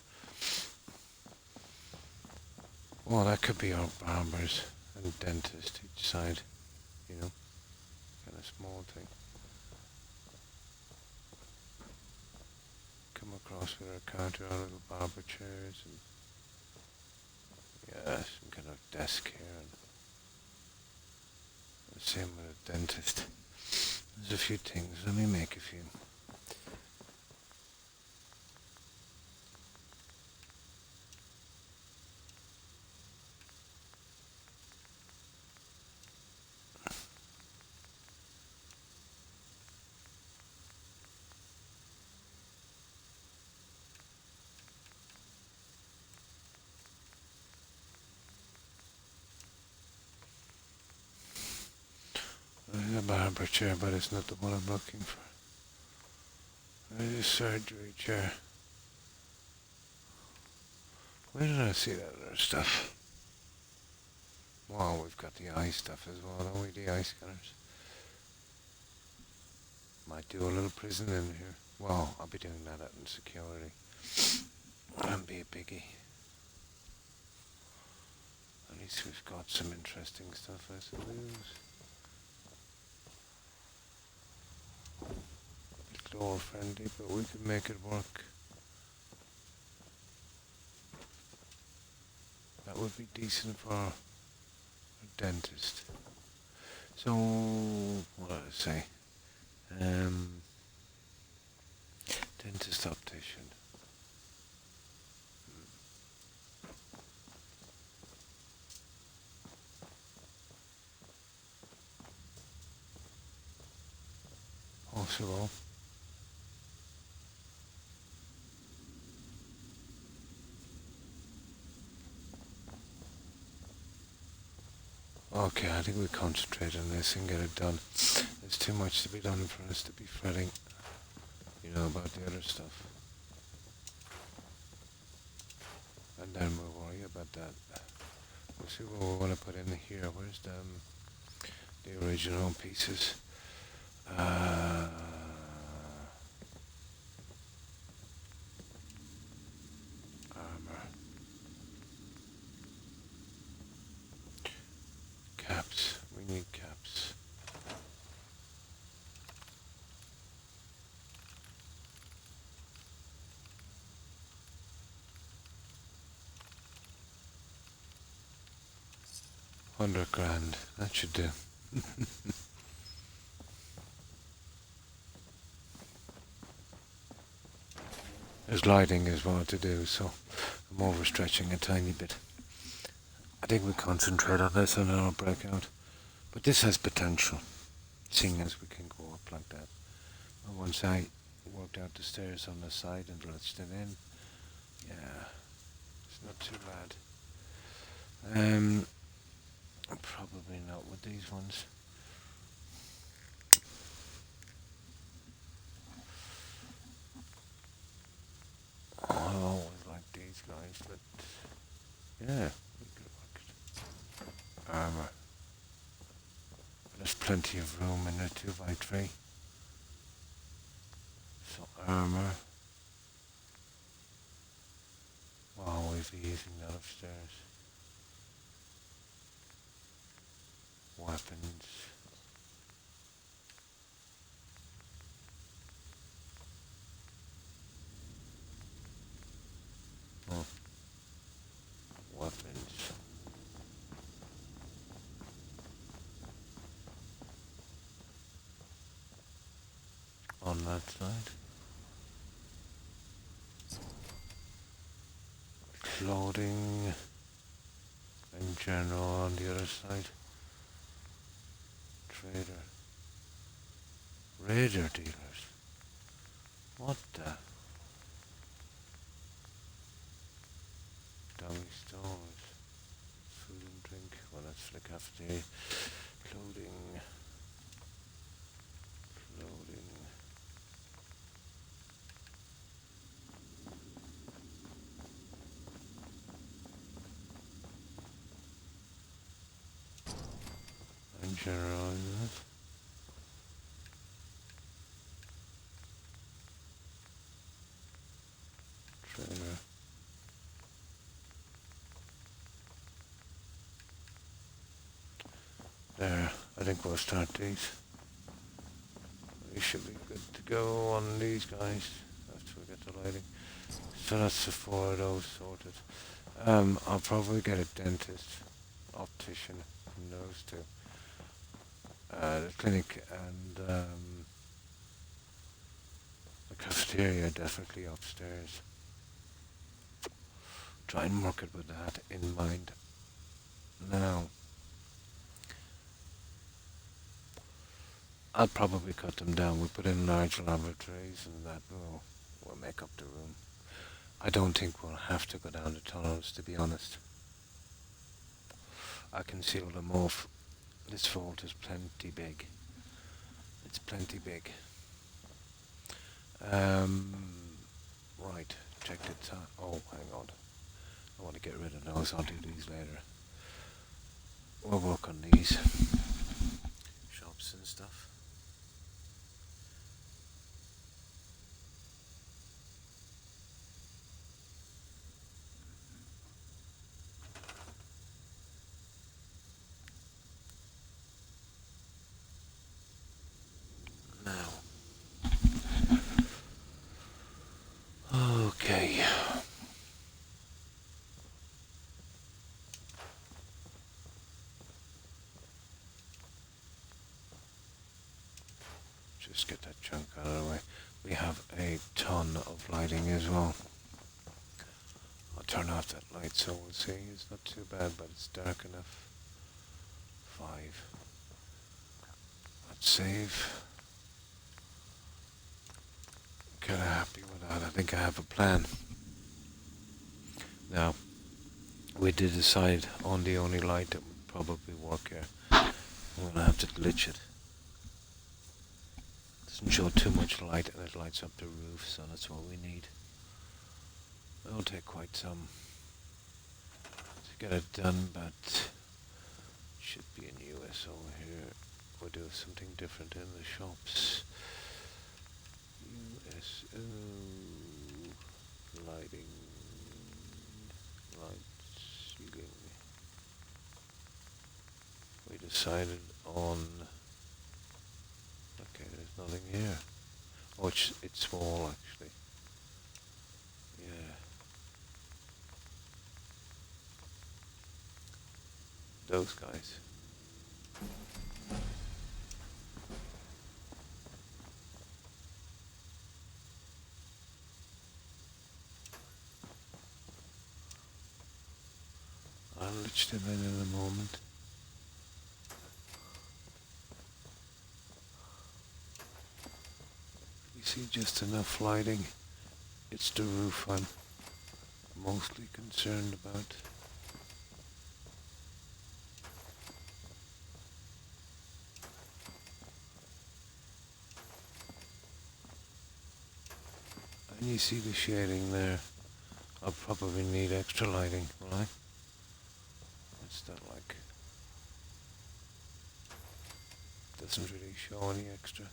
Well, that could be our barbers and dentist each side, you know, kind of small thing. Come across with our counter, our little barber chairs, and yeah, some kind of desk here, and the same with a dentist. There's a few things. Let me make a few. There's a barber chair, but it's not the one I'm looking for. There's a surgery chair. Where did I see that other stuff? Wow, we've got the eye stuff as well, don't we? The eye scanners. Might do a little prison in here. Well, I'll be doing that out in security. And be a biggie. At least we've got some interesting stuff, I suppose. A bit door friendly, but we could make it work. That would be decent for a dentist. So, what did I say? Dentist optician. Possible. Okay, I think we concentrate on this and get it done. There's too much to be done for us to be fretting, about the other stuff. And then we'll worry about that. We'll see what we want to put in here. Where's the original pieces? Armor. Caps. We need caps. $100,000. That should do. There's lighting as well to do, so I'm overstretching a tiny bit. I think we concentrate on this and then I'll break out. But this has potential, seeing as we can go up like that. And once I worked out the stairs on the side and latched it in, yeah, it's not too bad. Probably not with these ones. Oh, I always like these guys, but yeah, we could work it. Armor. There's plenty of room in a 2x3. So armor. We'll always be using that upstairs. Weapons. Oh. Weapons. On that side. Clothing in general on the other side. Trader. Raider dealers. What the? Dummy stores. Food and drink. Well, that's for the cafeteria. Clothing. Clothing. In general, isn't it? Trader. There, I think we'll start these. We should be good to go on these guys after we get the lighting. So that's the 4 of those sorted. I'll probably get a dentist, optician, and those two. The clinic and the cafeteria definitely upstairs. Try and work it with that in mind. Now, I'll probably cut them down. We'll put in large laboratories and that will make up the room. I don't think we'll have to go down the tunnels, to be honest. I can seal them off. This vault is plenty big. It's plenty big. Right, check the time. Oh, hang on. I want to get rid of those. I'll do these later. We'll work on these. Shops and stuff. Okay. Just get that chunk out of the way. We have a ton of lighting as well. I'll turn off that light so we'll see. It's not too bad, but it's dark enough. 5. Let's save. Kinda happy with that. I think I have a plan. Now, we did decide on the only light that would probably work here. I'm gonna have to glitch it. Doesn't show too much light and it lights up the roof, so that's what we need. It'll take quite some to get it done, but it should be in US over here. We'll do something different in the shops. USO lighting, light ceiling. We decided on. Okay, there's nothing here. Oh, it's small actually. Yeah. Those guys. I'll let them in a moment. You see just enough lighting. It's the roof I'm mostly concerned about. And you see the shading there. I'll probably need extra lighting, will I? What's that like? Doesn't really show any extra.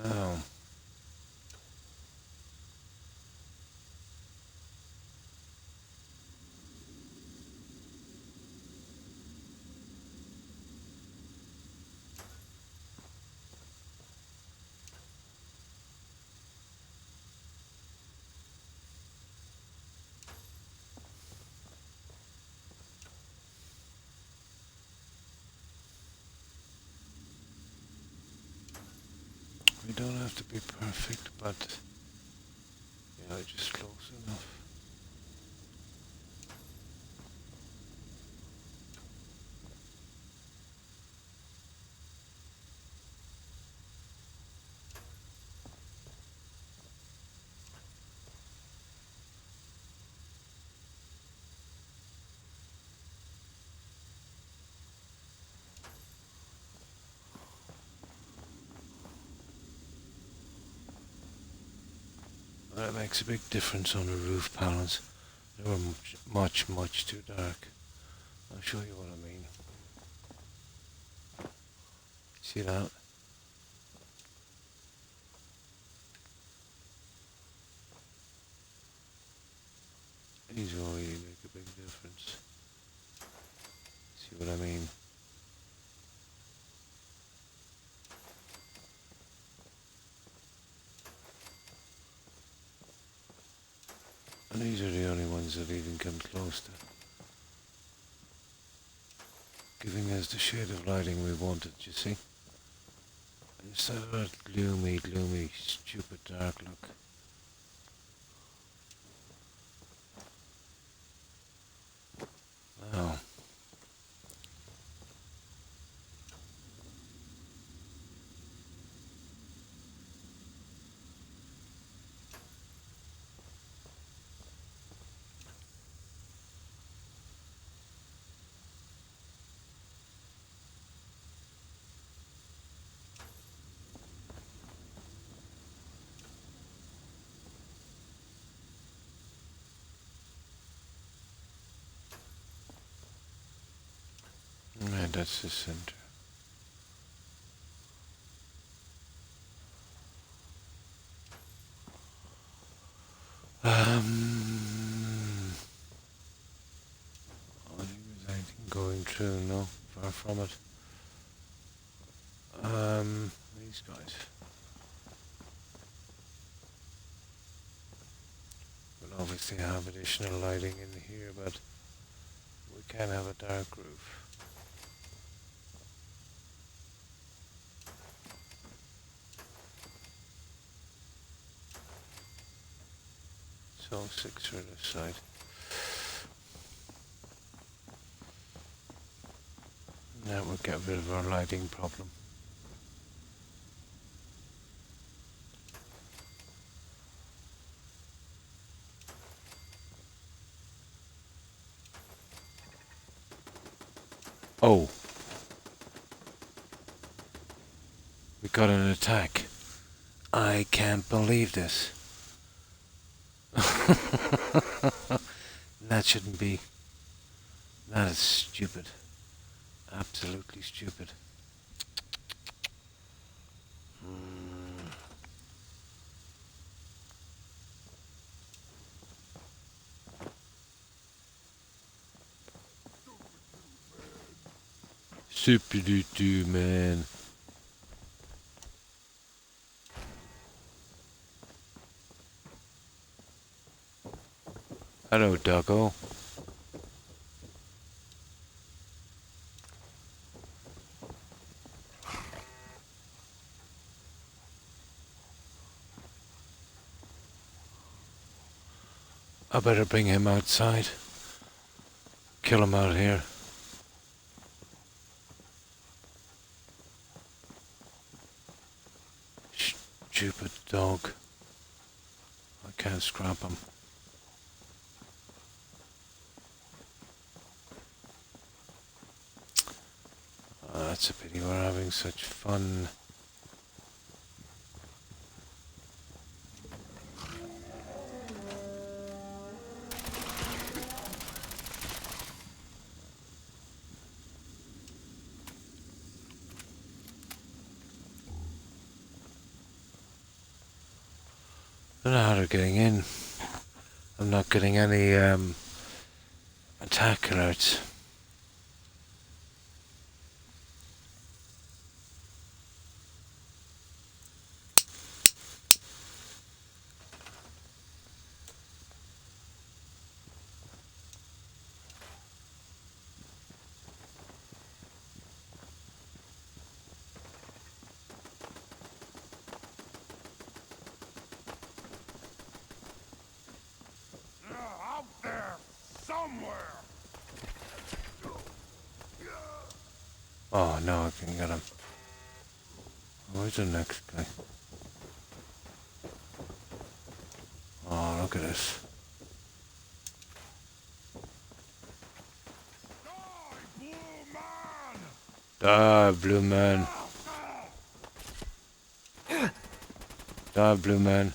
Now, we don't have to be perfect, but yeah, just close enough. That makes a big difference on the roof panels. They were much too dark. I'll show you what I mean. See that? These will really make a big difference. See what I mean? And these are the only ones that even come close to giving us the shade of lighting we wanted, you see? Instead of that gloomy, stupid dark look. Now, yeah, that's the center. I don't think there's anything going through, no, far from it. These guys. We'll obviously have additional lighting in here, but we can have a dark roof. So 6 for this side. Now we'll get rid of our lighting problem. Oh, we got an attack. I can't believe this. That shouldn't be. That is stupid. Absolutely stupid. Super doo man. Hello, doggo. I better bring him outside. Kill him out here. Stupid dog. I can't scrap him. Oh, that's a pity we're having such fun. I don't know how they're getting in. I'm not getting any attack alerts. Out there somewhere. Oh, no, I can get him. Where's the next guy? Oh, look at this. Die, blue man. Die, blue man. Die, blue man.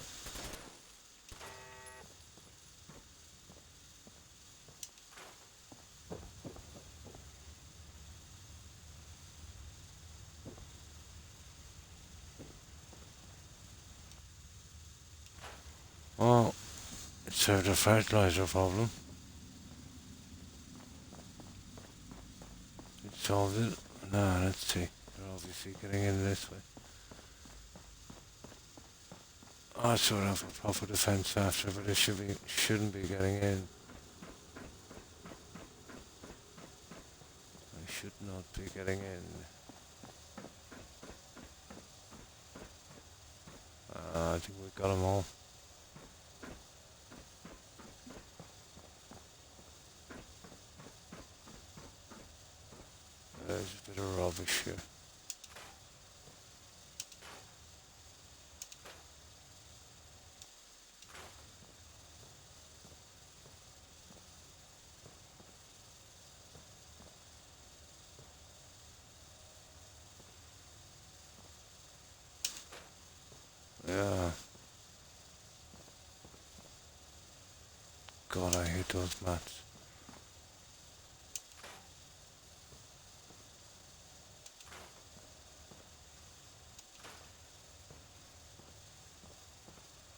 Well, it served a fertilizer problem. It solved it. No, let's see. They're obviously getting in this way. I sort of have a proper defense after, but it shouldn't be getting in. I should not be getting in. I think we got them all. There's a bit of rubbish here. Yeah. God, I hate those mats.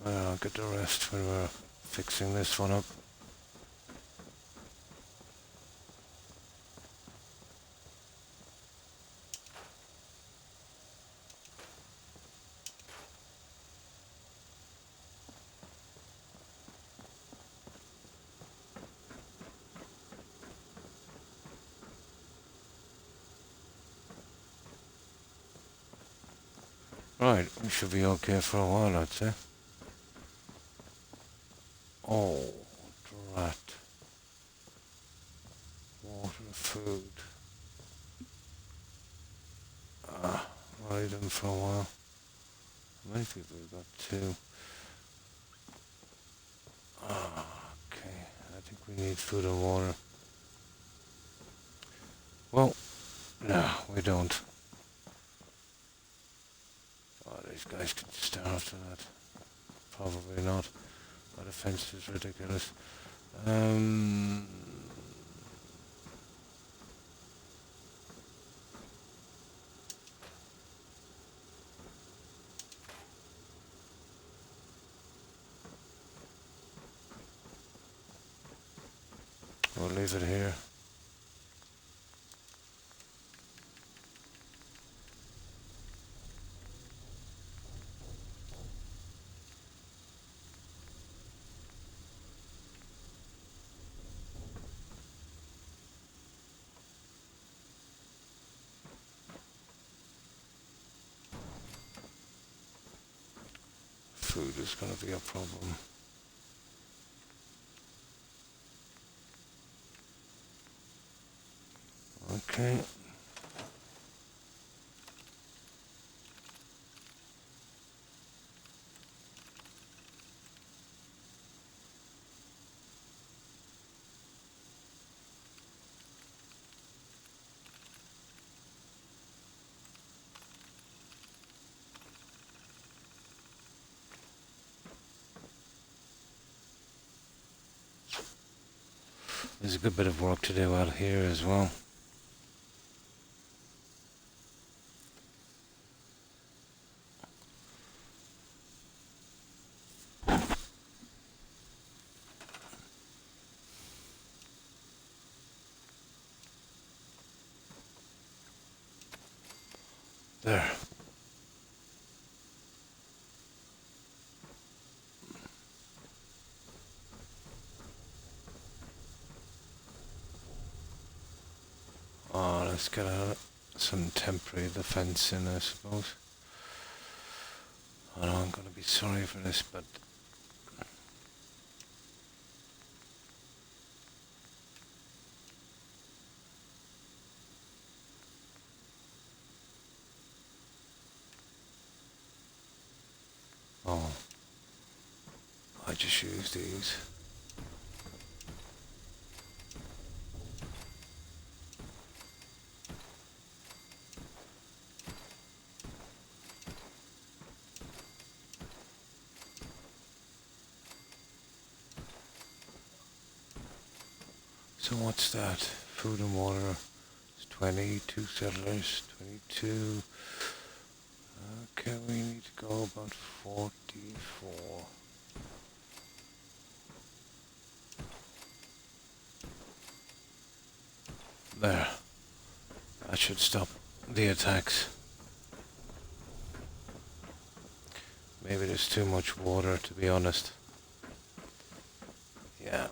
Well, I'll get the rest when we're fixing this one up. Right, we should be okay for a while, I'd say. Oh, drat. Water, food. I'll eat them for a while. How many people have got? Two. Okay, I think we need food and water. Well, No, we don't. Oh, these guys can starve to that. Probably not. Oh, the fence is ridiculous. Um, we'll leave it here. Food is going to be a problem. Okay. There's a good bit of work to do out here as well. There. Oh, let's get some temporary defense in, I suppose. I know I'm going to be sorry for this, but oh, I just use these. So what's that? Food and water. It's 22 settlers, 22. Okay, we need to go about 44. There. That should stop the attacks. Maybe there's too much water, to be honest. Yeah.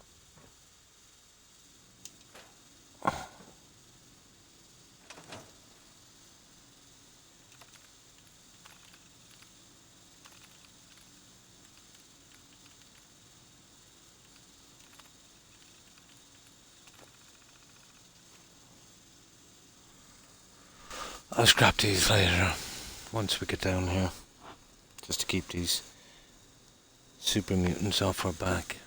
I'll scrap these later, once we get down here. Just to keep these super mutants off our back.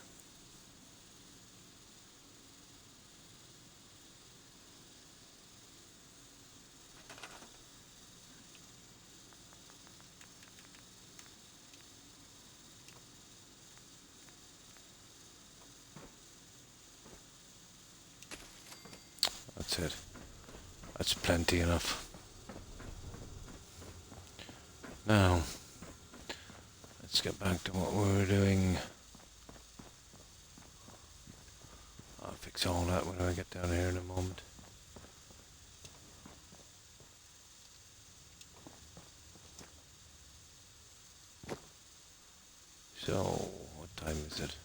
That's it. That's plenty enough. Now, let's get back to what we were doing. I'll fix all that when I get down here in a moment. So, what time is it?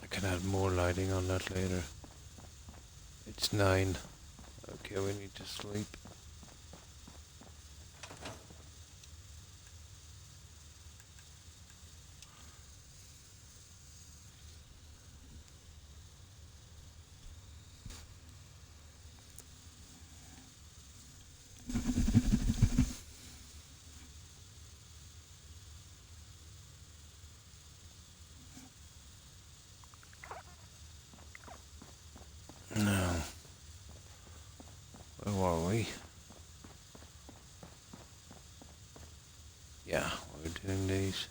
I can add more lighting on that later. It's 9. Okay, we need to sleep. were we? Yeah, we're doing these.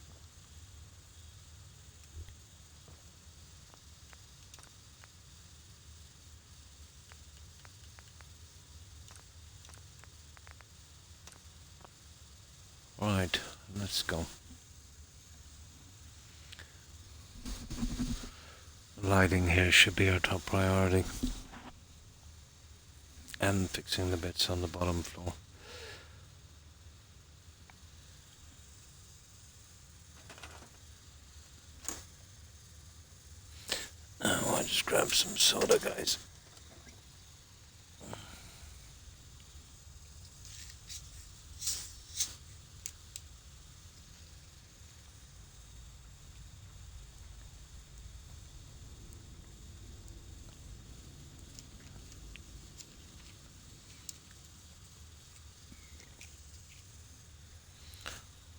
Right, let's go. Lighting here should be our top priority. And fixing the bits on the bottom floor. Now I'll just grab some soda, guys.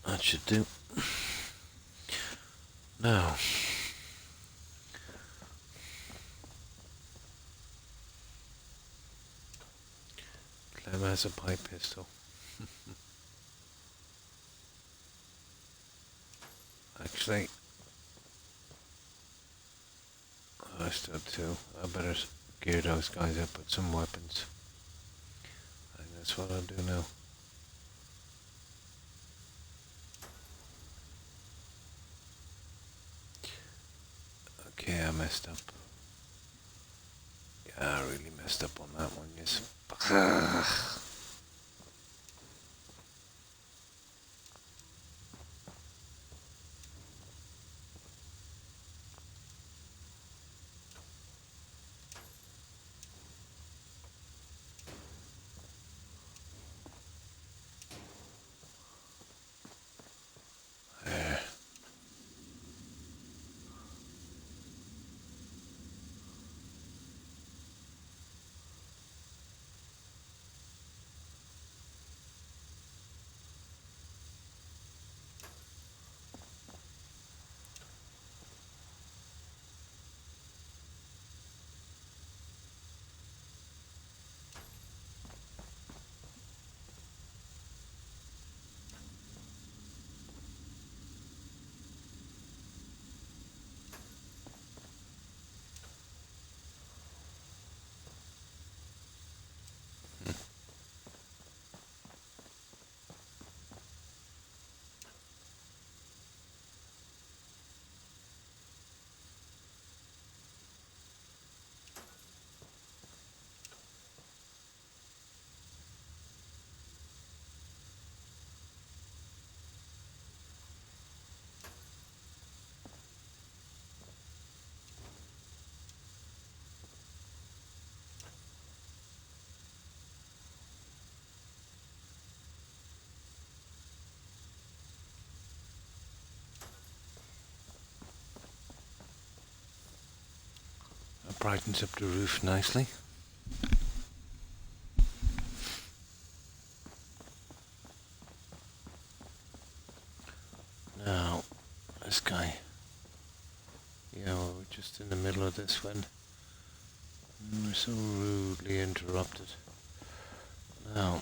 That should do. Now, Clem has a pipe pistol. Actually, I still too. I better gear those guys up with some weapons. I think that's what I'll do now. Okay, I messed up. Yeah, I really messed up on that one, yes. There. That brightens up the roof nicely. Now, this guy. Yeah, well, we're just in the middle of this one. We're so rudely interrupted. Now,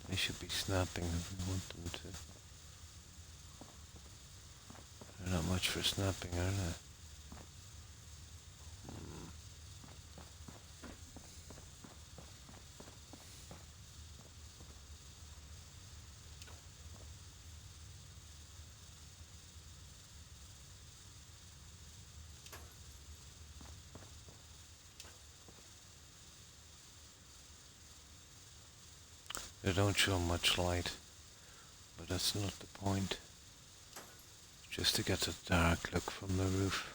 they should be snapping if we want them to. They're not much for snapping, are they? They don't show much light, but that's not the point. Just to get a dark look from the roof.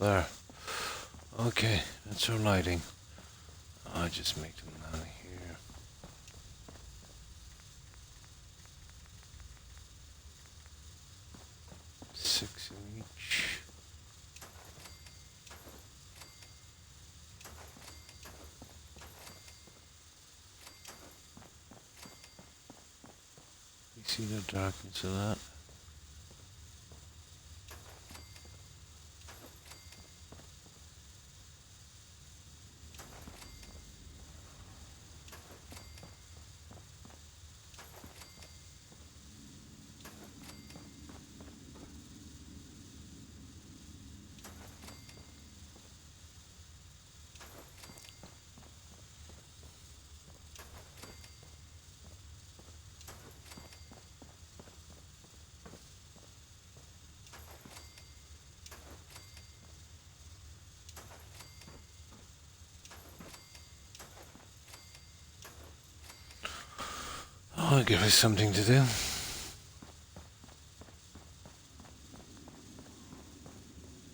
There. Okay, that's our lighting. I just make them down here. Six in each. You see the darkness of that? Oh, I'll give us something to do.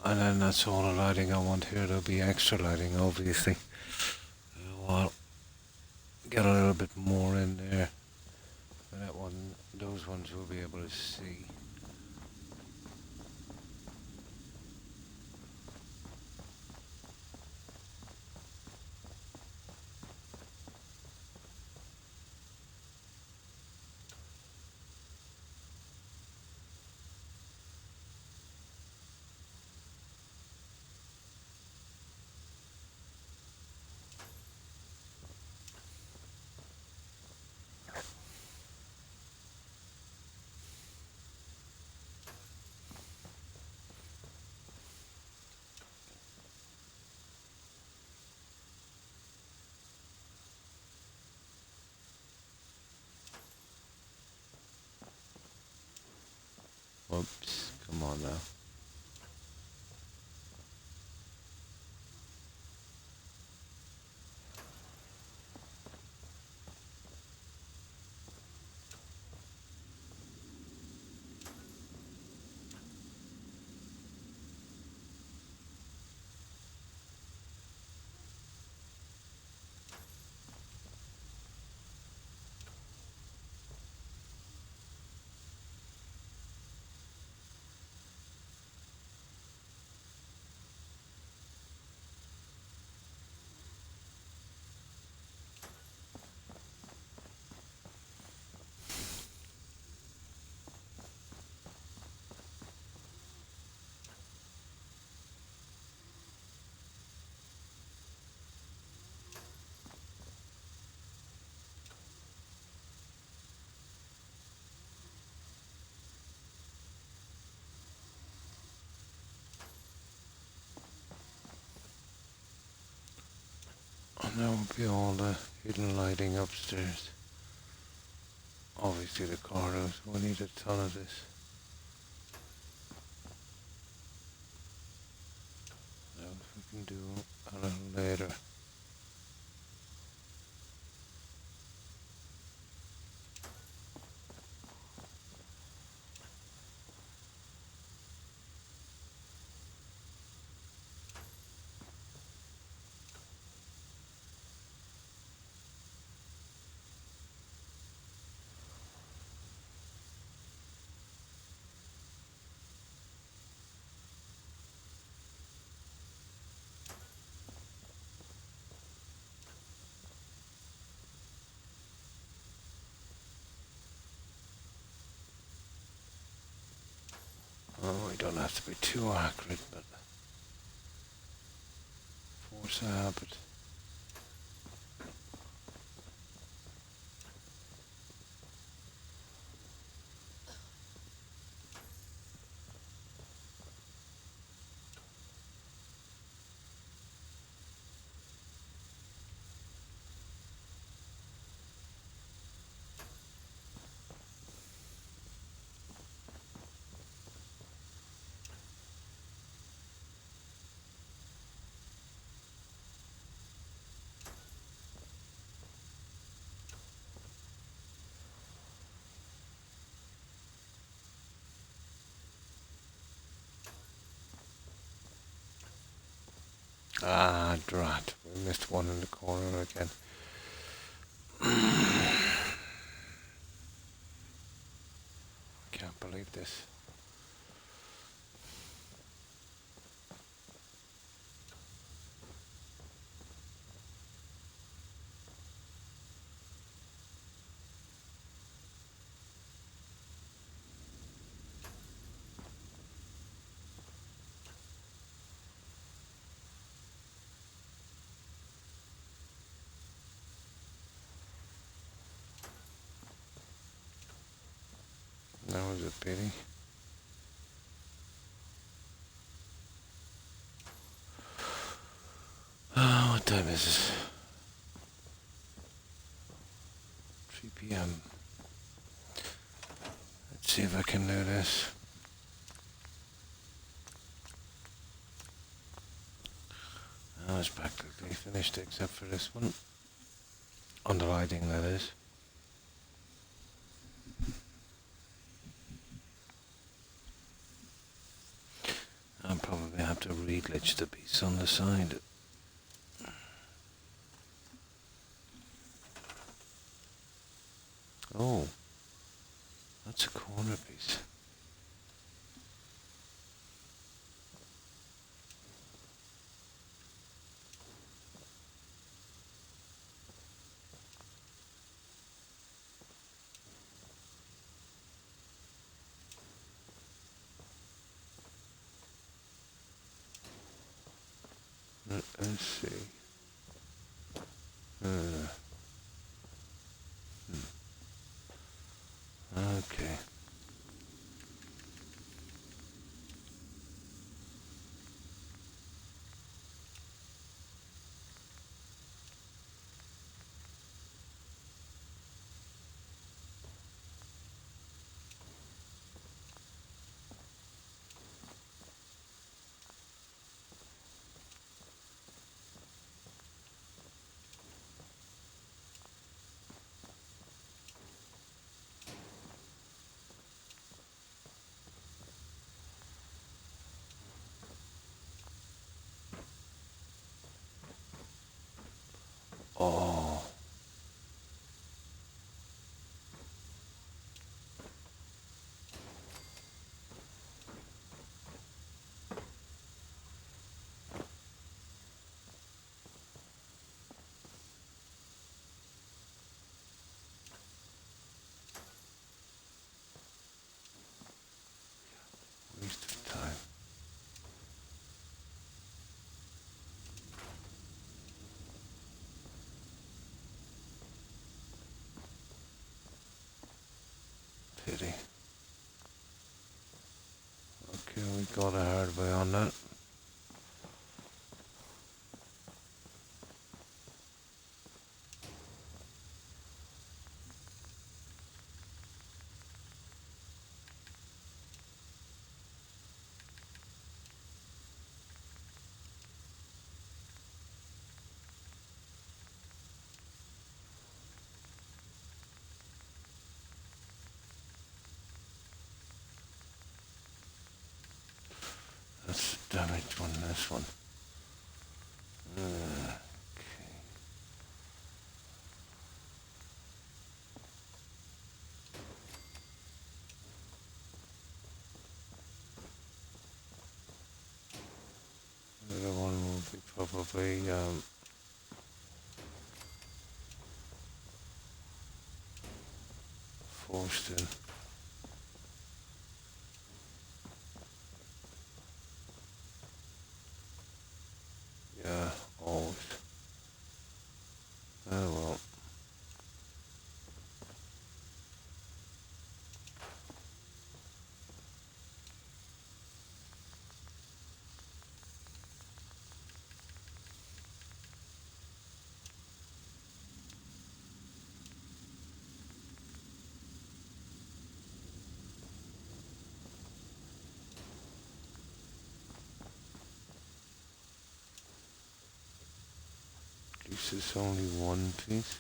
And then that's all the lighting I want here. There'll be extra lighting, obviously. I'll get a little bit more in there. And that one, those ones we'll be able to see. Whoops, come on now. And that will be all the hidden lighting upstairs. Obviously the corridors, we need a ton of this. Now we can do a little later. Oh, we don't have to be too accurate, but force a habit. Ah, drat. We missed one in the corner again. Can't believe this. That was a pity. Oh, what time is it? 3 p.m. Let's see if I can do this. Oh, it's practically finished except for this one. On the lighting, that is. I'll probably have to re-glitch the piece on the side. Oh, that's a corner piece. Let's see. Hmm. Okay. Oh, waste of time. Pity. Okay, we got a hard way on that. That's the damaged one, this one. Okay. The other one will be probably forced in. Yeah, always. Oh well. At least it's only one piece.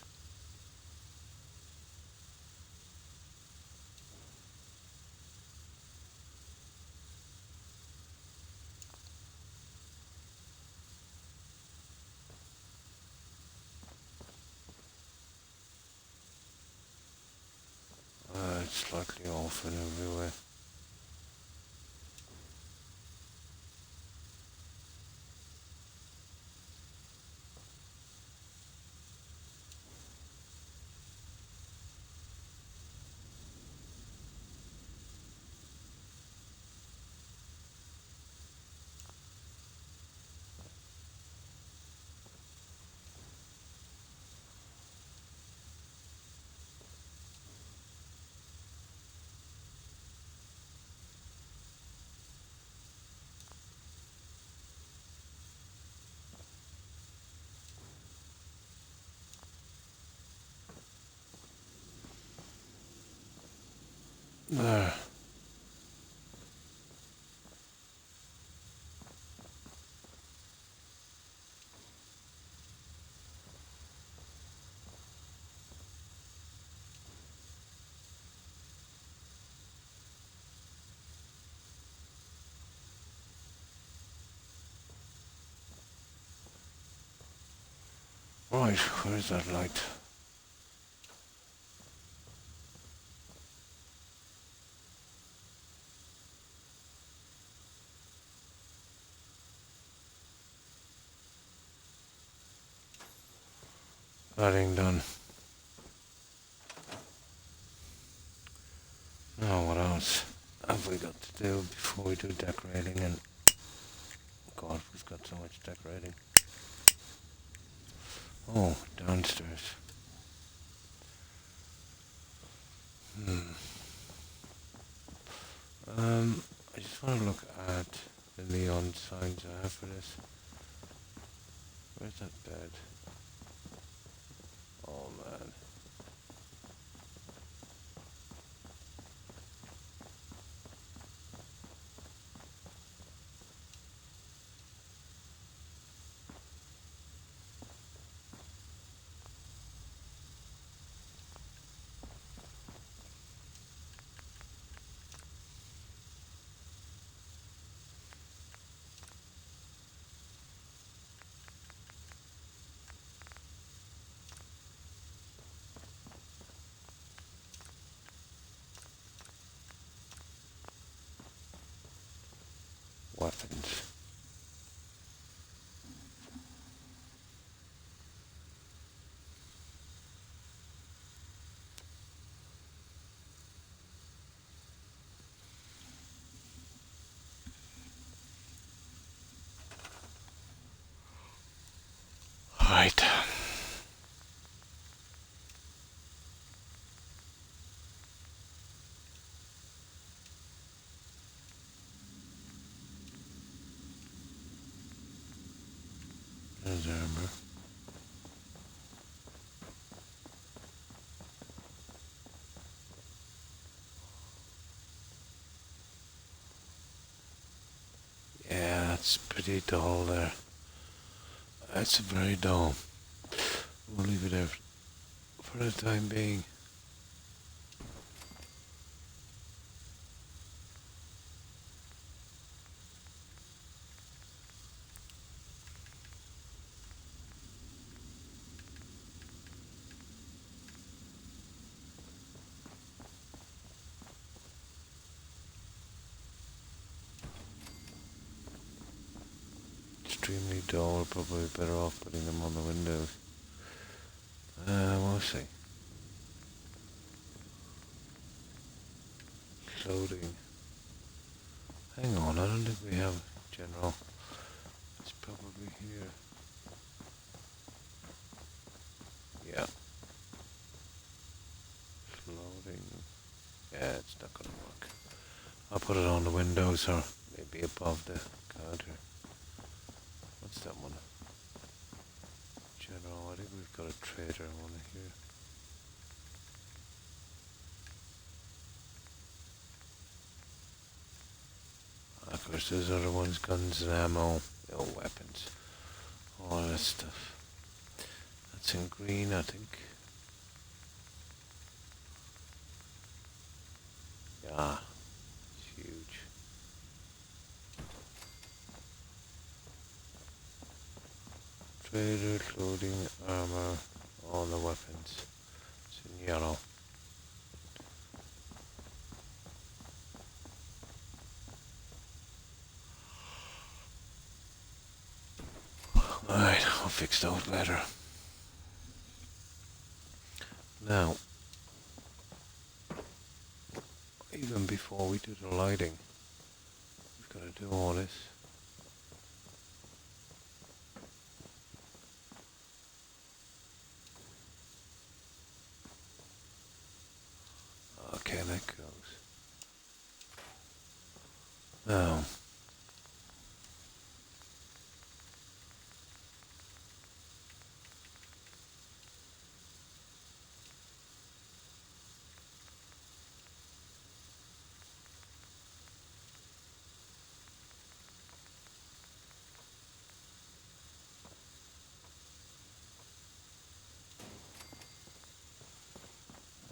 slightly off in every way. There. Right, where's that light? Lighting done. Now what else have we got to do before we do decorating? And God, we've got so much decorating. Oh, downstairs. I just want to look at the neon signs I have for this. Where's that bed? Oh man. Weapons. Right. There's armor. Yeah, that's pretty dull there. That's very dull. We'll leave it there for the time being. Extremely dull. Probably better off putting them on the windows. We'll see. Clothing. Hang on, I don't think we have general. It's probably here. Yeah. Clothing. Yeah, it's not gonna work. I'll put it on the windows or maybe above the counter. What's that one? General, I think we've got a trader one here. Of course, there's other ones, guns and ammo, weapons, all that stuff. That's in green, I think. Yeah, it's huge. Trader, clothing, armor, all the weapons. It's in yellow. fix those later. Now, even before we do the lighting, we've got to do all this. Okay, that goes. Now,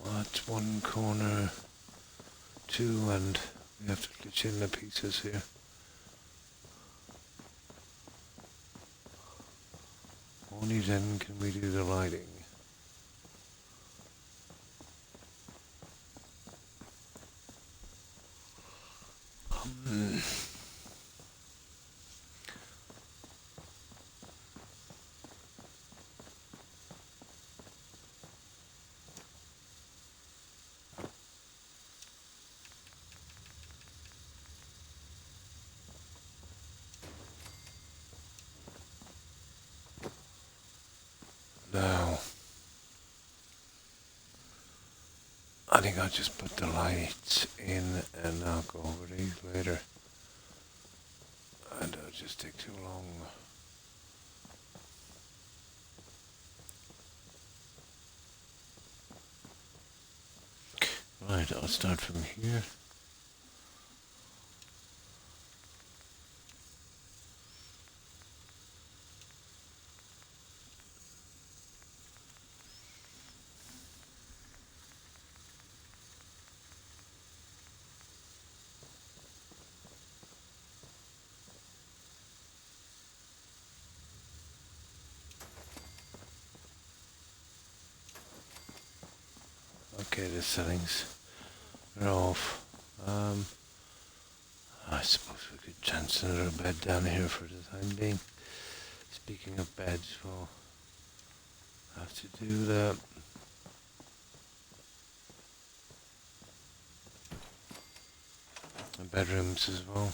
what's one corner, two, and we have to glitch in the pieces here. Only then can we do the lighting. Now, I think I'll just put the lights in and I'll go over these later. And it'll just take too long. Right, I'll start from here. Okay, the settings are off. I suppose we could chance another bed down here for the time being. Speaking of beds, we'll have to do that. And bedrooms as well.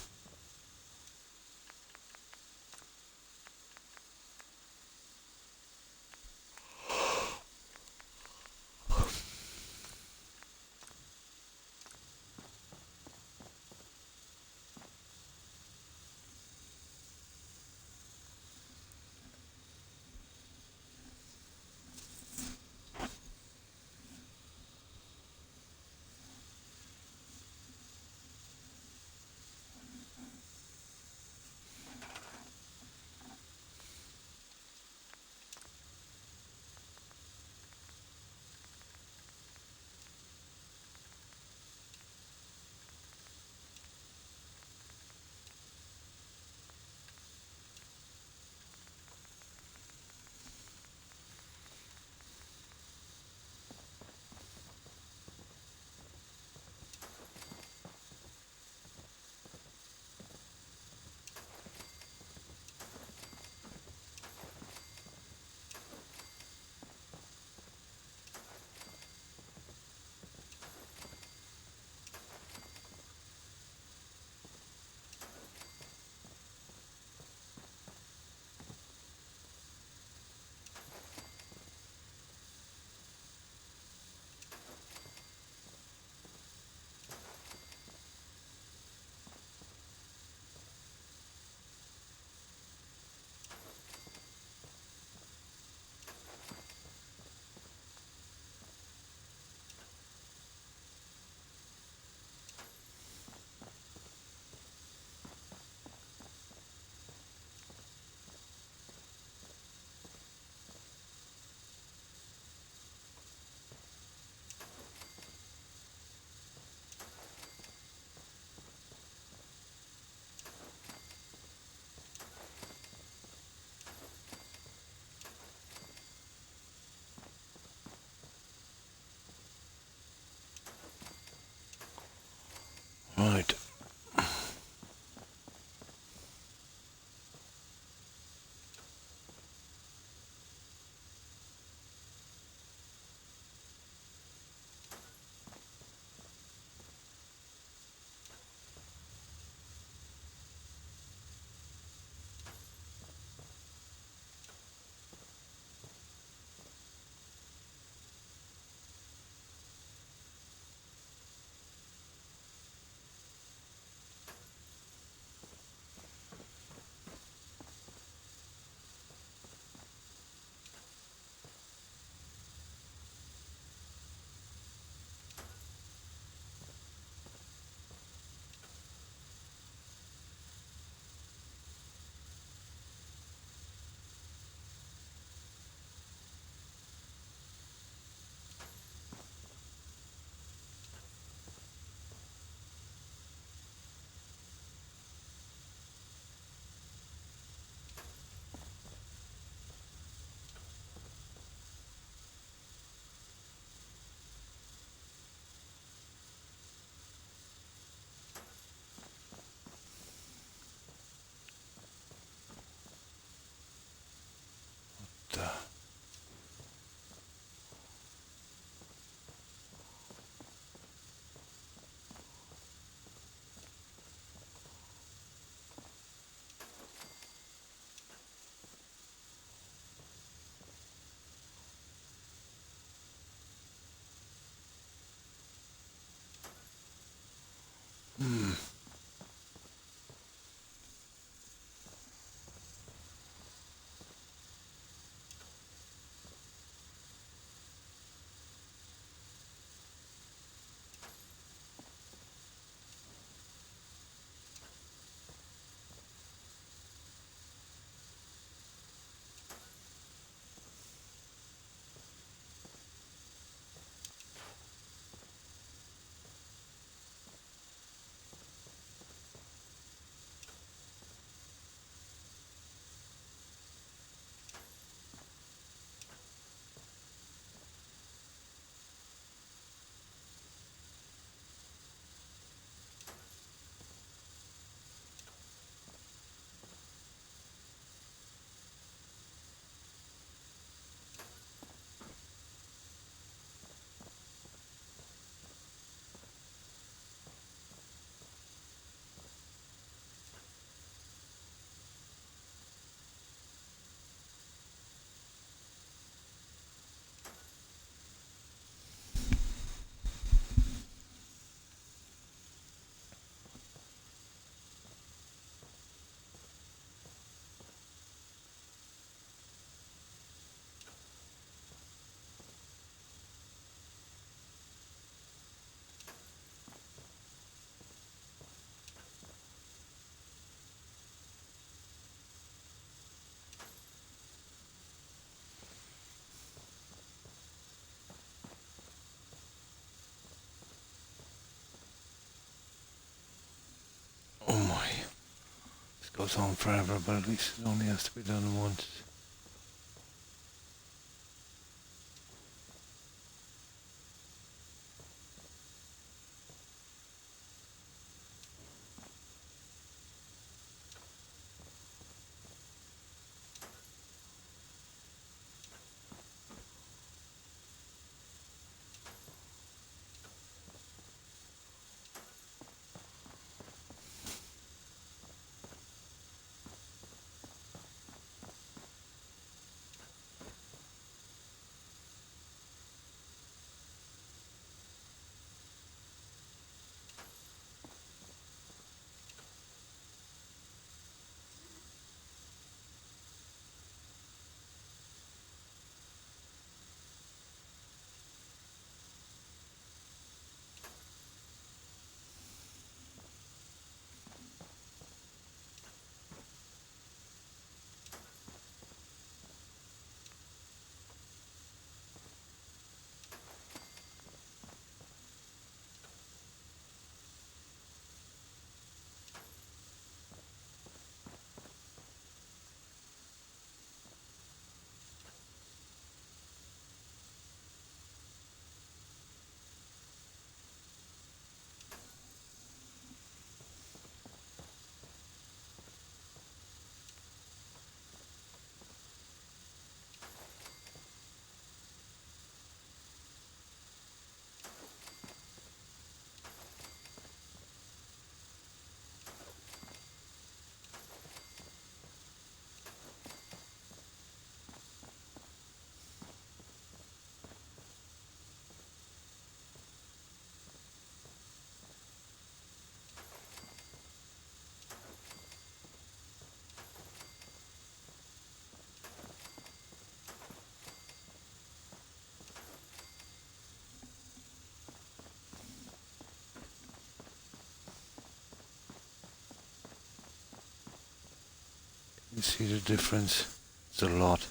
the... Oh my. This goes on forever, but at least it only has to be done once. You see the difference? It's a lot.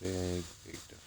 Big, big difference.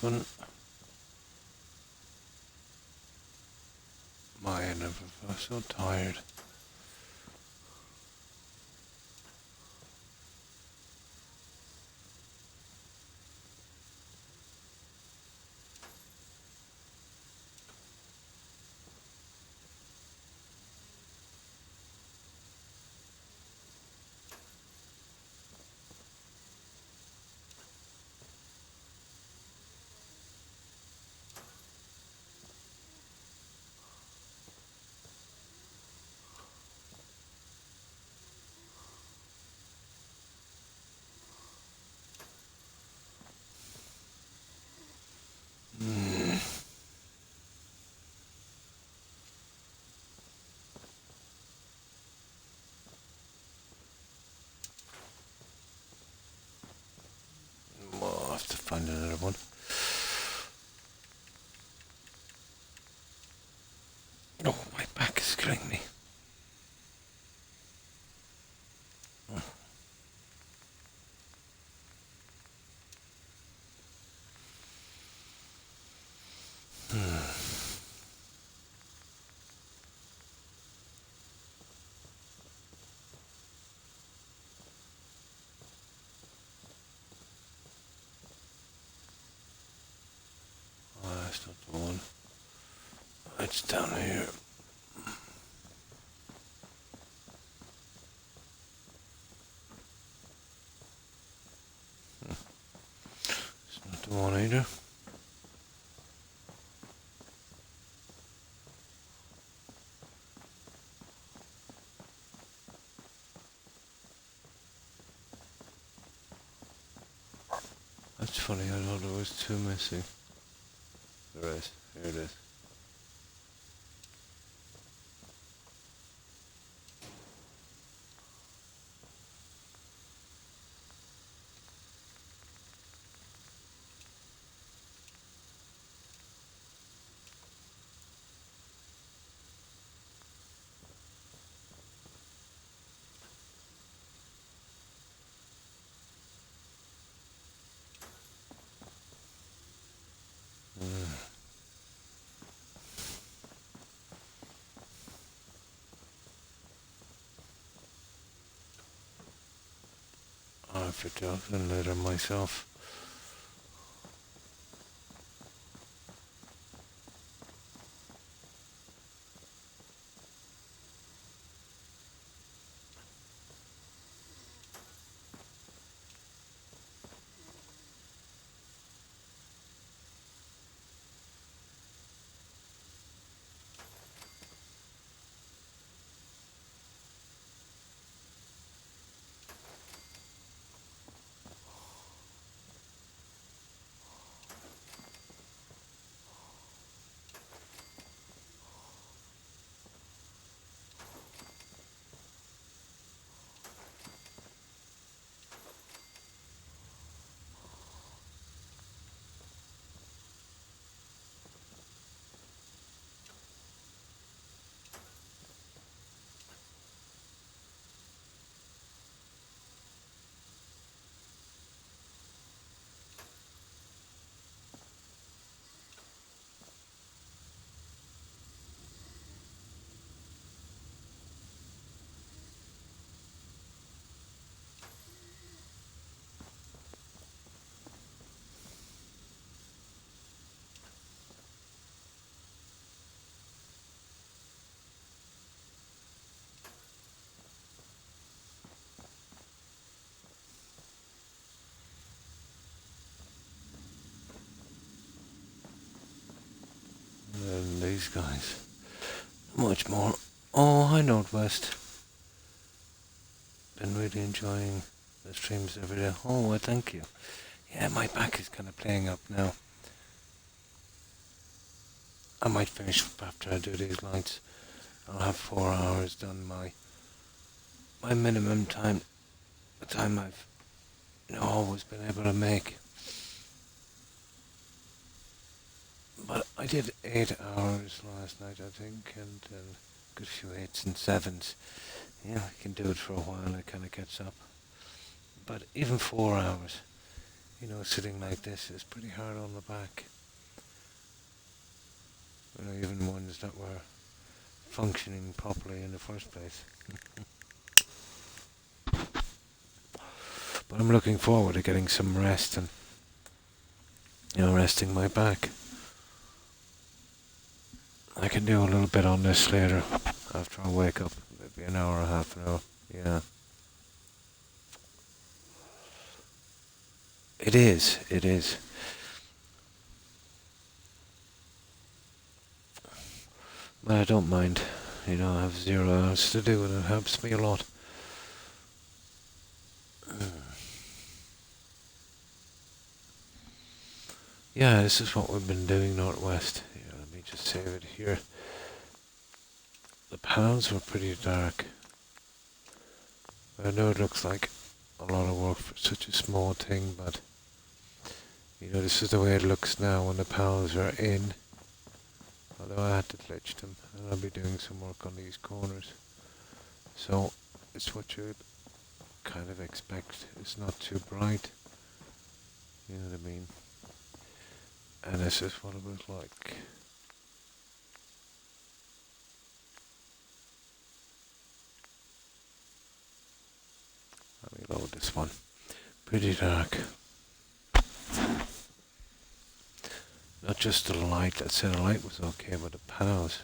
one. My, I never felt so tired. I'll have to find another one. Oh, my back is killing me. Oh, that's not the one. It's down here. It's not the one either. That's funny, I thought there was two missing. There is. Here it is. I picked it up and later myself. And these guys. Much more. Oh, hi Northwest. Been really enjoying the streams every day. Oh, well, thank you. Yeah, my back is kind of playing up now. I might finish after I do these lights. I'll have 4 hours done my minimum time, the time I've always been able to make. But I did 8 hours last night, I think, and then a good few 8s and 7s. Yeah, I can do it for a while, it kind of gets up. But even 4 hours You know, sitting like this is pretty hard on the back. You know, even ones that were functioning properly in the first place. But I'm looking forward to getting some rest and, you know, resting my back. I can do a little bit on this later after I wake up. Maybe an hour or half an hour. Yeah. It is. It is. But I don't mind. You know, I have 0 hours to do and it helps me a lot. Yeah, this is what we've been doing Northwest. Yeah, let me just save it here. The panels were pretty dark. I know it looks like a lot of work for such a small thing, but you know, this is the way it looks now when the panels are in. Although I had to glitch them, and I'll be doing some work on these corners. So it's what you'd kind of expect. It's not too bright. You know what I mean? And this is what it was like. Let me load this one. Pretty dark. Not just the light. I'd say the light was okay, but the panels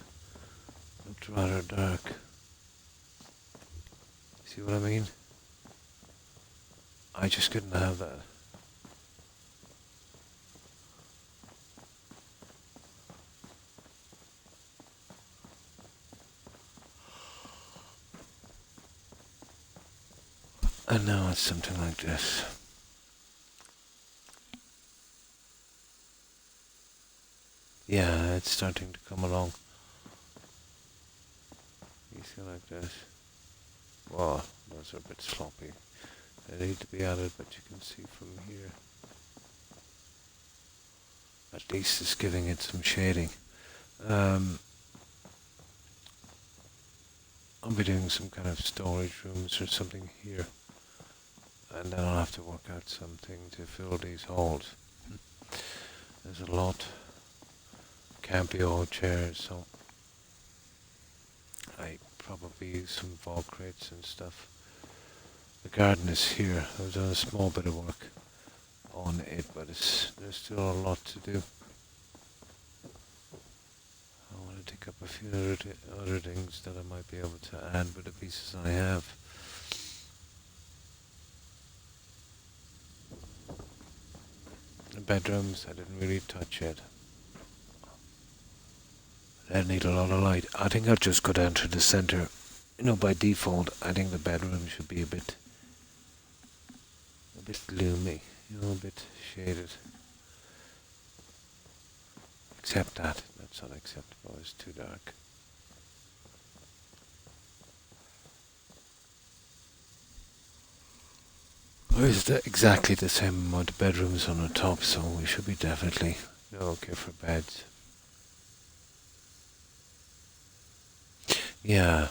looked rather dark. See what I mean? I just couldn't have that. And now it's something like this. Yeah, it's starting to come along. You see like this. Wow, those are a bit sloppy. They need to be added, but you can see from here. At least it's giving it some shading. I'll be doing some kind of storage rooms or something here. And then I'll have to work out something to fill these holes. There's a lot. Can't be all chairs, so I probably use some vault crates and stuff. The garden is here. I've done a small bit of work on it, but there's still a lot to do. I want to take up a few other things that I might be able to add with the pieces I have. The bedrooms I didn't really touch yet. They need a lot of light. I think I'll just go down to the center. You know, by default, I think the bedroom should be a bit gloomy, you know, a bit shaded. Except that's unacceptable, it's too dark. There's exactly the same amount of bedrooms on the top, so we should be definitely okay for beds. Yeah,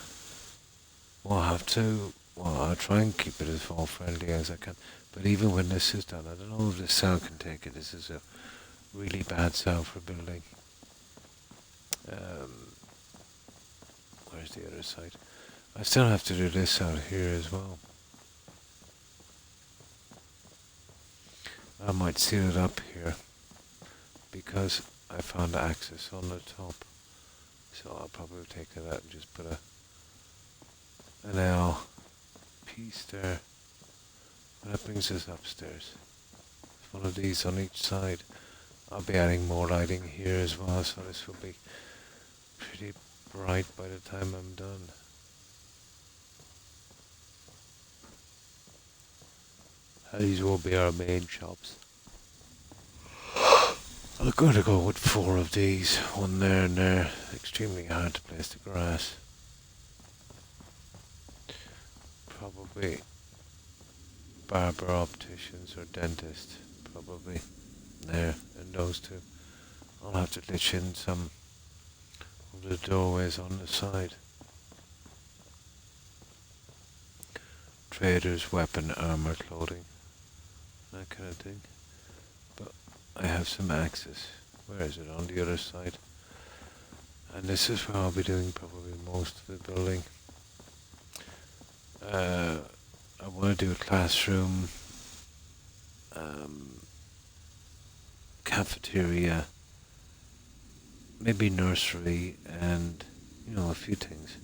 I'll try and keep it as fall friendly as I can. But even when this is done, I don't know if the cell can take it. This is a really bad cell for building. Where's the other side? I still have to do this out here as well. I might seal it up here because I found access on the top. So I'll probably take that out and just put an L piece there. And that brings us upstairs. There's one of these on each side. I'll be adding more lighting here as well, so this will be pretty bright by the time I'm done. These will be our main shops. I'm going to go with 4 of these, one there and there. Extremely hard to place the grass. Probably barber, opticians or dentist, probably there, and those two. I'll have to glitch in some of the doorways on the side. Traders, weapon, armor, clothing, that kind of thing. I have some access. Where is it? On the other side. And this is where I'll be doing probably most of the building. I want to do a classroom, cafeteria, maybe nursery, and a few things.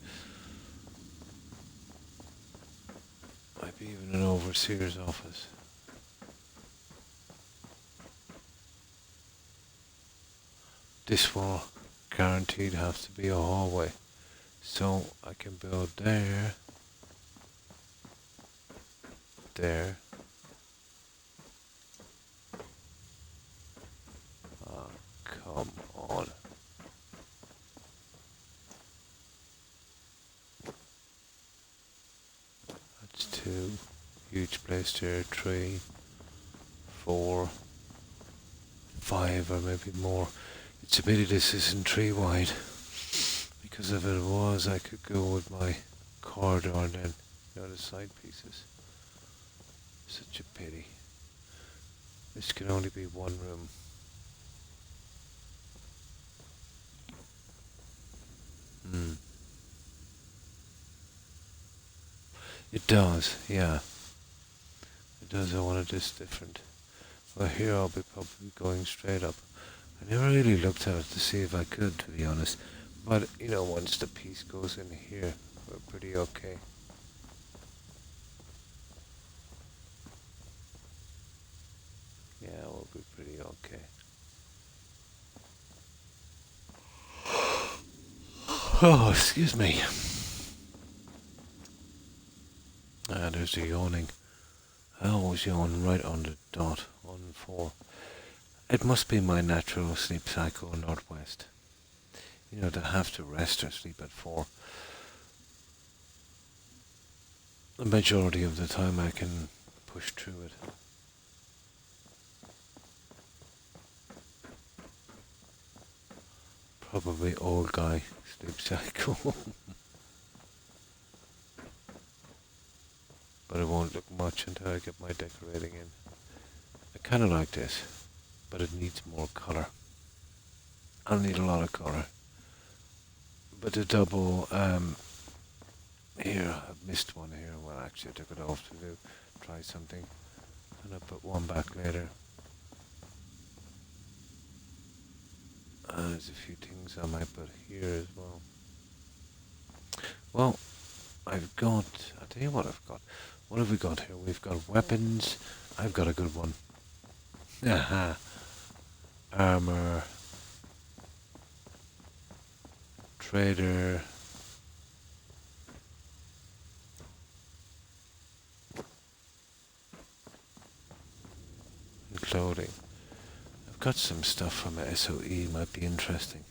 Might be even an overseer's office. This wall guaranteed has to be a hallway. So I can build there, there. Oh, come on. That's 2. Huge place there. 3, 4, 5, or maybe more. It's a pity this isn't 3 wide. Because if it was, I could go with my corridor and then the side pieces. Such a pity. This can only be 1 room. It does, yeah. It does. I wanted this different. Well, here I'll be probably going straight up. I never really looked at it to see if I could, to be honest. But, once the piece goes in here, we're pretty okay. Yeah, we'll be pretty okay. Oh, excuse me. There's the yawning. I always yawn right on the dot, on 4. It must be my natural sleep cycle northwest. To have to rest or sleep at 4. The majority of the time I can push through it. Probably old guy sleep cycle. But it won't look much until I get my decorating in. I kind of like this, but it needs more colour. I'll need a lot of colour. But the double, here, I've missed one here. Well, actually I took it off to try something. And I put one back later. There's a few things I might put here as well. Well, I'll tell you what I've got. What have we got here? We've got weapons. I've got a good one. Aha. Armor. Trader. And clothing. I've got some stuff from SOE, might be interesting.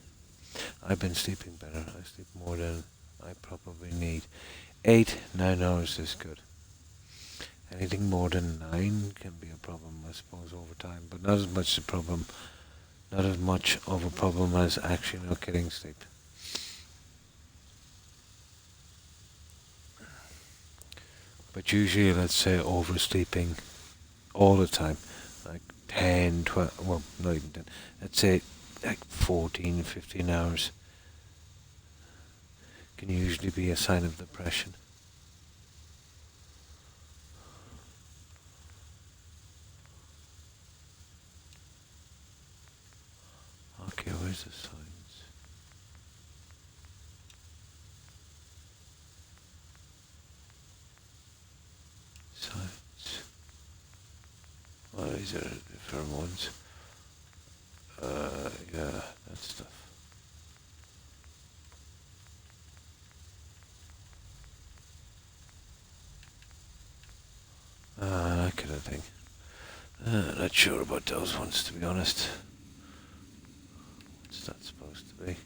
I've been sleeping better. I sleep more than I probably need. 8, 9 hours is good. Anything more than 9 can be a problem, I suppose, over time. But not as much of a problem as actually not getting sleep. But usually, let's say, oversleeping all the time, like 10, 12, well, not even 10, let's say like 14, 15 hours, can usually be a sign of depression. Okay, where's the signs? Signs. Well, these are different ones. Yeah, that stuff. That kind of thing. Not sure about those ones, to be honest. What's that supposed to be?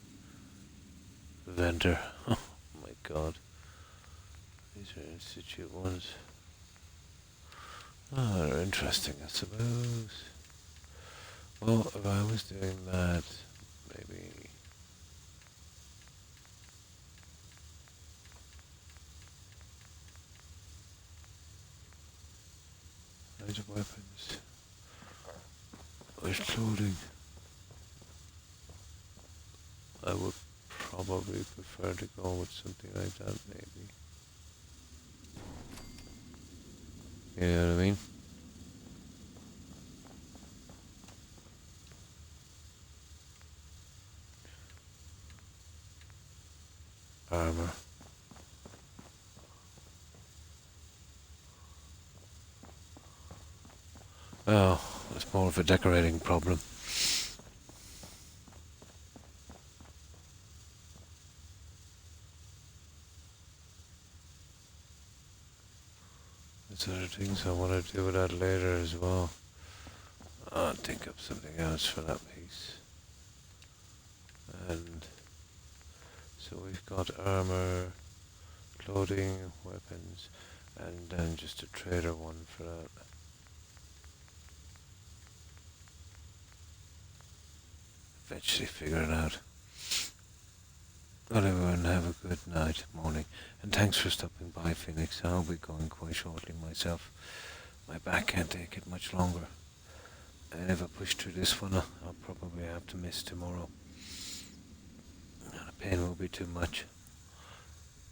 Vendor. Oh my god. These are institute ones. They're interesting, I suppose. Well, if I was doing that, maybe... Those are weapons. Where's clothing? I would probably prefer to go with something like that, maybe. You know what I mean? Armor. Oh, it's more of a decorating problem. There's other things I want to do with that later as well. I'll think of something else for that piece. And so we've got armor, clothing, weapons, and then just a trader one for that. Eventually figure it out. Well, everyone, have a good night, morning, and thanks for stopping by, Phoenix. I'll be going quite shortly myself. My back can't take it much longer. And if I push through this one, I'll probably have to miss tomorrow. The pain will be too much.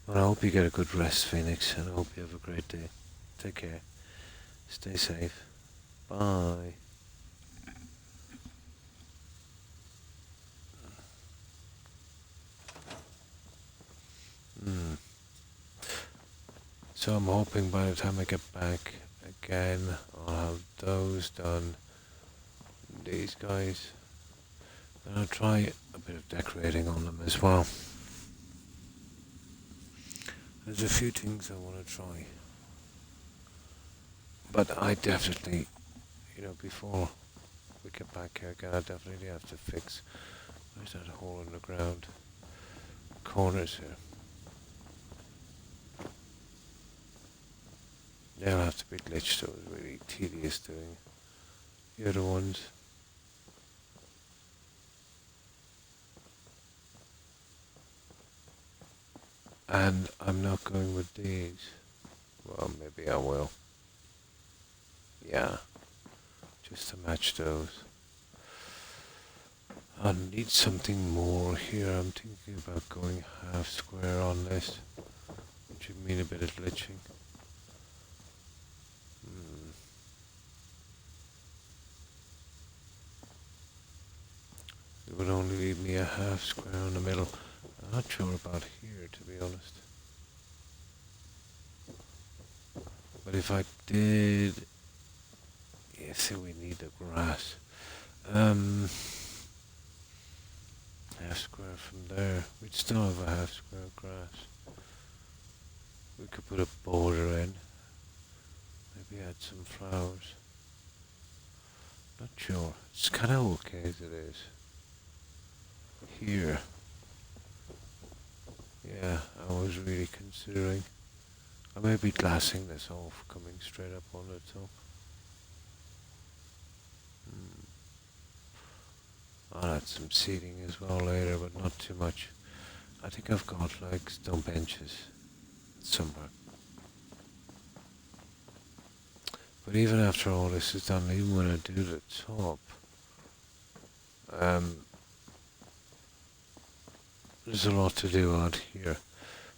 But I hope you get a good rest, Phoenix, and I hope you have a great day. Take care. Stay safe. Bye. So I'm hoping by the time I get back again, I'll have those done. These guys. And I'll try a bit of decorating on them as well. There's a few things I want to try. But I definitely, before we get back here again, I definitely have to fix, where's that hole in the ground? Corners here. They'll have to be glitched, so it's really tedious doing the other ones. And I'm not going with these. Well, maybe I will. Yeah, just to match those. I need something more here. I'm thinking about going half square on this, which would mean a bit of glitching. It would only leave me a half square in the middle. I'm not sure about here, to be honest. But if I did... Yeah, see, we need the grass. Half square from there. We'd still have a half square of grass. We could put a border in. Maybe add some flowers. Not sure. It's kind of okay as it is. Here. Yeah, I was really considering. I may be glassing this off, coming straight up on the top. I'll add some seating as well later, but not too much. I think I've got like stone benches somewhere. But even after all this is done, even when I do the top, there's a lot to do out here.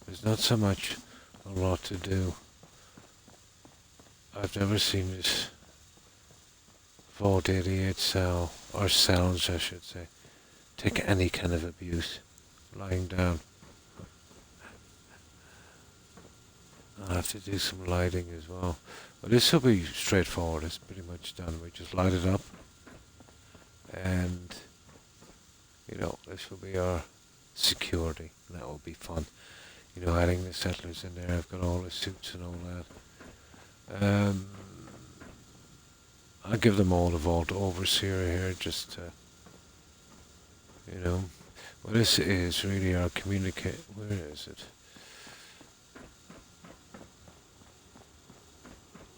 There's not so much a lot to do. I've never seen this Vault 88 cell, or cells I should say, take any kind of abuse lying down. I'll have to do some lighting as well. But this will be straightforward, it's pretty much done. We just light it up and this will be our security, and that will be fun. Adding the settlers in there. I've got all the suits and all that. I'll give them all the Vault Overseer here, just to, well, this is really our where is it?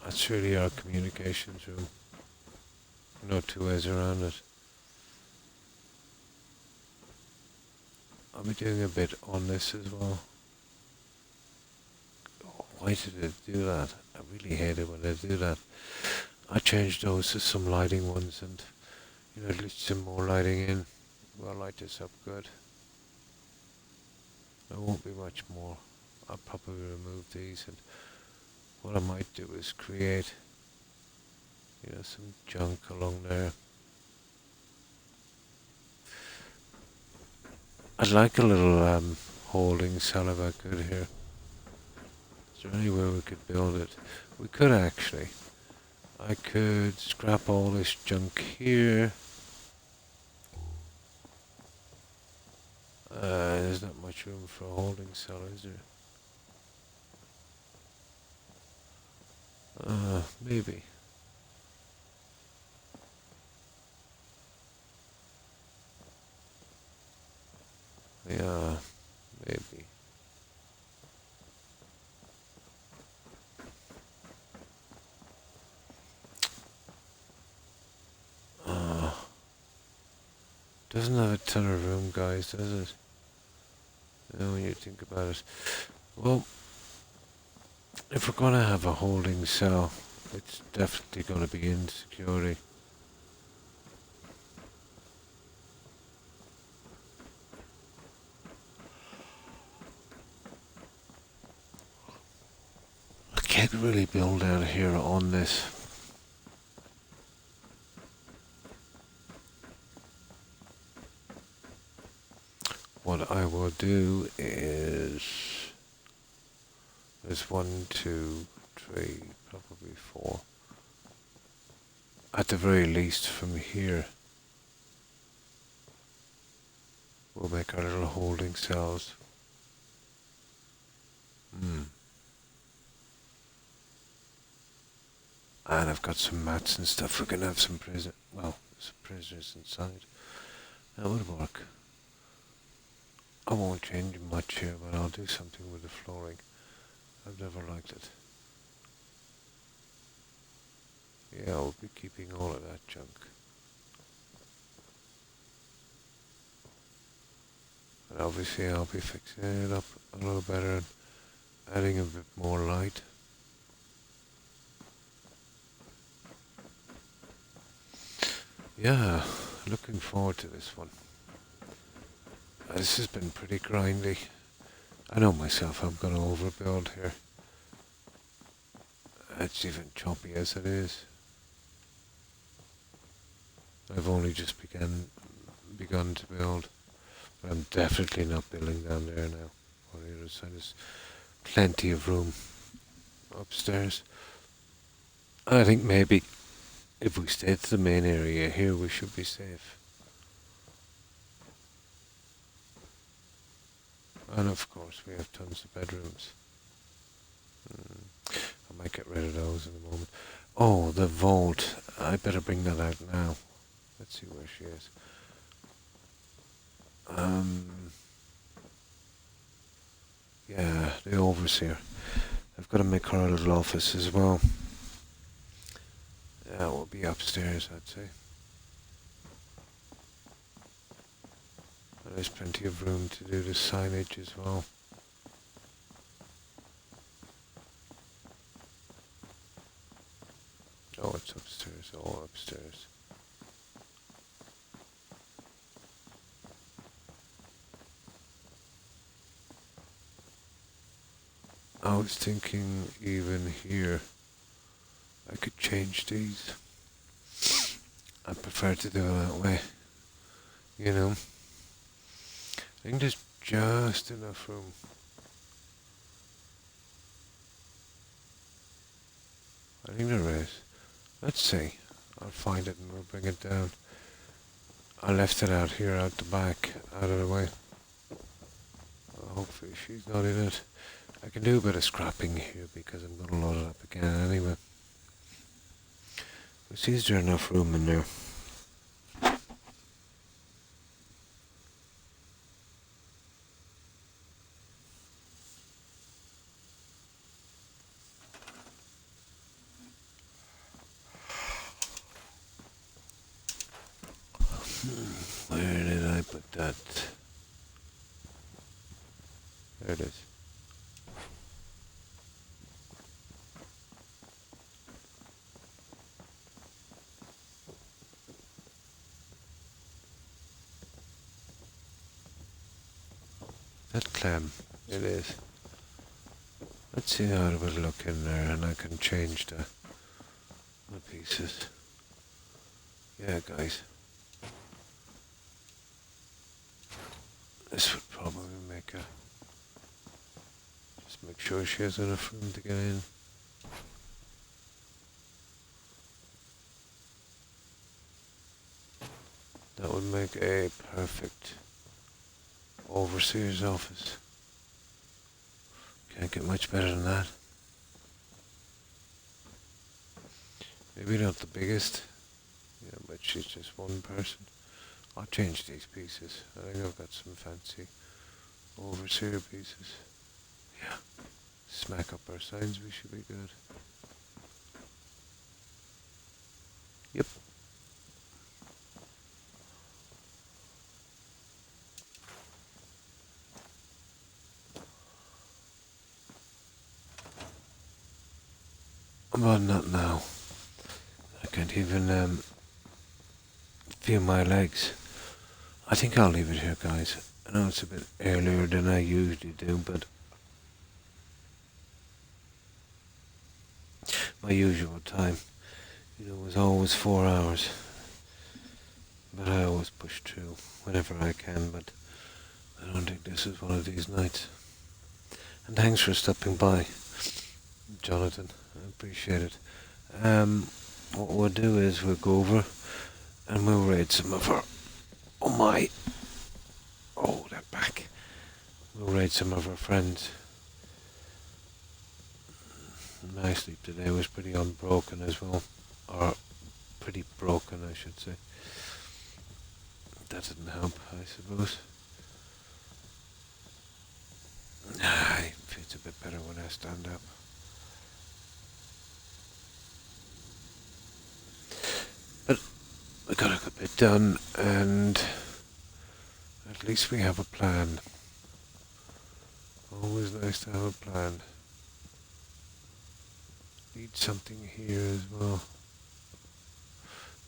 That's really our communications room. No two ways around it. I'll be doing a bit on this as well. Oh, why did it do that? I really hate it when they do that. I changed those to some lighting ones, and You know, at least some more lighting in. We'll light this up good. There won't be much more. I'll probably remove these, and what I might do is create, you know, some junk along there. I'd like a little holding cell if I could here. Is there anywhere we could build it? We could actually. I could scrap all this junk here. There's not much room for a holding cell, is there? Maybe. Yeah, maybe. Uh, doesn't have a ton of room, guys, does it? When you think about it. Well, if we're going to have a holding cell, it's definitely going to be in security. I can't really build out here on this. What I will do is there's 1, 2, 3, probably 4. At the very least from here we'll make our little holding cells. And I've got some mats and stuff. We're gonna have some some prisoners inside. That would work. I won't change much here, but I'll do something with the flooring. I've never liked it. Yeah, I'll be keeping all of that junk. And obviously I'll be fixing it up a little better and adding a bit more light. Yeah, looking forward to this one. This has been pretty grindy. I know myself, I'm going to overbuild here. It's even choppy as it is. I've only just begun to build, but I'm definitely not building down there now. On the other side, there's plenty of room upstairs. And I think maybe if we stay to the main area here, we should be safe. And of course, we have tons of bedrooms. I might get rid of those in a moment. Oh, the vault. I better bring that out now. Let's see where she is. Yeah, the overseer. I've got to make her a little office as well. Yeah, we'll be upstairs, I'd say. And there's plenty of room to do the signage as well. Oh, it's upstairs, all upstairs. I was thinking even here, I could change these. I prefer to do it that way. You know, I think there's just enough room. I think there is. Let's see. I'll find it and we'll bring it down. I left it out here, out the back, out of the way. Well, hopefully she's not in it. I can do a bit of scrapping here because I'm going to load it up again anyway. But see, is there enough room in there? Where did I put that? There it is. Clem. It is. Let's see how it will look in there, and I can change the pieces. Yeah, guys. This would probably make her. Just make sure she has enough room to get in. That would make a perfect overseer's office. Can't get much better than that. Maybe not the biggest, yeah, but she's just one person. I'll change these pieces. I think I've got some fancy overseer pieces. Yeah, smack up our signs, we should be good. Yep. I'm on that now. I can't even feel my legs. I think I'll leave it here, guys. I know it's a bit earlier than I usually do, but my usual time, was always 4 hours. But I always push through whenever I can, but I don't think this is one of these nights. And thanks for stopping by, Jonathan. I appreciate it. What we'll do is we'll go over and we'll raid some of our... they're back. We'll raid some of our friends. My sleep today was pretty unbroken as well. Or pretty broken, I should say. That didn't help, I suppose. It feels a bit better when I stand up. But we got a good bit done, and at least we have a plan. Always nice to have a plan. Need something here as well.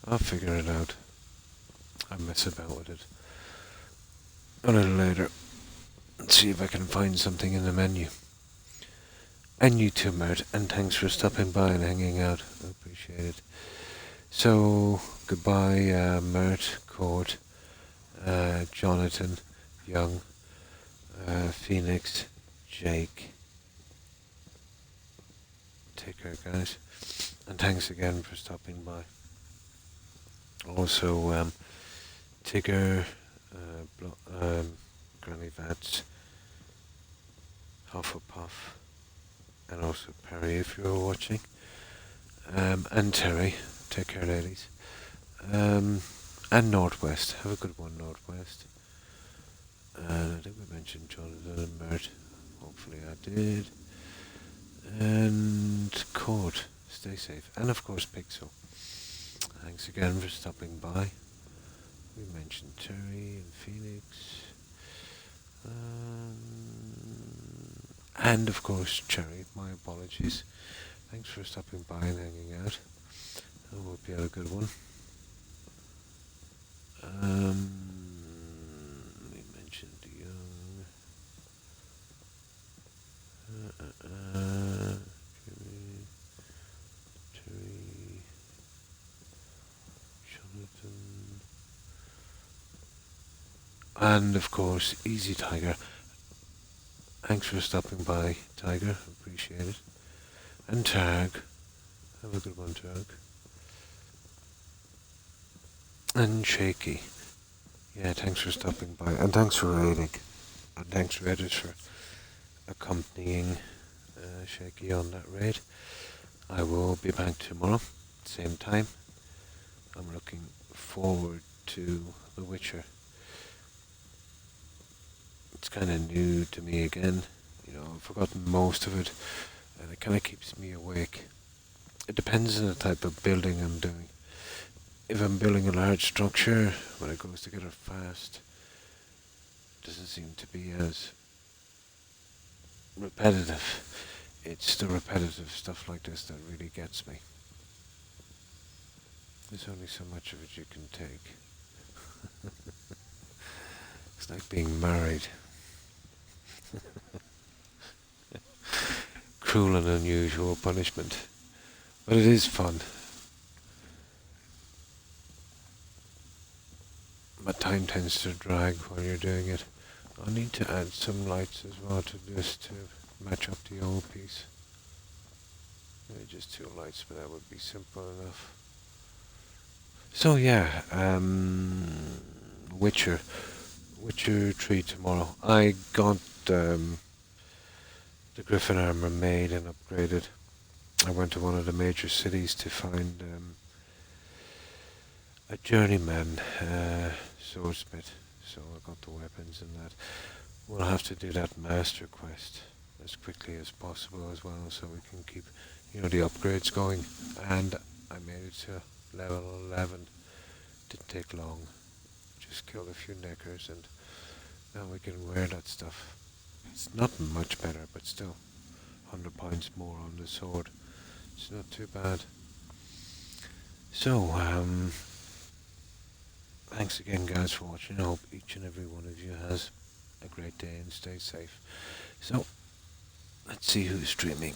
I'll figure it out. I'll mess about with it a little later. Let's see if I can find something in the menu. And you too, Mert, and thanks for stopping by and hanging out. I appreciate it. So, goodbye, Mert, Court, Jonathan, Young, Phoenix, Jake. Take care, guys. And thanks again for stopping by. Also, Tigger, Granny Vats, Hufflepuff, and also Perry if you're watching, and Terry. Take care, ladies. And Northwest. Have a good one, Northwest. And I think we mentioned Jonathan and Mert. Hopefully I did. And Court. Stay safe. And of course Pixel. Thanks again for stopping by. We mentioned Terry and Phoenix. And of course Cherry. My apologies. Thanks for stopping by and hanging out. I hope you had a good one. We mentioned Young. Jimmy, Terry, Jonathan, and of course Easy Tiger. Thanks for stopping by, Tiger. Appreciate it. And Tag. Have a good one, Tag. And Shaky. Yeah, thanks for stopping by. And thanks for raiding. And thanks, Reddit, for accompanying Shaky on that raid. I will be back tomorrow, same time. I'm looking forward to The Witcher. It's kind of new to me again. I've forgotten most of it, and it kind of keeps me awake. It depends on the type of building I'm doing. If I'm building a large structure, when it goes together fast, it doesn't seem to be as repetitive. It's the repetitive stuff like this that really gets me. There's only so much of it you can take. It's like being married. Cruel and unusual punishment. But it is fun. But time tends to drag while you're doing it. I need to add some lights as well to this to match up the old piece. Maybe just 2 lights, but that would be simple enough. So yeah, Witcher 3 tomorrow. I got the Griffin armor made and upgraded. I went to one of the major cities to find a journeyman swordsmith, so I got the weapons and that. We'll have to do that master quest as quickly as possible as well, so we can keep, the upgrades going. And I made it to level 11. Didn't take long. Just killed a few neckers, and now we can wear that stuff. It's not much better, but still, 100 points more on the sword. It's not too bad. So, thanks again, guys, for watching. I hope each and every one of you has a great day and stay safe. So, let's see who's streaming.